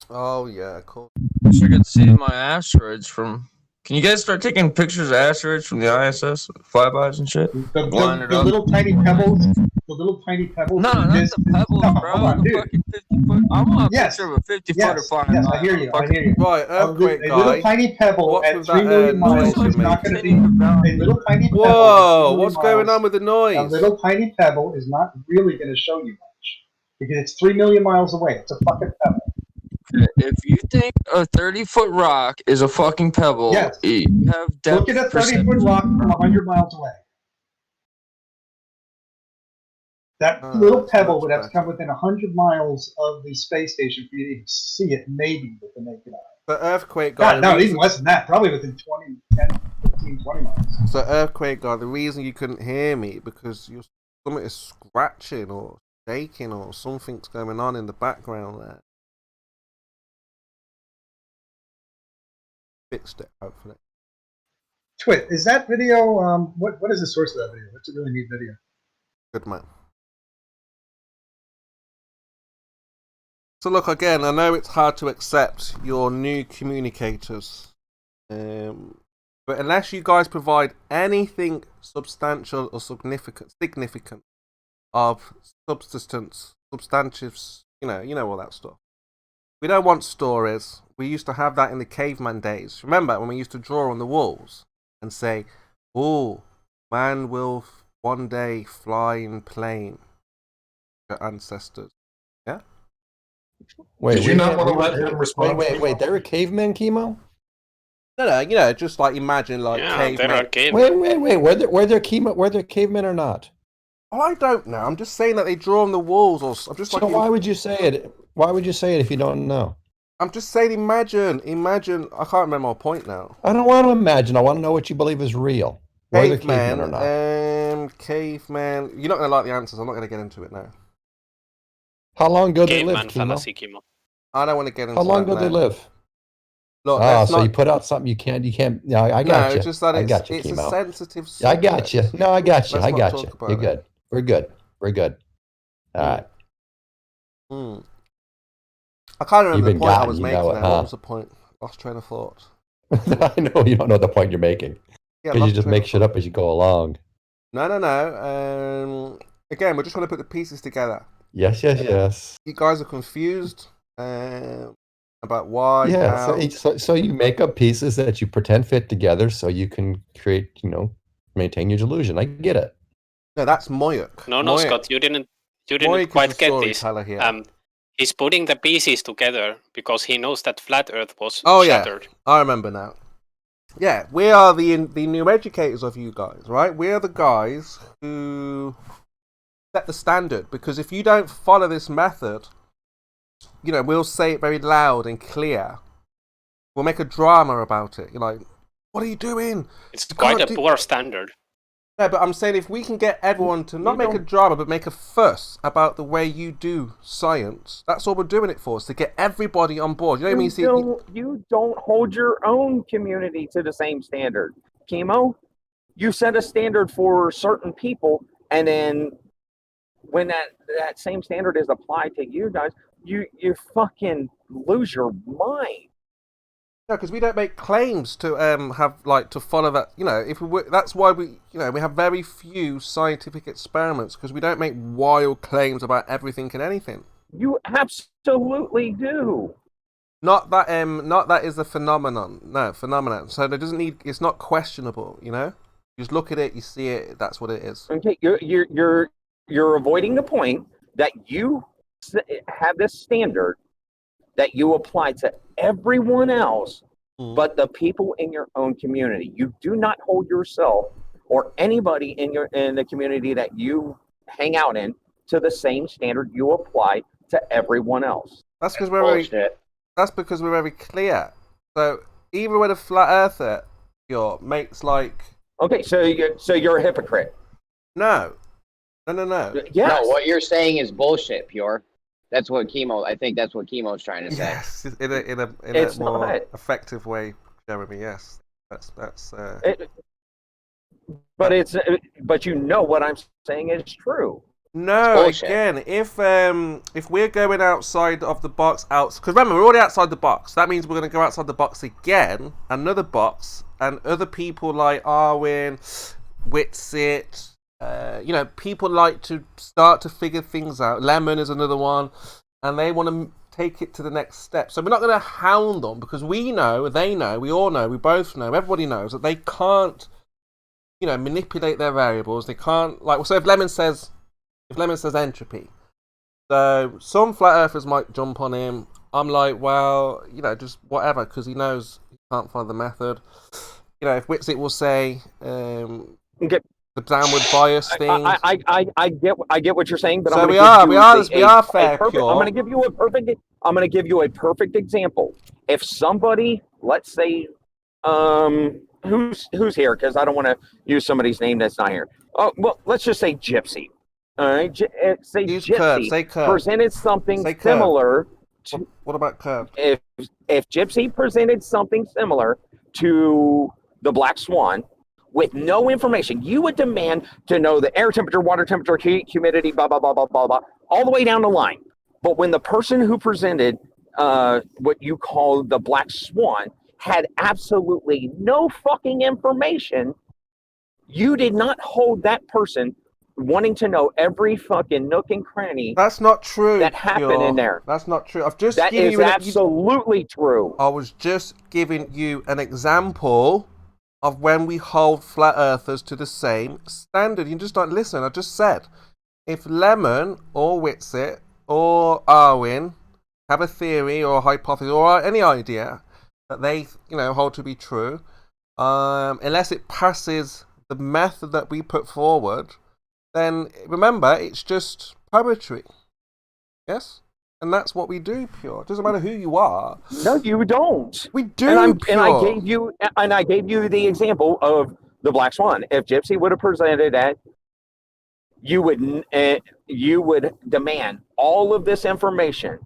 Oh yeah, cool. Wish I could see my asteroids from Can you guys start taking pictures of asteroids from the ISS, flybys and shit? The little tiny pebbles. The little tiny pebbles. No, not the pebbles, no, bro. hold on, The dude. fucking 50-foot. I want a Yes. picture of a 50-footer Yes, flying yes, by. I hear you. I hear you. Right, earthquake a guy. little tiny pebble What's at with 3 that, million miles noise is you're not going to be making? a little tiny pebble. at 3 Whoa, million what's going miles. on with the A noise? little tiny pebble is not really going to show you much because it's 3 million miles away. It's a fucking pebble. If you think a 30-foot rock is a fucking pebble, Yes. you have depth Look at a 30-foot perception. rock from 100 miles away. That little pebble would have to come within 100 miles of the space station for you to see it, maybe with the naked eye. The earthquake guy. God, no, even less than that. Probably within 20, 10, 15, 20 miles. So earthquake guy, the reason you couldn't hear me because your stomach is scratching or shaking or something's going on in the background there. Fixed it, hopefully. Twit, is that video? What is the source of that video? That's a really neat video. Good man. So look, again, I know it's hard to accept your new communicators, but unless you guys provide anything substantial or significant of substantives, you know all that stuff. We don't want stories. We used to have that in the caveman days. Remember when we used to draw on the walls and say, "Oh, man will one day fly in plane." Your ancestors, yeah. Wait, Did you not want to let him respond? Wait. They were cavemen, Chemo? No, just like imagine like cavemen. Were there cavemen or not? Oh, I don't know. I'm just saying that they draw on the walls, or I'm just like. So why would you say it? Why would you say it if you don't know? I'm just saying, imagine. I can't remember my point now. I don't want to imagine. I want to know what you believe is real. Were there cavemen or not? Caveman. You're not going to like the answers. I'm not going to get into it now. How long ago they Caveman lived, fallacy, Chemo? Chemo. I don't want to get into How long that ago they now. live? Look, so you put out something you can't. Yeah, I got you. No, it's just that I got you, it's Chemo. a sensitive Yeah, I got you. No, I got you. Let's I not got talk you. about You're it. good. We're good. All right. I can't remember You've the been point I gotten, was you making know it, now. huh? What was the point? Lost train of thought. I know you don't know the point you're making. Yeah, Because you lost just train make of shit up as you go along. No. Again, we're just going to put the pieces together. Yes. You guys are confused about why. Yeah, how. so you make up pieces that you pretend fit together so you can create, maintain your delusion. I get it. No, that's Moyuk. No, Scott, you didn't Moyuk quite is the get this. storyteller here. He's putting the pieces together because he knows that flat Earth was Oh shattered. yeah, I remember now. Yeah, we are the new educators of you guys, right? We are the guys who set the standard, because if you don't follow this method, we'll say it very loud and clear. We'll make a drama about it. You're like, what are you doing? It's quite a poor standard. No, but I'm saying if we can get everyone to not make a drama, but make a fuss about the way you do science, that's all we're doing it for, is to get everybody on board. You know what I mean? You don't hold your own community to the same standard. Chemo, you set a standard for certain people, and then when that same standard is applied to you guys, you fucking lose your mind. No, because we don't make claims to to follow that. That's why we have very few scientific experiments, because we don't make wild claims about everything and anything. You absolutely do. Not that is a phenomenon. No, phenomenon. So there doesn't need. It's not questionable. You just look at it, you see it. That's what it is. Okay, you're avoiding the point that you have this standard that you apply to everyone else, but the people in your own community. You do not hold yourself or anybody in the community that you hang out in to the same standard you apply to everyone else. That's because we're very clear. So even with a flat earther, your mate's like. Okay, so you're a hypocrite. No. Yes. No, what you're saying is bullshit, Pure. That's what I think that's what Chemo's trying to say. Yes, in a more effective way, Jeremy. Yes, that's. But you know what I'm saying is true. No, again, if we're going outside of the box, because remember we're already outside the box. That means we're going to go outside the box again, another box, and other people like Arwin, Witsit, people like to start to figure things out. Lemon is another one, and they want to take it to the next step. So we're not going to hound them because we know, they know, we all know, we both know, everybody knows that they can't, manipulate their variables. They can't, so if Lemon says entropy, so some flat earthers might jump on him. I'm like, well, just whatever, because he knows he can't find the method. If Witsit will say the downward bias thing. I get what you're saying, but so I'm we are fair, pure. I'm going to give you a perfect example. If somebody, let's say, who's here, because I don't want to use somebody's name that's not here. Oh, well, let's just say Gypsy. All right, say use Gypsy Say presented something say similar. What about Curve? If Gypsy presented something similar to the Black Swan with no information, you would demand to know the air temperature, water temperature, heat, humidity, blah, blah, blah, blah, blah, blah, all the way down the line. But when the person who presented what you call the Black Swan had absolutely no fucking information, you did not hold that person wanting to know every fucking nook and cranny. That's not true. That happened in there. That's not true. I've just that given is you absolutely true. I was just giving you an example of when we hold flat earthers to the same standard. You just don't listen. I just said, if Lemon or Witsit or Arwin have a theory or a hypothesis or any idea that they hold to be true, unless it passes the method that we put forward, then remember, it's just poetry. Yes? And that's what we do, Pure. It doesn't matter who you are. No, you don't. We do, and Pure. I gave you the example of the Black Swan. If Gypsy would have presented that, you would demand all of this information.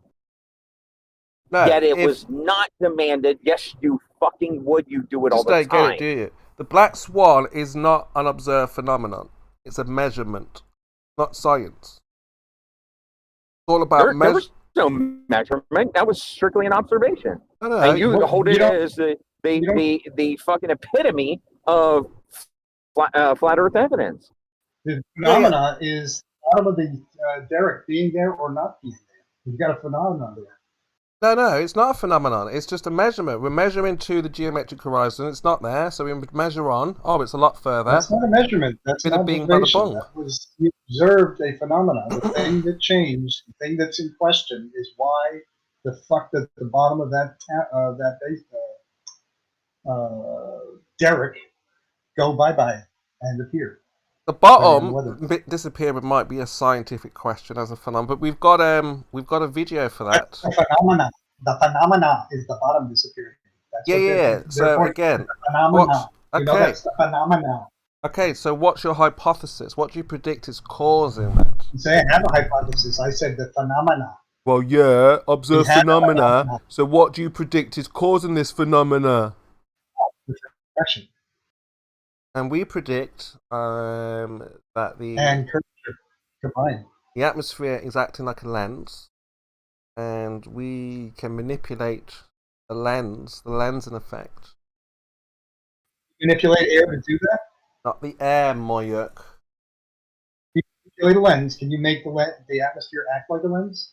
No, yet it was not demanded. Yes, you fucking would. You do it all the time. Just don't get it, do you? The Black Swan is not an observed phenomenon. It's a measurement, not science. It's all about there was no measurement. That was strictly an observation. And you hold it as the fucking epitome of flat Earth evidence. The phenomena is the bottom of the derrick being there or not being there. You've got a phenomenon there. No, it's not a phenomenon. It's just a measurement. We're measuring to the geometric horizon. It's not there, so we measure on. Oh, it's a lot further. That's not a measurement. That's an observation. That was, you observed a phenomenon. The thing that changed, the thing that's in question, is why the fuck did the bottom of that derrick go bye-bye and appear. The bottom disappearing might be a scientific question as a phenomenon, but we've got a video for that. The phenomena is the bottom disappearing. That's So again, that's the phenomena. Okay, so what's your hypothesis? What do you predict is causing that? Say I have a hypothesis. I said the phenomena. Well, yeah, observe phenomena. So what do you predict is causing this phenomena? Refraction. And we predict that the curvature combined. The atmosphere is acting like a lens, and we can manipulate the lens in effect. Manipulate air to do that? Not the air, Moyuk. You manipulate a lens. Can you make the atmosphere act like a lens?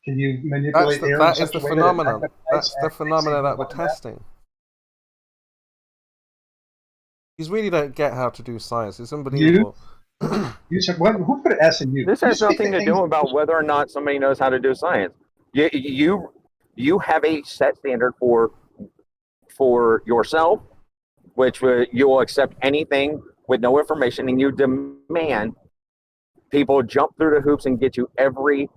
Can you manipulate air? That is the phenomenon. That's the phenomenon that we're testing. You really don't get how to do science. It's unbelievable. You said, who put an S in you? This has nothing to do about whether or not somebody knows how to do science. You have a set standard for yourself, which you'll accept anything with no information, and you demand people jump through the hoops and get you every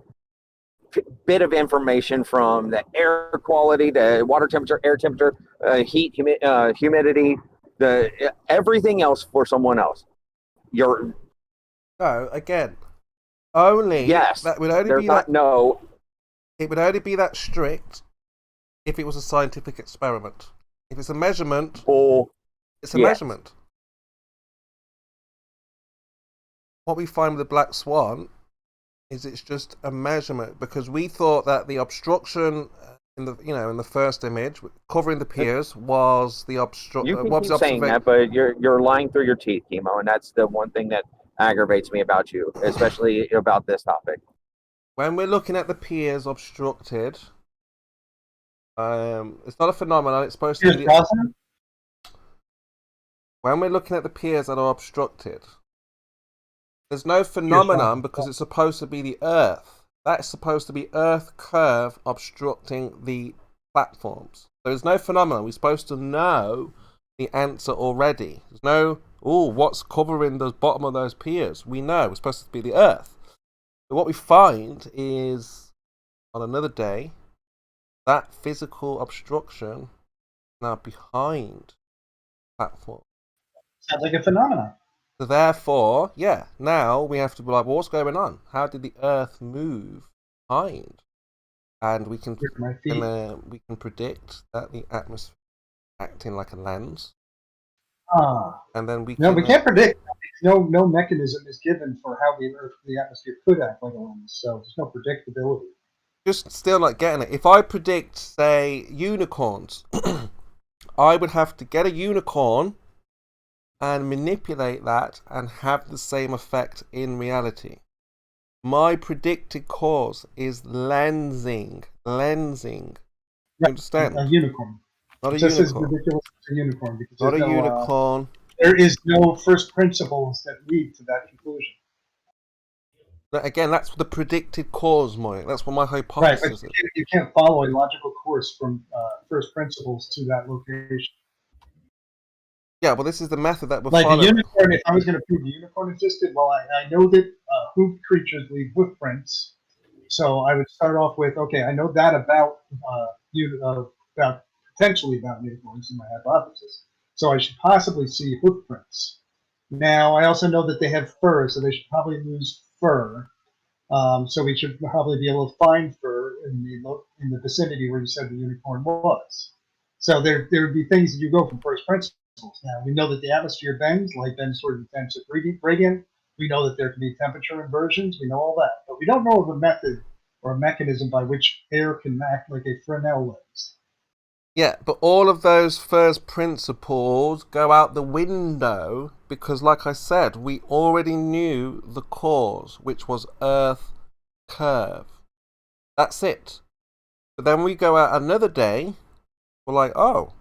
bit of information from the air quality, the water temperature, air temperature, heat, humidity, everything else for someone else. Again, only yes. That would only be that. No, it would only be that strict if it was a scientific experiment. If it's a measurement, it's a measurement. What we find with the Black Swan is it's just a measurement, because we thought that the obstruction in the first image, covering the piers was the obstruct. You can What was keep the saying that, but you're lying through your teeth, Chemo, and that's the one thing that aggravates me about you, especially about this topic. When we're looking at the piers obstructed, it's not a phenomenon. It's supposed to be. When we're looking at the piers that are obstructed, there's no phenomenon because it's supposed to be the Earth. That's supposed to be Earth curve obstructing the platforms. There's no phenomenon. We're supposed to know the answer already. There's no, what's covering the bottom of those piers? We know. We're supposed to be the Earth. But what we find is, on another day, that physical obstruction now behind the platform. Sounds like a phenomenon. So therefore, now we have to be like, well, what's going on? How did the Earth move behind? And we can predict that the atmosphere is acting like a lens. And then we can't predict. No mechanism is given for how the atmosphere could act like a lens. So there's no predictability. Just still not getting it. If I predict, say, unicorns, I would have to get a unicorn and manipulate that and have the same effect in reality. My predicted cause is lensing. You understand? A unicorn. Not a Just unicorn. as ridiculous as a unicorn. Because Not a unicorn. There is no first principles that lead to that conclusion. Again, that's the predicted cause, Moy. That's what my hypothesis is. But you can't follow a logical course from first principles to that location. Yeah, well, this is the method that we're following. Like a unicorn, if I was going to prove the unicorn existed, well, I know that hoofed creatures leave hoof prints. So I would start off with, okay, I know that about potentially about unicorns in my hypothesis. So I should possibly see hoof prints. Now, I also know that they have fur, so they should probably lose fur. So we should probably be able to find fur in the vicinity where you said the unicorn was. So there would be things that you go from first principles. Now, we know that the atmosphere bends, light bends toward the intensive gradient. We know that there can be temperature inversions. We know all that. But we don't know of a method or a mechanism by which air can act like a Fresnel lens. Yeah, but all of those first principles go out the window because, like I said, we already knew the cause, which was Earth curve. That's it. But then we go out another day, we're like, oh,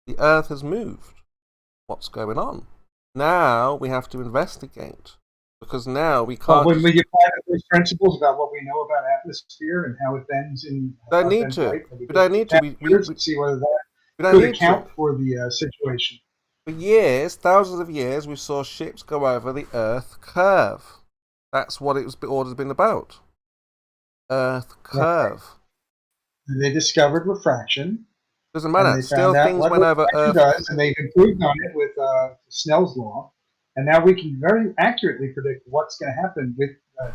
the Earth has moved. What's going on? Now we have to investigate because now we can't. Well, when we apply those principles about what we know about atmosphere and how it bends in, don't need to. We don't need to. We see whether that could account for the situation. For years, thousands of years, we saw ships go over the Earth curve. That's what it was always been about. Earth curve. And they discovered refraction. Doesn't matter. Still, things went over Earth. Does, and they've improved on it with Snell's law. And now we can very accurately predict what's going to happen with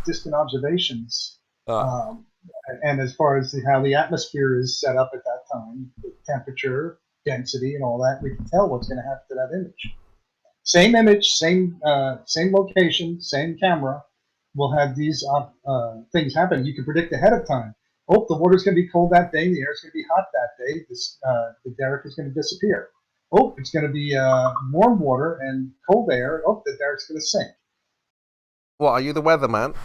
distant observations. And as far as how the atmosphere is set up at that time, the temperature, density, and all that, we can tell what's going to happen to that image. Same image, same location, same camera will have these things happen. You can predict ahead of time. Oh, the water's going to be cold that day. The air's going to be hot that day. The derrick is going to disappear. Oh, it's going to be warm water and cold air. Oh, the derrick's going to sink. What, are you the weatherman?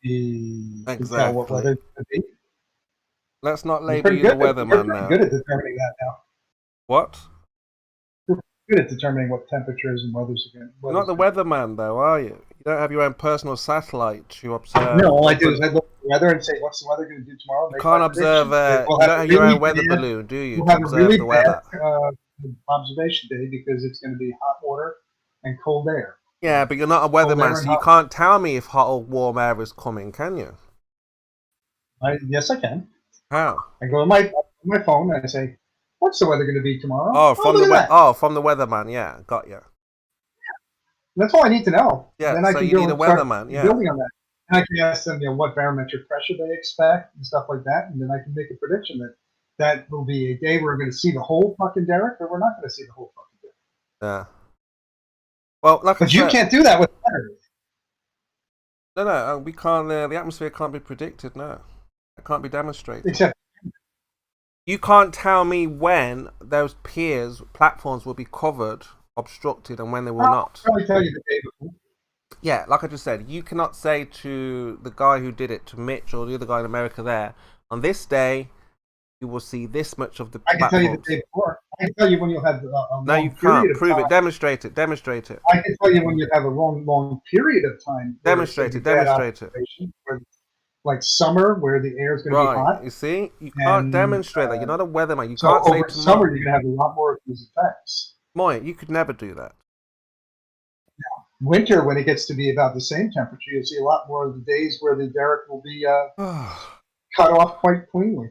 Exactly. What weather it's going to be. Let's not label you the weatherman now. You're good at determining that now. What? You're good at determining what temperatures and weather's going to be. You're not the weatherman, though, are you? You don't have your own personal satellite to observe. No, all I do is I look at the weather and say, what's the weather going to do tomorrow? You can't observe, you don't have your own weather balloon, do you? We'll have a really bad observation day because it's going to be hot water and cold air. Yeah, but you're not a weatherman, so you can't tell me if hot or warm air is coming, can you? Yes, I can. How? I go on my phone and I say, what's the weather going to be tomorrow? Oh, from the weatherman, yeah, got you. That's all I need to know. Yeah, then I so can you need a weatherman, yeah. Building on that. And I can ask them, what barometric pressure they expect and stuff like that, and then I can make a prediction that will be a day where we're going to see the whole fucking derrick, or we're not going to see the whole fucking derrick. Yeah. Well, like but you can't do that with weather. No, we can't. The atmosphere can't be predicted. No, it can't be demonstrated. Except you can't tell me when those platforms will be covered, obstructed, and when they will not. I'll probably tell you the day before. Yeah, like I just said, you cannot say to the guy who did it, to Mitch or the other guy in America there, on this day, you will see this much of the I can platforms. tell you the day before. I can tell you when you'll have a long No, you period can't. of Prove time. it. Demonstrate it. Demonstrate it. I can tell you when you have a long period of time. Demonstrate it. Demonstrate it. Like summer, where the air is going to be hot. You see? You can't demonstrate that. You're not a weatherman. You So can't say over tomorrow. summer, you're going to have a lot more of these effects. Moy, you could never do that. Winter, when it gets to be about the same temperature, you'll see a lot more of the days where the derrick will be cut off quite cleanly.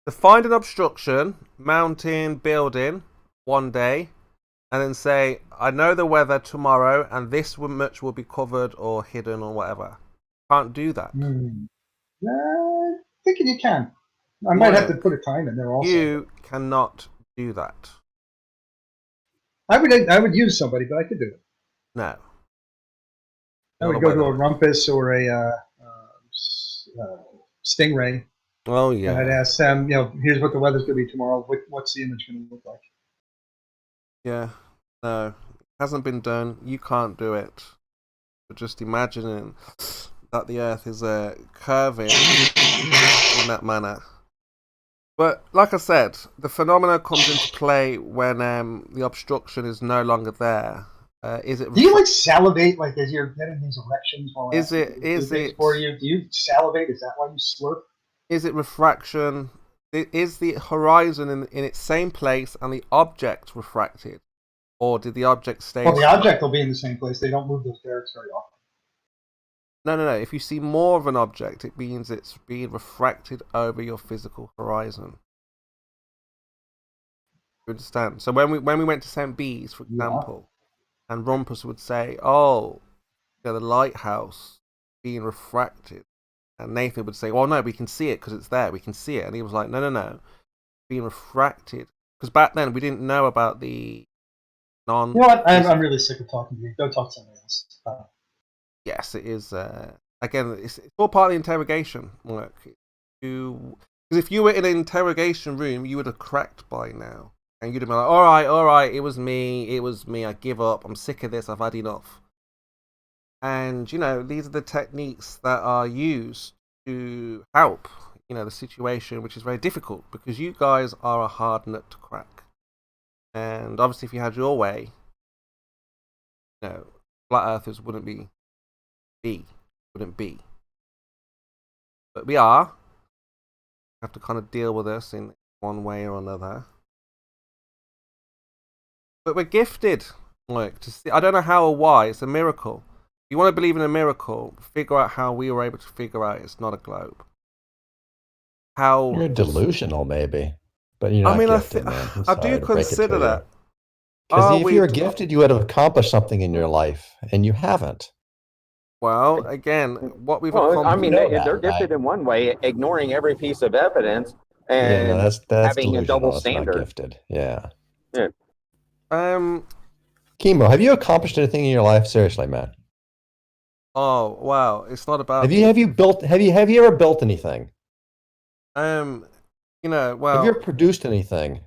To find an obstruction, mountain, building, one day, and then say, I know the weather tomorrow, and this much will be covered or hidden or whatever. Can't do that. I think you can. I might have to put a time in there also. You cannot do that. I would use somebody, but I could do it. No. I would go to a rumpus or a stingray. Oh yeah. And I'd ask them, here's what the weather's going to be tomorrow. What's the image going to look like? Yeah. No. It hasn't been done. You can't do it. But just imagining that the Earth is curving in that manner. But like I said, the phenomena comes into play when the obstruction is no longer there. Is it? Do you salivate as you're getting these erections? Is it for you? Do you salivate? Is that why you slurp? Is it refraction? Is the horizon in its same place and the object refracted, or did the object stay? Well, the object will be in the same place. They don't move those derricks very often. No. If you see more of an object, it means it's being refracted over your physical horizon. You understand? So when we went to St. Bees, for example, and Rumpus would say, "Oh, the lighthouse being refracted," and Nathan would say, "Well, no, we can see it because it's there. We can see it." And he was like, "No, being refracted." Because back then we didn't know about the non. You know what? I'm really sick of talking to you. Go talk to somebody else. Yes, it is. Again, it's all part of the interrogation work. Because if you were in an interrogation room, you would have cracked by now. And you'd have been like, all right, it was me, I give up, I'm sick of this, I've had enough. And, these are the techniques that are used to help, the situation, which is very difficult, because you guys are a hard nut to crack. And obviously, if you had your way, flat earthers wouldn't be. But we have to kind of deal with this in one way or another. But we're gifted, to see. I don't know how or why. It's a miracle. If you want to believe in a miracle, figure out how we were able to figure out it's not a globe. How you're delusional, maybe, but you're not gifted, man. I do consider that. Because if you were gifted, you would have accomplished something in your life, and you haven't. Well, again, what we've accomplished. I mean, they're gifted in one way, ignoring every piece of evidence and that's having a double that's standard. Not gifted. Yeah. Chemo, have you accomplished anything in your life? Seriously, man. Oh wow, it's not about. Have you ever built anything? Well. Have you ever produced anything?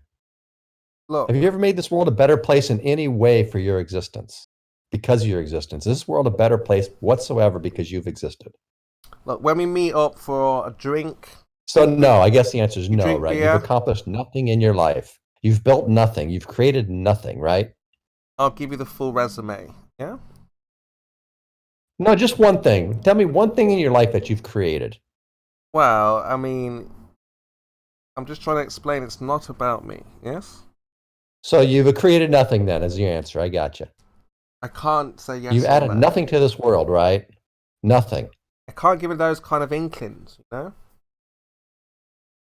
Look. Have you ever made this world a better place in any way for your existence? Because of your existence, is this world a better place whatsoever because you've existed? Look, when we meet up for a drink. So no, I guess the answer is no, right? Beer? You've accomplished nothing in your life. You've built nothing. You've created nothing, right? I'll give you the full resume. Yeah? No, just one thing. Tell me one thing in your life that you've created. Well, I mean, I'm just trying to explain it's not about me, yes? So you've created nothing then, is your answer. I got you. I can't say yes. You've added nothing to this world, right? Nothing. I can't give it those kind of inklings,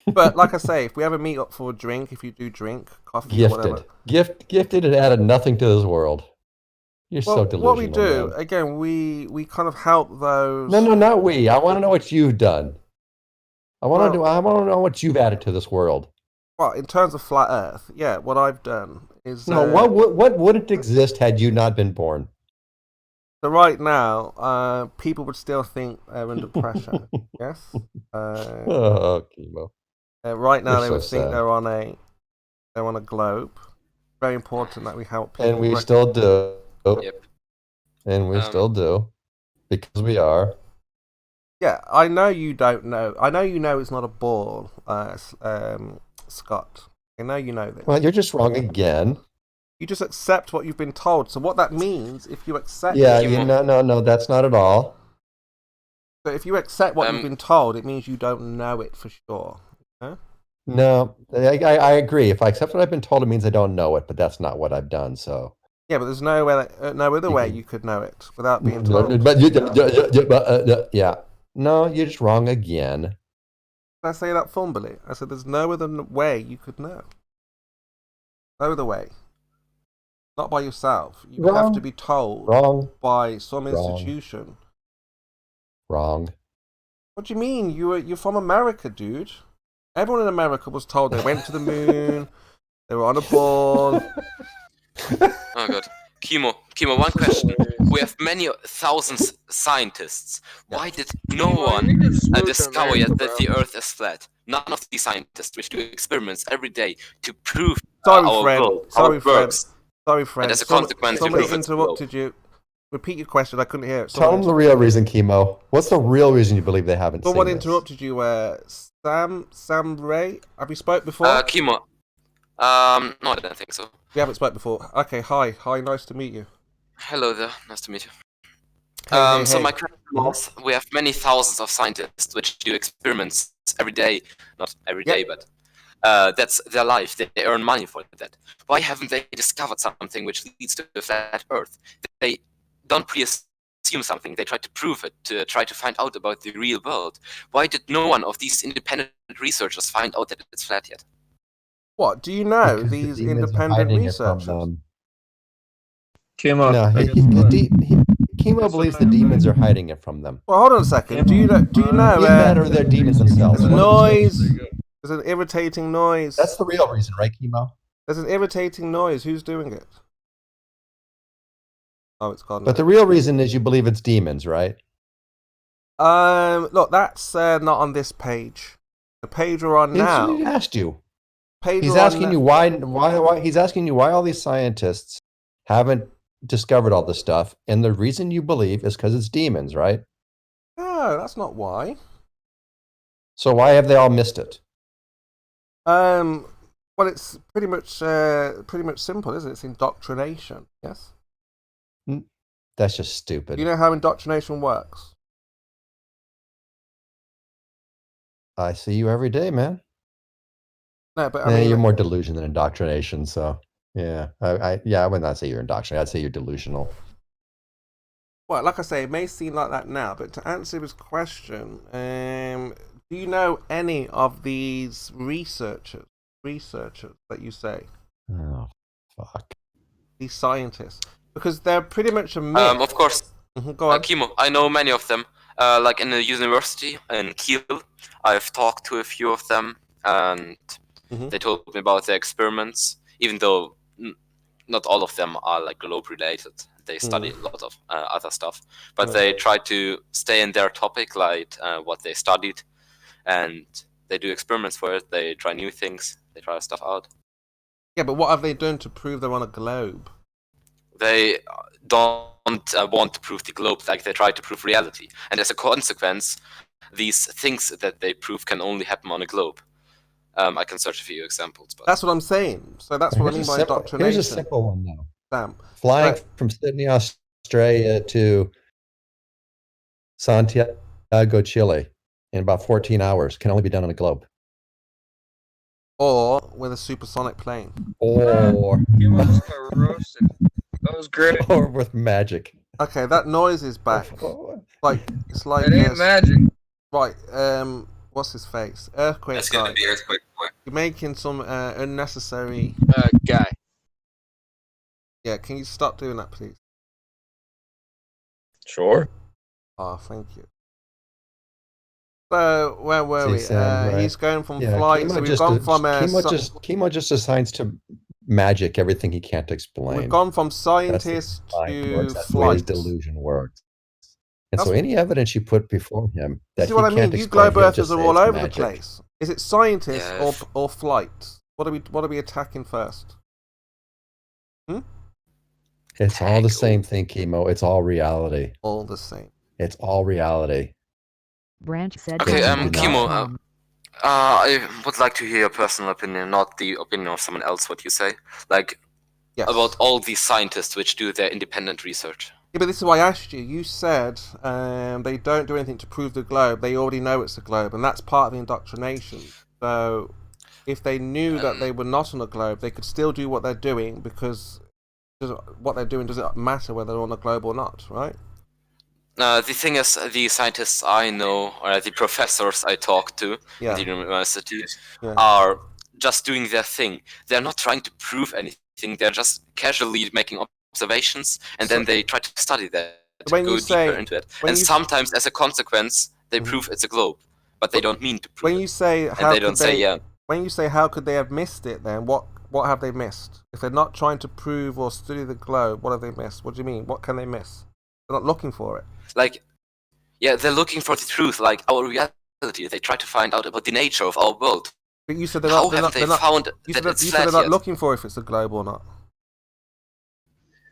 But like I say, if we ever meet up for a drink, if you do drink, coffee, or whatever. Gifted and added nothing to this world. You're so delusional. What we do, man. again, we kind of help those. No, not we. I want to know what you've done. I want to know what you've added to this world. Well, in terms of flat Earth, yeah, what I've done is. No, what wouldn't exist had you not been born? So right now, people would still think they're under pressure. Yes. Oh, chemo. Right now, You're they so would think sad. they're on a globe. Very important that we help people. And we still do. Yep. And we still do. Because we are. Yeah, I know you don't know. I know you know it's not a ball, Scott. I know you know this. Well, you're just wrong again. You just accept what you've been told. So what that means, if you accept... Yeah, no, that's not at all. So if you accept what you've been told, it means you don't know it for sure. Huh? No, I agree. If I accept what I've been told, it means I don't know it, but that's not what I've done, so... Yeah, but there's no other way you could know it without being told. Yeah. No, you're just wrong again. Did I say that fumbly? I said there's no other way you could know. No other way. Not by yourself. You have to be told by some institution. Wrong. What do you mean? You're from America, dude. Everyone in America was told they went to the moon, they were on a ball. Oh god. Chemo, one question. We have many thousands scientists. Why did no one discover yet that the Earth is flat? None of these scientists which do experiments every day to prove our world, how it works. Sorry, friend. And as a consequence, somebody interrupted you. Repeat your question. I couldn't hear it. Tell them the real reason, Chemo. What's the real reason you believe they haven't Someone seen this? interrupted you. Sam Ray. Have you spoke before? Chemo. No, I don't think so. We haven't spoke before. Okay, hi, nice to meet you. Hello there, nice to meet you. Hey. So my question was, we have many thousands of scientists which do experiments every day. Not every day, but that's their life. They earn money for that. Why haven't they discovered something which leads to a flat Earth? They don't pre-assume something. They try to prove it, to try to find out about the real world. Why did no one of these independent researchers find out that it's flat yet? What do you know? Because these the demons are independent hiding it from researchers. them. Chemo. No, Chemo believes the demons are hiding it from them. Well, hold on a second. Do you know? Or they're demons themselves. There's a noise. There's an irritating noise. That's the real reason, right, Chemo? There's an irritating noise. Who's doing it? Oh, it's gone. But the real reason is you believe it's demons, right? Look, that's not on this page. The page we're on now. He asked you. Page He's we're on asking you why. He's asking you why all these scientists haven't discovered all this stuff, and the reason you believe is because it's demons, right? No, that's not why. So why have they all missed it? Well, it's pretty much simple, isn't it? It's indoctrination. Yes. That's just stupid. You know how indoctrination works? I see you every day, man. No, but I mean, you're more delusion than indoctrination. So yeah, I would not say you're indoctrinated. I'd say you're delusional. Well, like I say, it may seem like that now, but to answer his question, do you know any of these researchers that you say? Oh, fuck. These scientists, because they're pretty much a myth. Of course. Go on. Chemo, I know many of them. Like in the university in Kiel, I've talked to a few of them, and they told me about their experiments, even though not all of them are like globe related. They study a lot of other stuff, but they try to stay in their topic, like what they studied, and they do experiments for it. They try new things. They try stuff out. Yeah, but what have they done to prove they're on a globe? They don't want to prove the globe, like they try to prove reality, and as a consequence, these things that they prove can only happen on a globe. I can search a few examples, but that's what I'm saying. So that's what I mean by indoctrination. Here's a simple one now. Sam, flying from Sydney, Australia to Santiago, Chile in about 14 hours can only be done on a globe. Or with a supersonic plane. Or roasted. That was great. Or with magic. Okay, that noise is back. It's like it ain't magic. Right. What's his face? Earthquake. That's gonna be Earthquake Boy. You're making some unnecessary. Guy. Yeah, can you stop doing that, please? Sure. Oh, thank you. So where were we? Sam, right. He's going from Yeah, flight. So we've gone from Chemo just assigns to magic everything he can't explain. We've gone from scientist to That's the way his flight. delusion works. And so any evidence you put before him that See what I he mean? can't You explain, globe he'll earthers just are say all it's over the magic. place. Is it scientists or flight? What are we attacking first? It's all the same thing, Chemo. It's all reality. All the same. It's all reality. Branch said. Okay, Doesn't Kimo, deny. I would like to hear your personal opinion, not the opinion of someone else. What you say, like about all these scientists which do their independent research. Yeah, but this is why I asked you. You said they don't do anything to prove the globe. They already know it's a globe, and that's part of the indoctrination. So, if they knew that they were not on a globe, they could still do what they're doing because what they're doing doesn't matter whether they're on a globe or not, right? The thing is, the scientists I know, or the professors I talk to at the university, are just doing their thing. They're not trying to prove anything. They're just casually making observations, and then they try to study that, go deeper into it. And sometimes, as a consequence, they prove it's a globe, but they don't mean to prove when you say it. And they don't say, yeah. When you say how could they have missed it, then what have they missed? If they're not trying to prove or study the globe, what have they missed? What do you mean? What can they miss? They're not looking for it. Like, yeah, they're looking for the truth, like our reality. They try to find out about the nature of our world. But you said they're How not. have they found that You it's said flat they're not yet? looking for if it's a globe or not.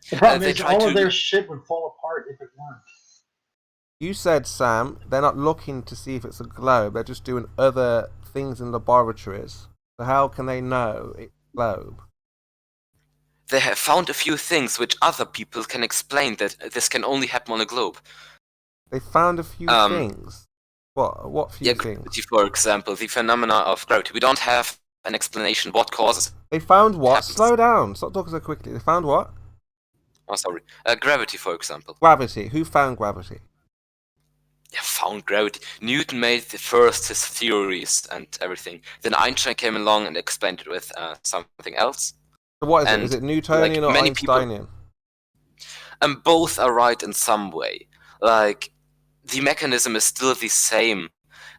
The problem they is try all to- of their shit would fall apart if it weren't. You said, Sam, they're not looking to see if it's a globe. They're just doing other things in laboratories. So how can they know it's a globe? They have found a few things which other people can explain that this can only happen on a globe. They found a few things. What few things? Gravity, for example, the phenomena of gravity. We don't have an explanation what causes. They found what? Slow down. Stop talking so quickly. They found what? Oh, sorry. Gravity, for example. Gravity. Who found gravity? Yeah, found gravity. Newton made his theories and everything. Then Einstein came along and explained it with something else. So what is And, it? Is it Newtonian or many Einsteinian? And both are right in some way. Like, the mechanism is still the same.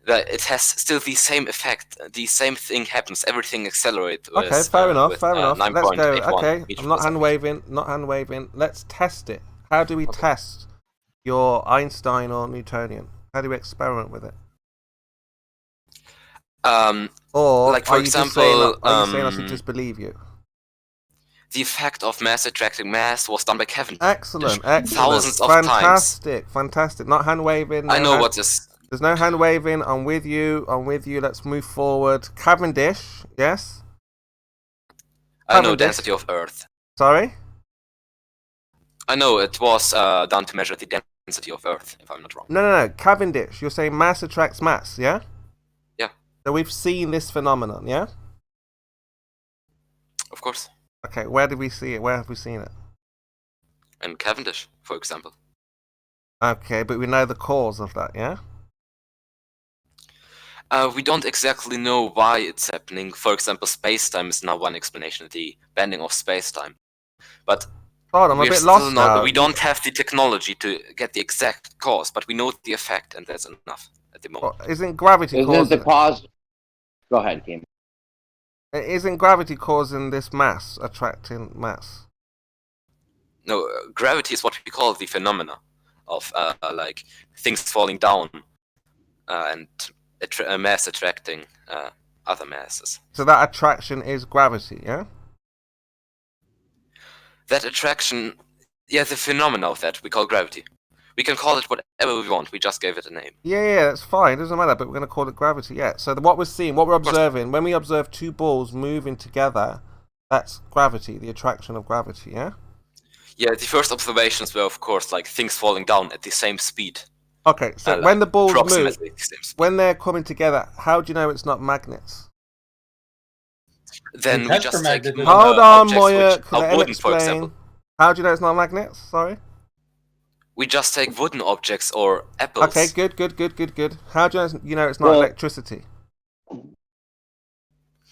That it has still the same effect. The same thing happens. Everything accelerates. Okay, fair enough. Fair enough. Let's go. 9.81 Okay, meters I'm not per second. hand waving. Not hand waving. Let's test it. How do we test your Einstein or Newtonian? How do we experiment with it? Or like for are you just saying example, are you saying I should just believe you? the effect of mass attracting mass was done by Cavendish. Excellent, excellent. Thousands of times. Fantastic, fantastic. Not hand waving. I know what this. There's no hand waving. I'm with you. I'm with you. Let's move forward. Cavendish, yes. I know Cavendish. density of Earth. Sorry. I know it was done to measure the density of Earth, if I'm not wrong. No. Cavendish. You're saying mass attracts mass, yeah? Yeah. So we've seen this phenomenon, yeah? Of course. Okay, where did we see it? Where have we seen it? And Cavendish, for example. Okay, but we know the cause of that, yeah? We don't exactly know why it's happening. For example, space-time is now one explanation, the bending of space-time. But God, I'm a bit lost now. we don't have the technology to get the exact cause, but we know the effect, and that's enough at the moment. Well, isn't gravity causing the cause? Go ahead, Kim. Isn't gravity causing this mass, attracting mass? No, gravity is what we call the phenomena of like things falling down and mass attracting other masses. So that attraction is gravity, yeah? That attraction, yeah, the phenomena of that we call gravity. We can call it whatever we want. We just gave it a name. Yeah, that's fine. It doesn't matter, but we're going to call it gravity, yeah. So what we're seeing, what we're observing, when we observe two balls moving together, that's gravity, the attraction of gravity, yeah? Yeah, the first observations were, of course, like things falling down at the same speed. Okay, so when the balls move, approximately the same speed. when they're coming together, how do you know it's not magnets? Then we just take Hold on, objects Moya. which are wooden, for example. How do you know it's not magnets? Sorry. We just take wooden objects or apples. Okay, good. How do you know it's not electricity?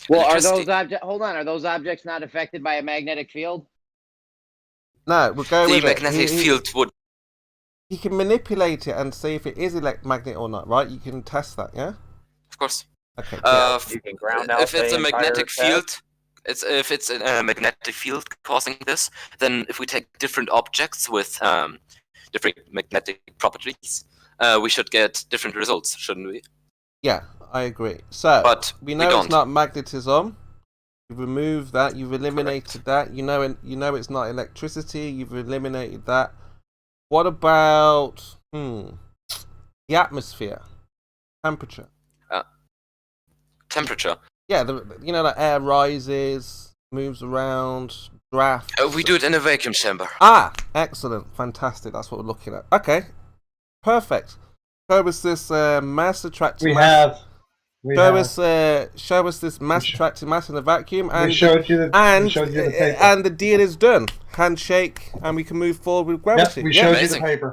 Well, are those objects? Hold on. Are those objects not affected by a magnetic field? No, we'll go with the magnetic field would. You can manipulate it and see if it is magnet or not, right? You can test that, yeah. Of course. Okay. You can ground out if it's a magnetic field, if it's a magnetic field causing this, then if we take different objects with different magnetic properties, we should get different results, shouldn't we? Yeah, I agree. So, but we know it's not magnetism. You've removed that. You've eliminated that. You know it's not electricity. You've eliminated that. What about the atmosphere, temperature? Temperature. Yeah, the air rises, moves around, drafts. We do it in a vacuum chamber. Ah, excellent, fantastic. That's what we're looking at. Okay, perfect. Show us this mass attracting mass. Show us this mass attracting mass in a vacuum, and we showed you the paper. And the deal is done. Handshake, and we can move forward with gravity. Yep, we showed you the paper.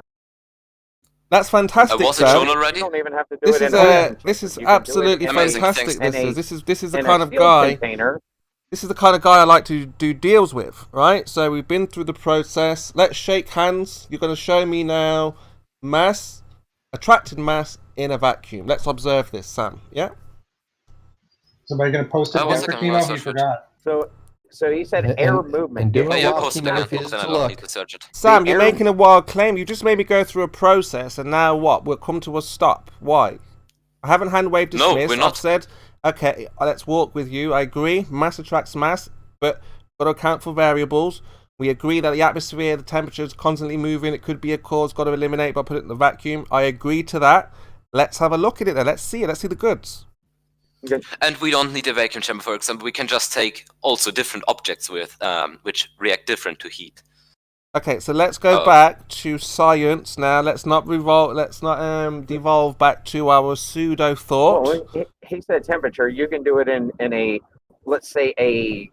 That's fantastic. Was it shown already? You don't even have to do This it is in this is absolutely fantastic. This is the kind of guy. Container. This is the kind of guy I like to do deals with, right? So we've been through the process. Let's shake hands. You're going to show me now mass, attracted mass in a vacuum. Let's observe this, Sam. Yeah. Somebody going to post it again for Kimo? He forgot. So he said air movement. Sam, you're making a wild claim. You just made me go through a process, and now what? We'll come to a stop. Why? I haven't hand waved dismiss. No, we're not. I've said, okay, let's walk with you. I agree. Mass attracts mass, but got to account for variables. We agree that the atmosphere, the temperature is constantly moving. It could be a cause. Got to eliminate by putting it in the vacuum. I agree to that. Let's have a look at it then. Let's see it. Let's see the goods. Okay. And we don't need a vacuum chamber, for example. We can just take also different objects with which react different to heat. Okay, so let's go back to science now. Let's not revolve. Let's not devolve back to our pseudo thought. Well, he said temperature. You can do it in a, let's say a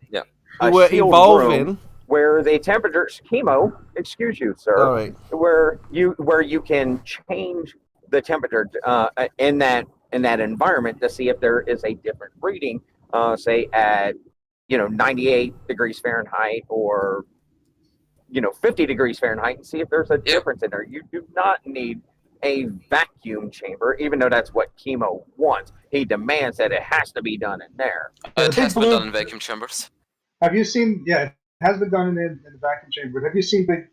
we're evolving room where the temperature's chemo. Excuse you, sir. All right. Where you can change the temperature in that environment to see if there is a different reading, say at 98 degrees Fahrenheit or 50 degrees Fahrenheit, and see if there's a difference in there. You do not need a vacuum chamber, even though that's what Chemo wants. He demands that it has to be done in there. It has been done in vacuum chambers. Have you seen? Yeah, it has been done in the vacuum chamber. But have you seen the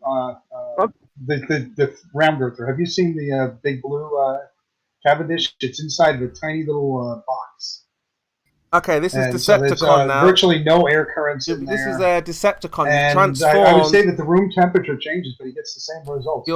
round earther? Have you seen the big blue Cavendish? It's inside the tiny little box. Okay, this is Decepticon now. Virtually no air currents in there. This is a Decepticon. And Transformed. I would say that the room temperature changes, but he gets the same results.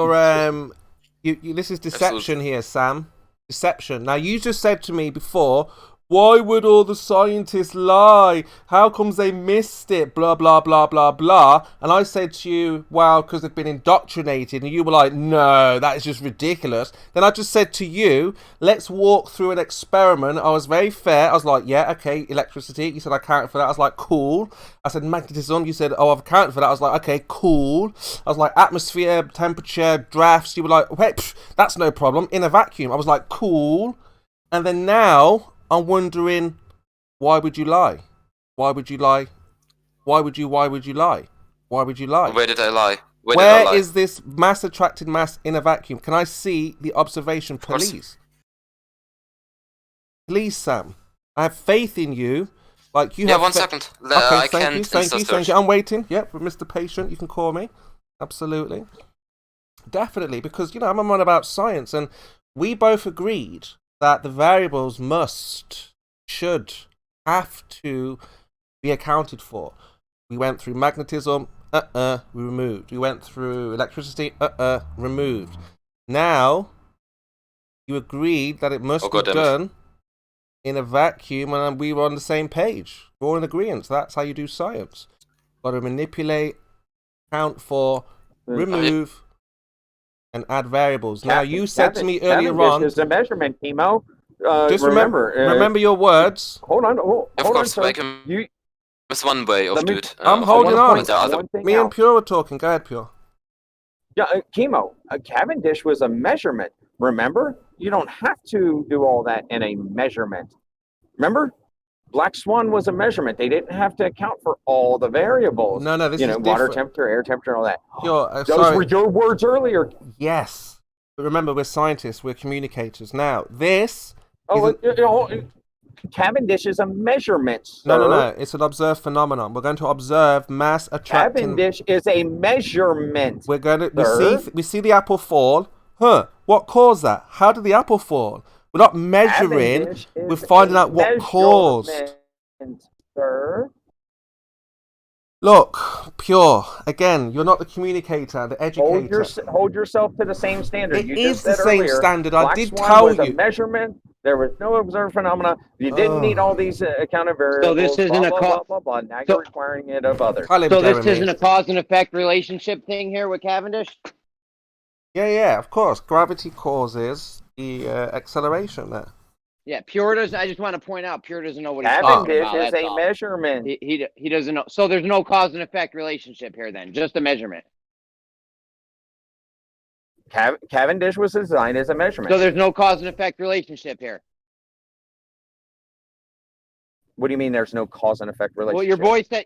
This is deception here, Sam. Deception. Now, you just said to me before, why would all the scientists lie? How comes they missed it? Blah, blah, blah, blah, blah. And I said to you, well, because they've been indoctrinated. And you were like, no, that is just ridiculous. Then I just said to you, let's walk through an experiment. I was very fair. I was like, yeah, okay, electricity. You said I accounted for that. I was like, cool. I said magnetism. You said, oh, I've accounted for that. I was like, okay, cool. I was like, atmosphere, temperature, drafts. You were like, wait, that's no problem. In a vacuum. I was like, cool. And then now I'm wondering, why would you lie? Why would you lie? Why would you lie? Why would you lie? Where did I lie? Where is this mass attracted mass in a vacuum? Can I see the observation, please? Please, Sam. I have faith in you. Like you have. 1 second. Okay, thank you. I'm waiting. Yep, Mr. Patient, you can call me. Absolutely. Definitely, because I'm on about science, and we both agreed that the variables should have to be accounted for. We went through magnetism, removed. We went through electricity, removed. Now, you agreed that it must be done in a vacuum, and we were on the same page. We're all in agreement. That's how you do science. Got to manipulate, account for, remove, and add variables. Now, you said to me earlier on... This is a measurement, Chemo. Just remember your words. Hold on. Of course, vacuum is one way of doing it. I'm holding on. Me and Pure were talking. Go ahead, Pure. Yeah, Chemo. Cavendish was a measurement. Remember? You don't have to do all that in a measurement. Remember? Black Swan was a measurement. They didn't have to account for all the variables. No, this is water different. temperature, air temperature, and all that. Those were your words earlier. Yes. But remember, we're scientists. We're communicators. Now, this... Cavendish is a measurement, sir. No. It's an observed phenomenon. We're going to observe mass attracting. Cavendish is a measurement. We're going to. We see the apple fall. Huh? What caused that? How did the apple fall? We're not measuring. We're finding out what caused. Sir. Look, Pure. Again, you're not the communicator, the educator. Hold yourself to the same standard. It you is just the said same earlier, standard. Black I did Swan tell was you. A measurement. There was no observed phenomena. You didn't need all these accounted variables. So this isn't a blah, blah, blah. Now you're requiring it of others. So this isn't a cause and effect relationship thing here with Cavendish? Yeah, of course. Gravity causes the acceleration there. Yeah, Pure doesn't. I just want to point out, Pure doesn't know what he's talking about. Cavendish is that's a all. measurement. He doesn't know. So there's no cause and effect relationship here then, just a measurement. Cavendish was designed as a measurement. So there's no cause and effect relationship here. What do you mean there's no cause and effect relationship? Well,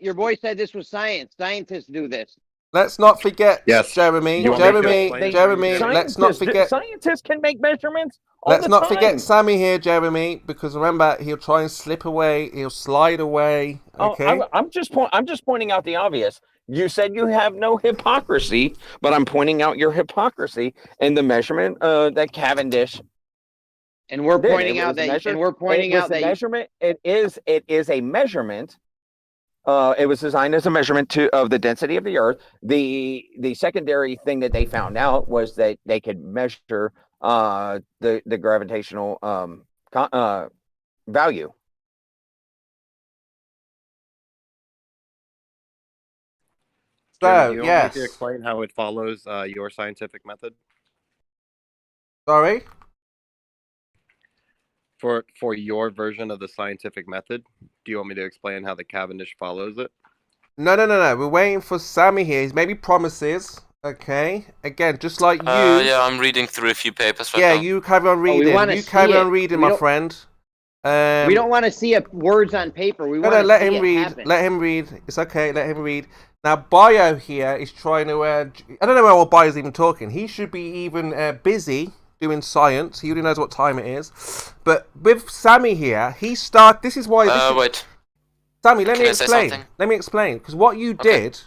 your boy said this was science. Scientists do this. Let's not forget, Jeremy, let's not forget. Scientists can make measurements. Let's not forget Sammy here, Jeremy, because remember, he'll try and slip away, he'll slide away. Okay. I'm just pointing out the obvious. You said you have no hypocrisy, but I'm pointing out your hypocrisy in the measurement that Cavendish. And we're pointing out that. And we're pointing out that measurement. It is a measurement. It was designed as a measurement of the density of the Earth. The secondary thing that they found out was that they could measure the gravitational value. So, do you want me to explain how it follows your scientific method? Sorry? For your version of the scientific method, do you want me to explain how the Cavendish follows it? No. We're waiting for Sammy here. He's maybe promises. Okay. Again, just like you. Yeah, I'm reading through a few papers right now. Yeah, you carry on reading. You carry on reading, my friend. We don't want to see words on paper. We want to let see him it read. happen. Let him read. It's okay. Let him read. Now, Bio here is trying to. I don't know what Bio's even talking. He should be even busy doing science. He already knows what time it is. But with Sammy here, this is why. Wait. Sammy, let me explain. Because what you did.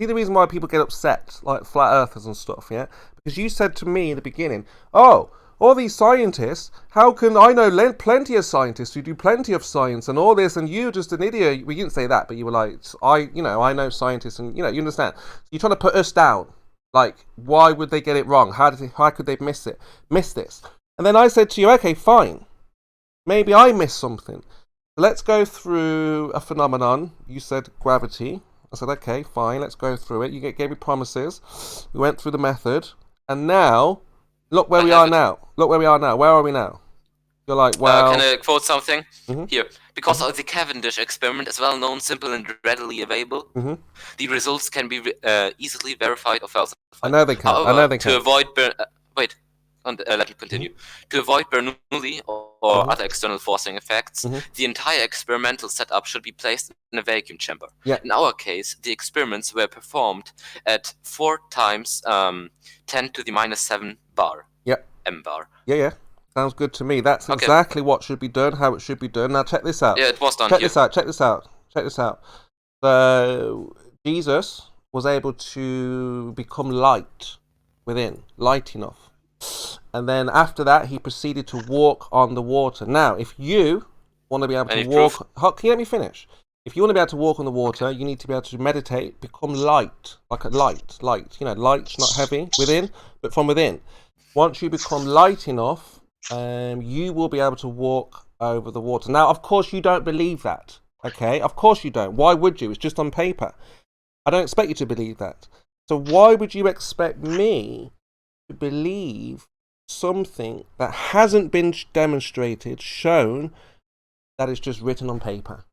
See the reason why people get upset, like flat earthers and stuff, yeah? Because you said to me in the beginning, oh, all these scientists, how can I know plenty of scientists who do plenty of science and all this, and you're just an idiot. We didn't say that, but you were like, I know scientists, and you understand. You're trying to put us down. Like, why would they get it wrong? How could they miss this? And then I said to you, okay, fine. Maybe I missed something. Let's go through a phenomenon. You said gravity. I said, okay, fine, let's go through it. You gave me promises. We went through the method. And now, look where we are now. Where are we now? You're like, well... Can I quote something? Here. Because the Cavendish experiment is well known, simple, and readily available, the results can be easily verified or falsified. I know they can. However, to avoid... let me continue. To avoid Bernoulli or other external forcing effects, the entire experimental setup should be placed in a vacuum chamber. Yeah. In our case, the experiments were performed at 4 times 10 to the minus 7 bar. Yeah. M bar. Yeah. Sounds good to me. That's exactly what should be done, how it should be done. Now check this out. Yeah, it was done Check this out. So Jesus was able to become light within, light enough. And then after that, he proceeded to walk on the water. Now, if you want to be able to walk... Can you let me finish? If you want to be able to walk on the water, you need to be able to meditate, become light. Like a light. Light's not heavy within, but from within. Once you become light enough, you will be able to walk over the water. Now, of course, you don't believe that. Okay? Of course you don't. Why would you? It's just on paper. I don't expect you to believe that. So why would you expect me to believe something that hasn't been demonstrated, shown, that is just written on paper?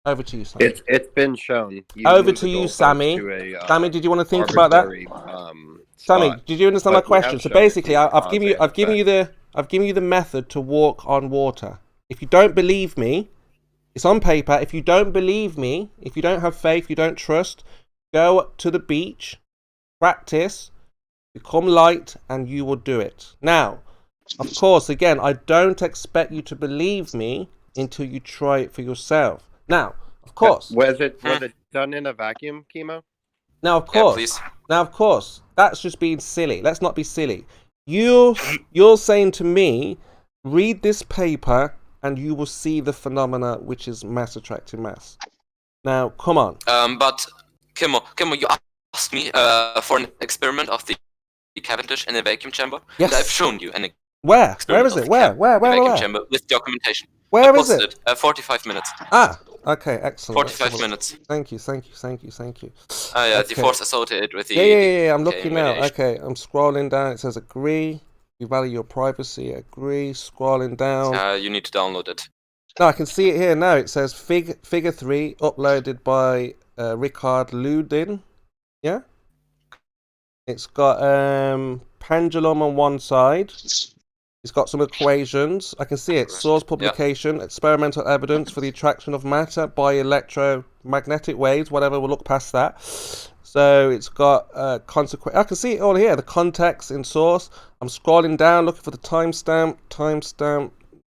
Over to you, Sammy. It's been shown. Over to you, Sammy. Sammy, did you want to think about that? Sammy, did you understand my question? So basically, I've given you the method to walk on water. If you don't believe me, it's on paper. If you don't believe me, if you don't have faith, you don't trust, go to the beach, practice, become light, and you will do it. Now, Of course, again, I don't expect you to believe me until you try it for yourself. Now, of course. Was it done in a vacuum, Chemo? Now, of course. Now, of course. That's just being silly. Let's not be silly. You're saying to me, read this paper and you will see the phenomena which is mass attracting mass. Now, come on. But Kimmo, you asked me for an experiment of the Cavendish in a vacuum chamber. Yes. And I've shown you an Where is it? Where? vacuum chamber with documentation. Where is it? 45 minutes. Ah, okay, excellent. 45 minutes. Thank you. Yeah, the force associated with the... Yeah, I'm looking now. Okay, I'm scrolling down. It says agree. You value your privacy. Agree. Scrolling down. You need to download it. No, I can see it here now. It says figure 3 uploaded by Richard Ludin. Yeah? It's got pendulum on one side. It's got some equations. I can see it. Source publication, experimental evidence for the attraction of matter by electromagnetic waves, whatever, we'll look past that. So it's got consequence. I can see it all here. The context in source. I'm scrolling down, looking for the timestamp.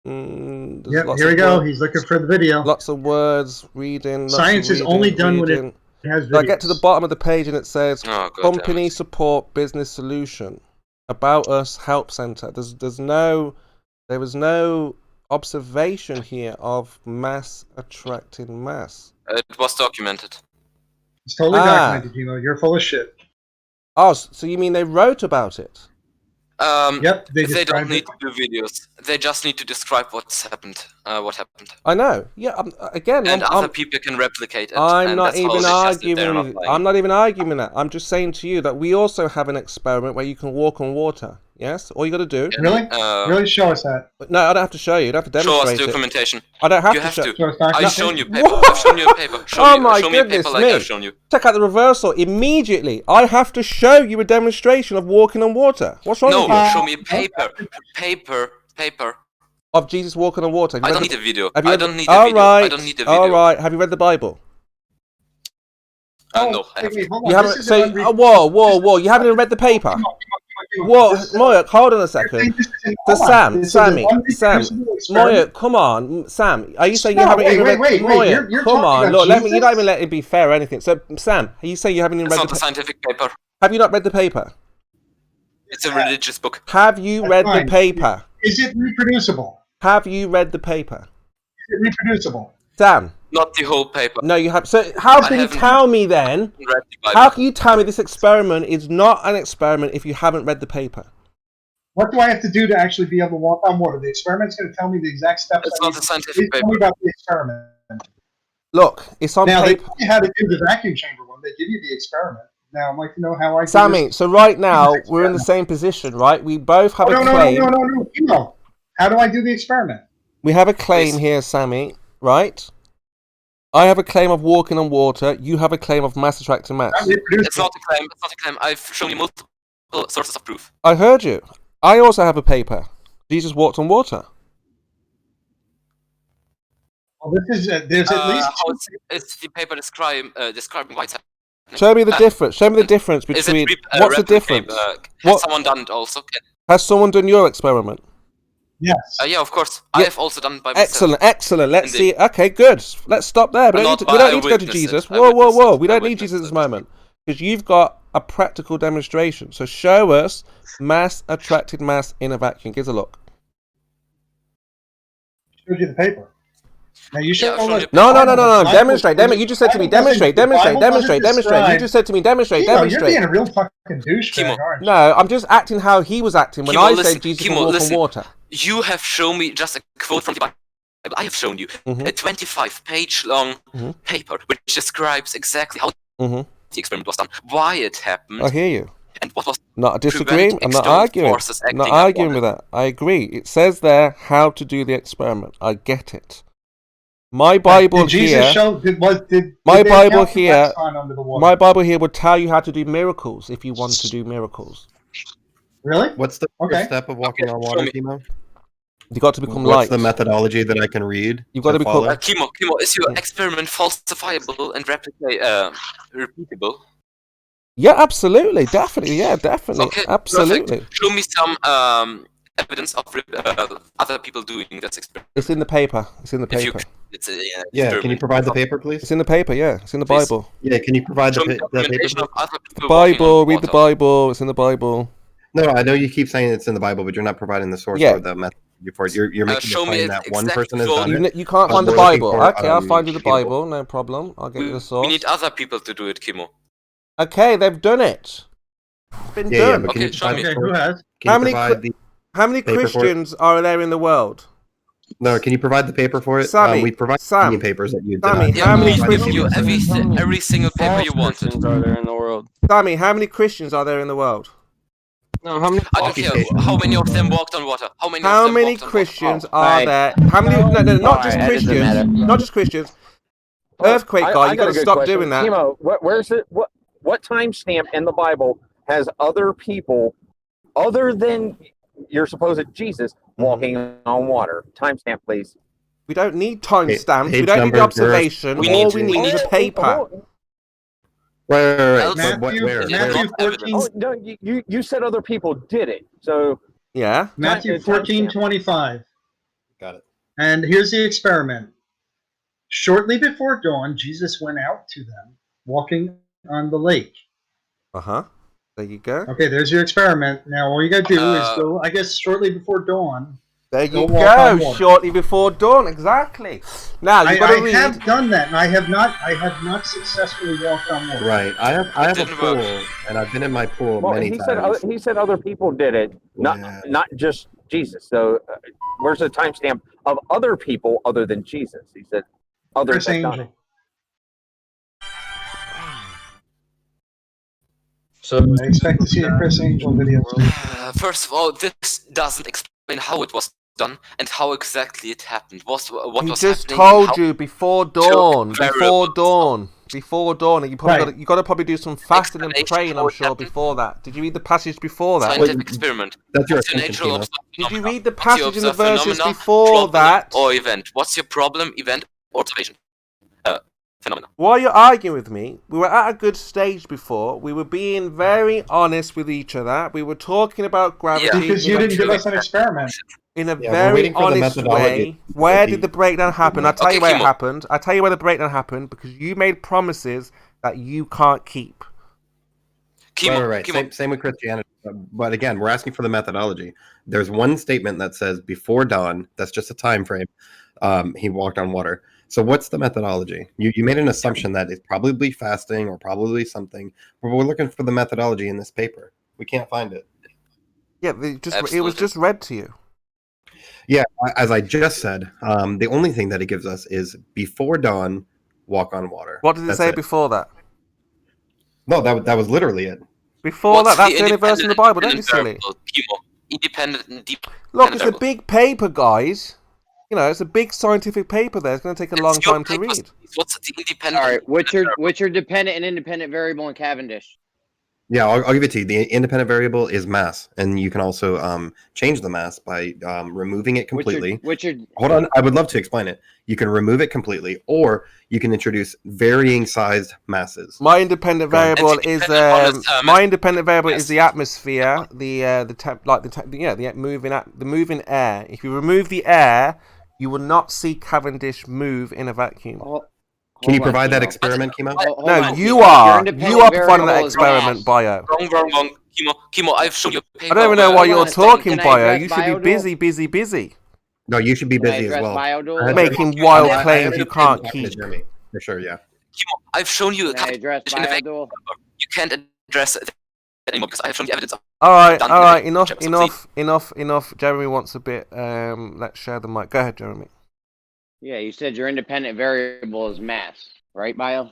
Yep, here we go. He's looking for the video. Lots of words, reading. Science is only done when it has videos. I get to the bottom of the page and it says company support business solution. About us help center. There was no observation here of mass attracting mass. It was documented. It's totally documented, Gino. You're full of shit. Oh, so you mean they wrote about it? Yep. They don't need to do videos. They just need to describe what's happened. What happened. I know. Yeah. Again, and other people can replicate it. I'm not even arguing. I'm not even arguing that. I'm just saying to you that we also have an experiment where you can walk on water. Yes. All you got to do. Really? Really show us that. No, I don't have to show you. You don't have to demonstrate Show us documentation. I don't have you to have show. to. I've shown you paper. I've shown you a paper. Oh my goodness me a paper me! like I've shown you. Check out the reversal immediately. I have to show you a demonstration of walking on water. What's wrong with you? No, show me paper. Of Jesus walking on water. I don't need a video. I don't need a video. I don't need a video. All right. Have you read the Bible? No, I haven't. You haven't. So, whoa! You haven't even read the paper. Whoa, Moya, hold on a second. So Sam, Moya, come on, Sam. Are you saying you haven't even read? Moya, come on, look, let me. You don't even let it be fair or anything. So Sam, are you saying you haven't even read? It's not a scientific paper. Have you not read the paper? It's a religious book. Have you read the paper? Is it reproducible? Have you read the paper? Is it reproducible? Sam. Not the whole paper. No, you have. So how can you tell me then? How can you tell me this experiment is not an experiment if you haven't read the paper? What do I have to do to actually be able to walk on water? The experiment's going to tell me the exact steps. It's not a scientific paper. Tell me about the experiment. Look, it's on now, paper. Now, they tell you how to do the vacuum chamber one. They give you the experiment. Now, I'd like to know how I. Sammy, so right now we're in the same position, right? We both have a claim. No. How do I do the experiment? We have a claim here, Sammy, right? I have a claim of walking on water. You have a claim of mass attracting mass. It's not a claim. It's not a claim. I've shown you multiple sources of proof. I heard you. I also have a paper. Jesus walked on water. Well, this is there's at least. It's the paper describing what's happening. Show me the difference. Show me the difference between. What's the difference? Has someone done it also? Has someone done your experiment? Yes. Yeah, of course. I have also done it by myself. Excellent. Let's see. Okay, good. Let's stop there. We don't need to go to Jesus. Whoa. We don't need Jesus at this moment. Because you've got a practical demonstration. So show us mass attracted mass in a vacuum. Give us a look. Showed you the paper. Now you should No. Demonstrate. You just said to me, demonstrate. You just said to me, demonstrate. You're being a real fucking douchebag, aren't you? No, I'm just acting how he was acting when I said Jesus can walk on water. You have shown me just a quote from the Bible. I have shown you a 25-page long paper which describes exactly how the experiment was done, why it happened. I hear you. And what was not disagreeing. I'm not arguing. I'm not arguing with that. I agree. It says there how to do the experiment. I get it. My Bible here. My Bible here would tell you how to do miracles if you want to do miracles. Really? What's the first step of walking on water, Chemo? You got to become What's light. the methodology that I can read? You've got to become. Chemo, is your experiment falsifiable and repeatable? Yeah, absolutely, definitely. Yeah, definitely, okay, absolutely. Perfect. Show me some evidence of other people doing this experiment. It's in the paper. It's in the If you paper. it's Yeah, can you provide the paper, please? It's in the paper. Yeah, it's in the Please. Bible. Yeah, can you provide the, Show me the paper, documentation please? of other The people walking Bible. on Read the water. Bible. It's in the Bible. No, I know you keep saying it's in the Bible, but you're not providing the source Yeah. or the method for it. You're making show the me claim an that one exact person has quote. done it. You can't but find the we're looking Bible. for, Okay, I'll find you the people. Bible. No problem. I'll get you the We source. need other people to do it, Kimo. Okay, they've done it. It's been Yeah, done. but can you Okay, show provide me. the source? Can How you many provide the how many paper for it? Christians are there in the world? No, can you provide the paper for it? Sammy, We provide Sam, papers that you Sammy, denied. Yeah, how many we've given you Christians? every single paper you wanted. Christians are there in the world? Sammy, how many Christians are there in the world? No, how many? I don't care how many of them walked on water. How many How of them many walked on Christians water? are there? How many? No, not Alright, just that doesn't matter. Christians. Not just Christians. Earthquake guy, I you got got a to good stop question. doing that. Timo, where's it? What timestamp in the Bible has other people, other than your supposed Jesus, walking on water? Timestamp, please. We don't need timestamps. We Page don't need the number, verse. observation. All we need is a paper. Right. But Matthew, where? Matthew 14. Oh no, you said other people did it. So yeah, Matthew 14:25. Got it. And here's the experiment. Shortly before dawn, Jesus went out to them, walking on the lake. There you go. Okay, there's your experiment. Now all you gotta do is go. I guess shortly before dawn. There you walk on go. water. Shortly before dawn, exactly. Now you got to read. I have done that, and I have not successfully walked on water. Right. I have a pool, and I've been in my pool many times. he said other people did it, not just Jesus. So where's the timestamp of other people other than Jesus? He said others have done it. So I expect to see a Chris Angel video. First of all, this doesn't explain how it was done and how exactly it happened. What He was just happening and told how you before dawn. Before dawn. Before dawn. And you got to probably do some fasting and praying. I'm sure before that. Did you read the passage before that? scientific experiment. That's your What's your attention, natural Kimo. Did you read the What's your passage in the observed verses phenomena, before problem, that? or event? What's your problem, event, or observation? Phenomena. While you're arguing with me, we were at a good stage before. We were being very honest with each other. We were talking about gravity. Because you didn't give us an experiment. In a we're very waiting for the honest methodology. way. Where did the breakdown happen? I'll tell you where it Kimo. happened. I'll tell you where the breakdown happened because you made promises that you can't keep. Right. Same with Christianity. But again, we're asking for the methodology. There's one statement that says before dawn. That's just a time frame. He walked on water. So what's the methodology? You made an assumption that it's probably fasting or probably something, but we're looking for the methodology in this paper. We can't find it. Yeah, it was just read to you. Yeah, as I just said, the only thing that it gives us is before dawn, walk on water. What did it say before that? No, that was literally it. Before that's the only verse in the Bible, don't you silly? Independent and deep. Look, it's a big paper, guys. You know, it's a big scientific paper there. It's going to take a long time to read. What's the independent? All right, what's your dependent and independent variable in Cavendish? Yeah, I'll give it to you. The independent variable is mass, and you can also change the mass by removing it completely. Hold on, I would love to explain it. You can remove it completely, or you can introduce varying sized masses. My independent variable is the atmosphere, the moving air. If you remove the air, you will not see Cavendish move in a vacuum. Can you provide that experiment, Kimo? No, you are providing that experiment, Bio. Wrong. Kimo, I've shown you. I don't even know why you're talking, Bio. You should be busy. No, you should be busy as well. Making wild claims you can't keep. For sure, yeah. Kimo, I've shown you. Address You can't address it anymore because I've shown you evidence. All right. Enough. Jeremy wants a bit. Let's share the mic. Go ahead, Jeremy. Yeah, you said your independent variable is mass, right, Bio?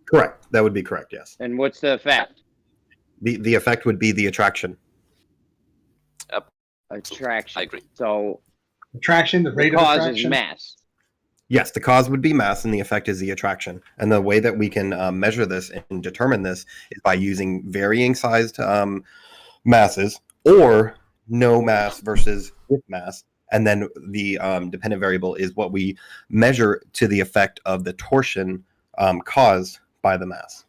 Correct. That would be correct, yes. And what's the effect? The effect would be the attraction. Attraction. I agree. So attraction, the rate of attraction. Cause is mass. Yes, the cause would be mass, and the effect is the attraction. And the way that we can measure this and determine this is by using varying sized masses, or no mass versus with mass. And then the dependent variable is what we measure to the effect of the torsion caused by the mass.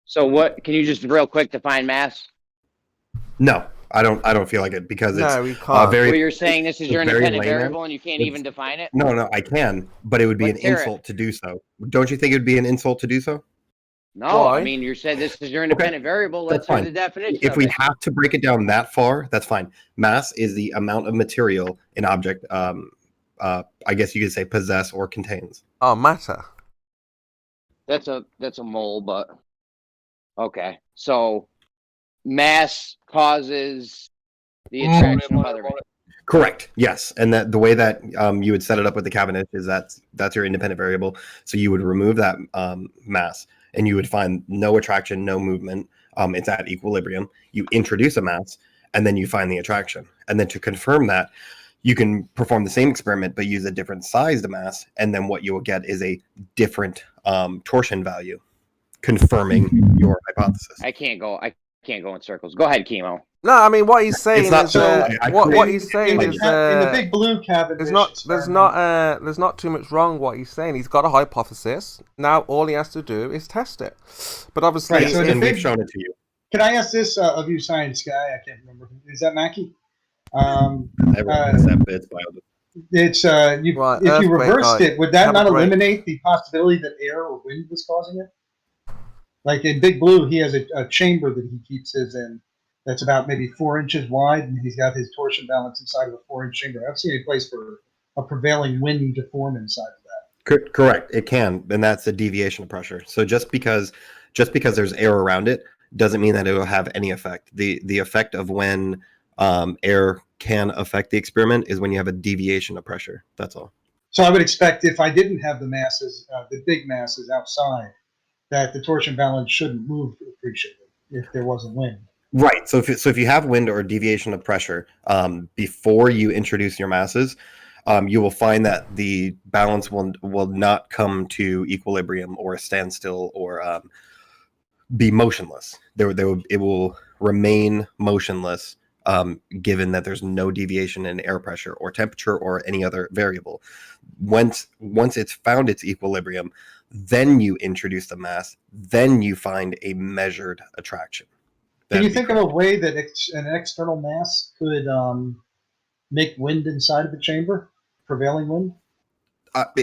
So what, can you just real quick define mass? No, I don't feel like it because it's we can't. very. Well, you're saying this is your very independent layman. variable and you can't even define it? No, I can, but it would be Let's an hear it. insult to do so. Don't you think it would be an insult to do so? No, Why? I mean, you said this is your independent variable. Let's hear the definition If of we it. have to break it down that far, that's fine. Mass is the amount of material an object, I guess you could say, possess or contains. Oh, matter. That's a mole, but okay. So mass causes the attraction of other. Correct. Yes, and that the way that you would set it up with the Cavendish is that's your independent variable. So you would remove that mass, and you would find no attraction, no movement. It's at equilibrium. You introduce a mass, and then you find the attraction. And then to confirm that, you can perform the same experiment but use a different sized mass, and then what you will get is a different torsion value, confirming your hypothesis. I can't go in circles. Go ahead, Chemo. No, I mean what he's saying not is so- what he's saying in is the big blue cabin. there's not too much wrong what he's saying. He's got a hypothesis. Now all he has to do is test it. But obviously, Right, so and we've shown it to you. Can I ask this of you, science guy? I can't remember. Is that Mackie? Everyone except it's biology. It's if you earthquake reversed guy. it, would that Have a not break. eliminate the possibility that air or wind was causing it? Like in Big Blue, he has a chamber that he keeps his in that's about maybe 4 inches wide, and he's got his torsion balance inside of a 4-inch chamber. I haven't seen any place for a prevailing wind to form inside of that. Correct. It can, and that's the deviation of pressure. So just because there's air around it doesn't mean that it will have any effect. The effect of when air can affect the experiment is when you have a deviation of pressure. That's all. So I would expect if I didn't have the masses, the big masses outside, that the torsion balance shouldn't move appreciably if there wasn't wind. Right. So if you have wind or deviation of pressure before you introduce your masses, you will find that the balance will not come to equilibrium or a standstill or be motionless. It will remain motionless given that there's no deviation in air pressure or temperature or any other variable. Once it's found its equilibrium, then you introduce the mass, then you find a measured attraction. Can you think of a way that an external mass could make wind inside of the chamber, prevailing wind?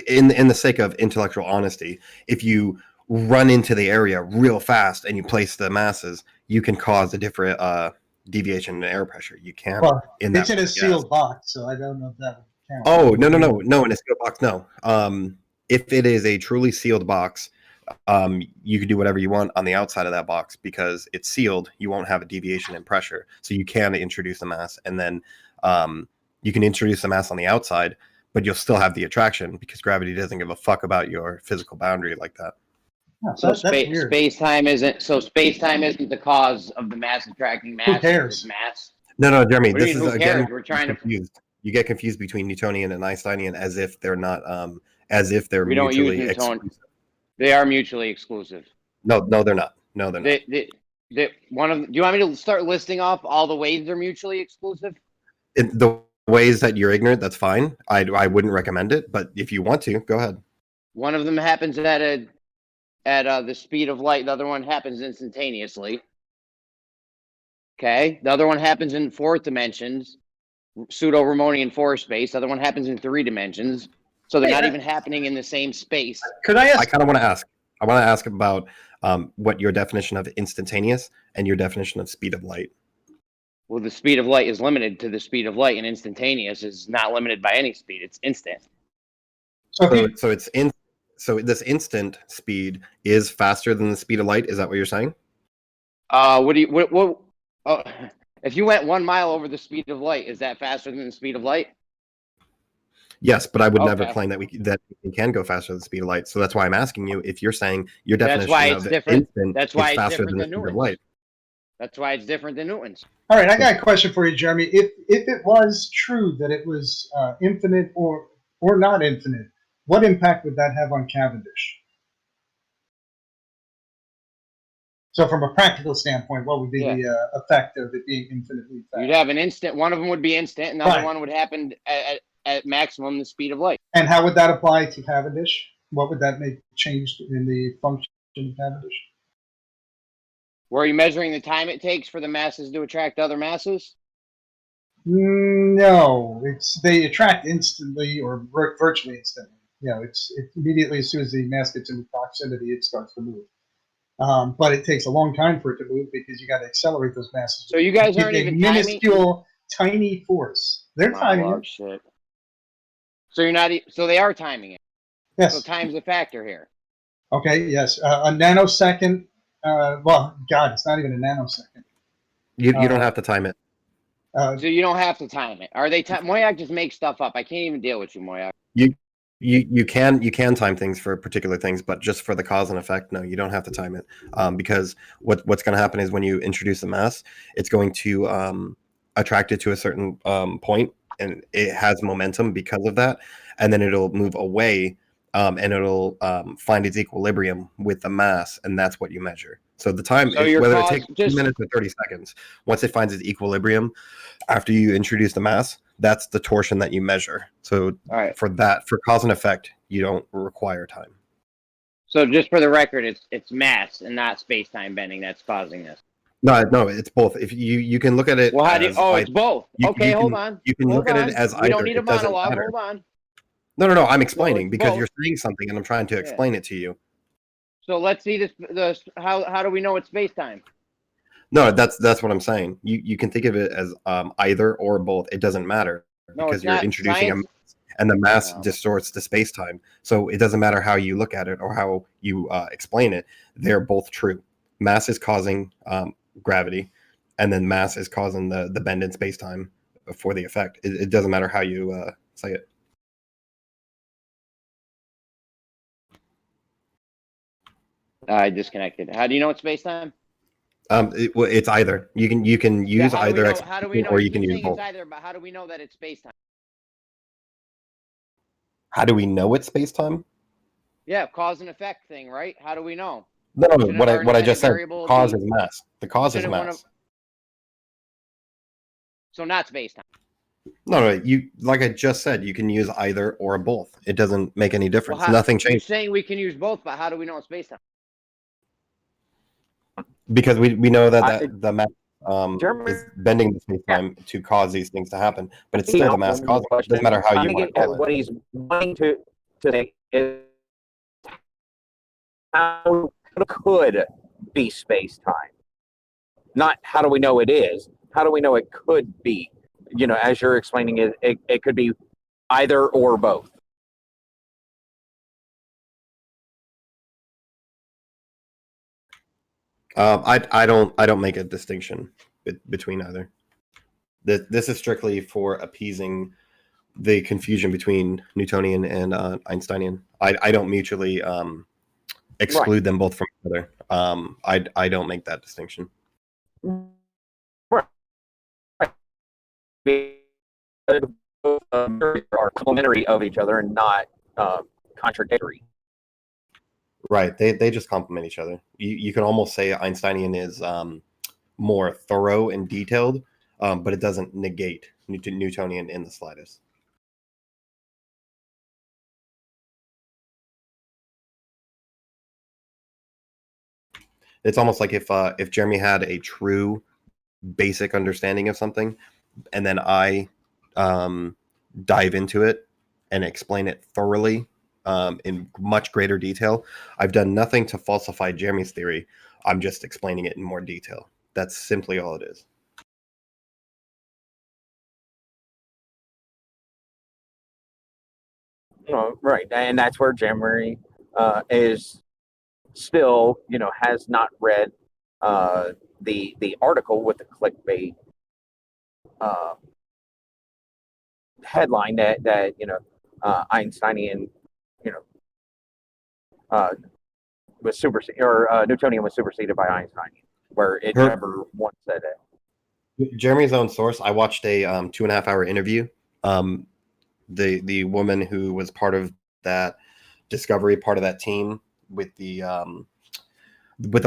In the sake of intellectual honesty, if you run into the area real fast and you place the masses, you can cause a different deviation in air pressure. You can't. Well, it's in a sealed box, so I don't know if that would count. Oh, no, in a sealed box, no. If it is a truly sealed box, you can do whatever you want on the outside of that box because it's sealed. You won't have a deviation in pressure, so you can introduce the mass, and then you can introduce the mass on the outside, but you'll still have the attraction because gravity doesn't give a fuck about your physical boundary like that. Oh, So space-time isn't the cause of the mass attracting mass. Who cares? It's mass. No, Jeremy. What do This you is mean, who cares? again We're trying to. confused. You get confused between Newtonian and Einsteinian as if they're not, as if they're We don't use mutually Newtonian. exclusive. They are mutually exclusive. No, they're not. No, they're not. Do you want me to start listing off all the ways they're mutually exclusive? The ways that you're ignorant, that's fine. I wouldn't recommend it, but if you want to, go ahead. One of them happens at the speed of light. The other one happens instantaneously. Okay. The other one happens in 4th dimensions, pseudo-Ramonian 4 space. The other one happens in 3 dimensions. So they're not even happening in the same space. Could I ask? I kind of want to ask. I want to ask about what your definition of instantaneous and your definition of speed of light. Well, the speed of light is limited to the speed of light, and instantaneous is not limited by any speed. It's instant. So this instant speed is faster than the speed of light. Is that what you're saying? If you went 1 mile over the speed of light, is that faster than the speed of light? Yes, but I would never claim that we can go faster than the speed of light. So that's why I'm asking you if you're saying your definition of instant is faster than the speed of light. That's why it's different than Newton's. All right, I got a question for you, Jeremy. If it was true that it was infinite or not infinite, what impact would that have on Cavendish? So from a practical standpoint, what would be the effect of it being infinitely fast? You'd have an instant. One of them would be instant, and the other one would happen at maximum the speed of light. And how would that apply to Cavendish? What would that make change in the function of Cavendish? Were you measuring the time it takes for the masses to attract other masses? No, they attract instantly or virtually instantly. It's immediately as soon as the mass gets into proximity, it starts to move. But it takes a long time for it to move because you got to accelerate those masses. So you guys aren't a even minuscule, tiny force. They're timing it. Shit. So you're not. So they are timing it. Yes. So time's a factor here. Okay. Yes. A nanosecond. Well, God, it's not even a nanosecond. You don't have to time it. So you don't have to time it. Are they? Moyak just makes stuff up. I can't even deal with you, Moyak. You can time things for particular things, but just for the cause and effect, no, you don't have to time it. Because what's going to happen is when you introduce a mass, it's going to attract it to a certain point, and it has momentum because of that, and then it'll move away, and it'll find its equilibrium with the mass, and that's what you measure. So the time, So whether it takes 2 minutes or 30 seconds, once it finds its equilibrium after you introduce the mass, that's the torsion that you measure. So for cause and effect, you don't require time. So just for the record, it's mass and not space-time bending that's causing this. No, it's both. If you can look at it. Well, it's both. Okay, hold on. You can look at it as we either. don't need a It doesn't monologue. matter. Hold on. No. I'm explaining because both. you're saying something, and I'm trying to explain it to you. So let's see this. How do we know it's space-time? No, that's what I'm saying. You can think of it as either or both. It doesn't matter because you're introducing a mass, and the mass distorts the space-time. So it doesn't matter how you look at it or how you explain it. They're both true. Mass is causing gravity, and then mass is causing the bend in space-time for the effect. It doesn't matter how you say it. I disconnected. How do you know it's space-time? It's either. You can use either, how do we know? or you can use both. It's either, but how do we know that it's space-time? How do we know it's space-time? Yeah, cause and effect thing, right? How do we know? No, what I just said. Cause is mass. The cause is mass. So not space-time. No. You like I just said, you can use either or both. It doesn't make any difference. Well, Nothing changed. You're saying we can use both, but how do we know it's space-time? Because we know that the mass is bending the space-time to cause these things to happen, but it's still the mass causing it. It doesn't matter how you want to call it. What he's wanting to say is how it could be space-time. Not how do we know it is. How do we know it could be? As you're explaining it could be either or both. I don't make a distinction between either. This is strictly for appeasing the confusion between Newtonian and Einsteinian. I don't mutually exclude them both from each other. I don't make that distinction. Right. Are complementary of each other and not contradictory. Right. They just complement each other. You can almost say Einsteinian is more thorough and detailed, but it doesn't negate Newtonian in the slightest. It's almost like if Jeremy had a true basic understanding of something, and then I dive into it and explain it thoroughly in much greater detail. I've done nothing to falsify Jeremy's theory. I'm just explaining it in more detail. That's simply all it is. Right, and that's where Jeremy is still, has not read the article with the clickbait headline that Einsteinian, was superseded, or Newtonian was superseded by Einsteinian, where it never once said it. Jeremy's own source. I watched a 2.5 hour interview. The woman who was part of that discovery, part of that team with the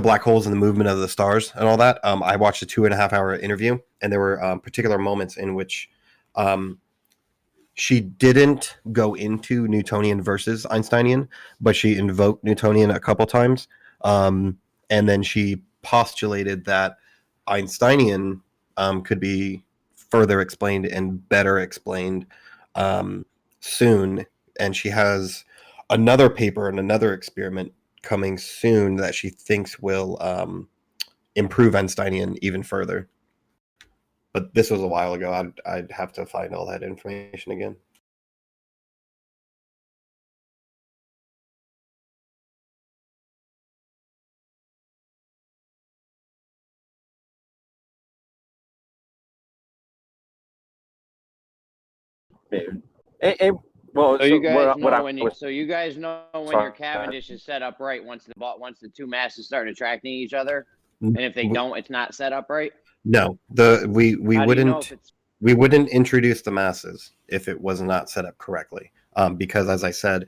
black holes and the movement of the stars and all that. I watched a 2.5 hour interview, and there were particular moments in which she didn't go into Newtonian versus Einsteinian, but she invoked Newtonian a couple times. And then she postulated that Einsteinian could be further explained and better explained soon. And she has another paper and another experiment coming soon that she thinks will improve Einsteinian even further. But this was a while ago. I'd have to find all that information again. Well, So you guys what know I when you was so you guys know when sorry. your Cavendish is set up right once the two masses start attracting each other, and if they don't, it's not set up right. No, we How do you know if it's we wouldn't introduce the masses if it was not set up correctly. Because as I said,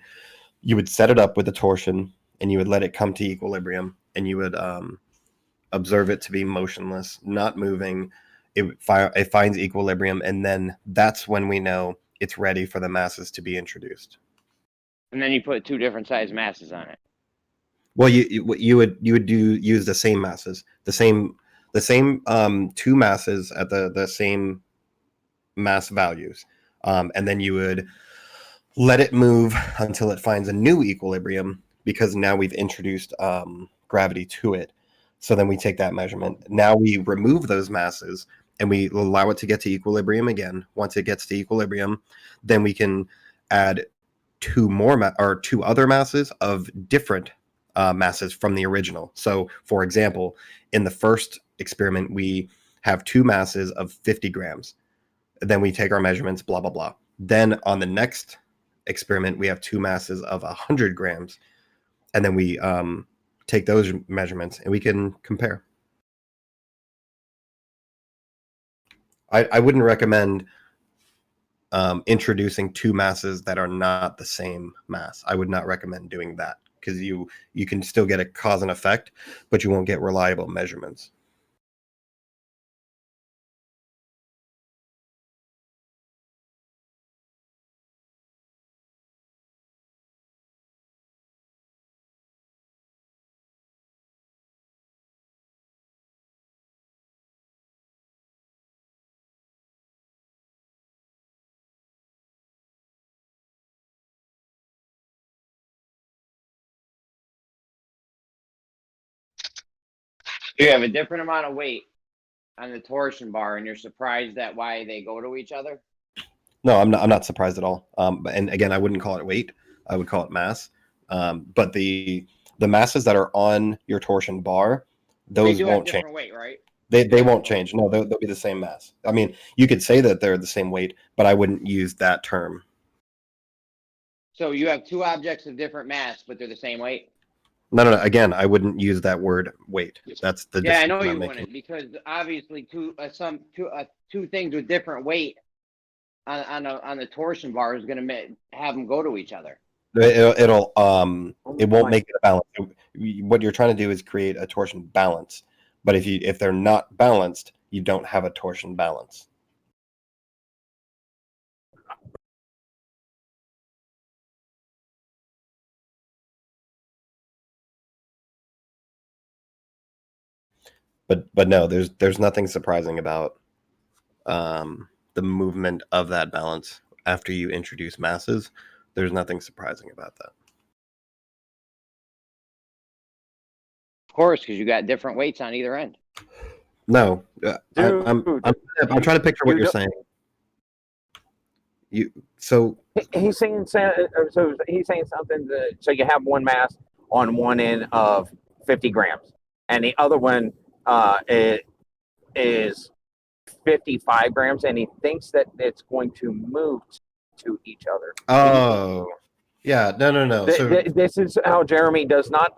you would set it up with the torsion and you would let it come to equilibrium and you would observe it to be motionless, not moving. It finds equilibrium, and then that's when we know it's ready for the masses to be introduced. and then you put two different size masses on it? Well, you would use the same masses, the same two masses at the same mass values, and then you would let it move until it finds a new equilibrium, because now we've introduced gravity to it. So then we take that measurement. Now we remove those masses and we allow it to get to equilibrium again. Once it gets to equilibrium, then we can add two other masses of different masses from the original. So, for example, in the first experiment, we have two masses of 50 grams. Then we take our measurements, blah, blah, blah. Then on the next experiment, we have two masses of 100 grams. And then we take those measurements and we can compare. I wouldn't recommend introducing two masses that are not the same mass. I would not recommend doing that, because you can still get a cause and effect, but you won't get reliable measurements. You have a different amount of weight on the torsion bar, and you're surprised at why they go to each other? No, I'm not surprised at all. And again, I wouldn't call it weight. I would call it mass. But the masses that are on your torsion bar, those won't change. Weight, right? They won't change. No, they'll be the same mass. I mean, you could say that they're the same weight, but I wouldn't use that term. So you have two objects of different mass, but they're the same weight? No. Again, I wouldn't use that word weight. That's the I know distinction you I'm making. wouldn't, because obviously two things with different weight on the torsion bar is going to have them go to each other. It won't make it a balance. What you're trying to do is create a torsion balance. But if they're not balanced, you don't have a torsion balance. But no, there's nothing surprising about the movement of that balance after you introduce masses. There's nothing surprising about that. Of course, because you got different weights on either end. No, I'm trying to picture what you're saying. He's saying so he's saying something so you have one mass on one end of 50 grams, and the other one is 55 grams, and he thinks that it's going to move to each other. Oh, yeah, no. This is how Jeremy does not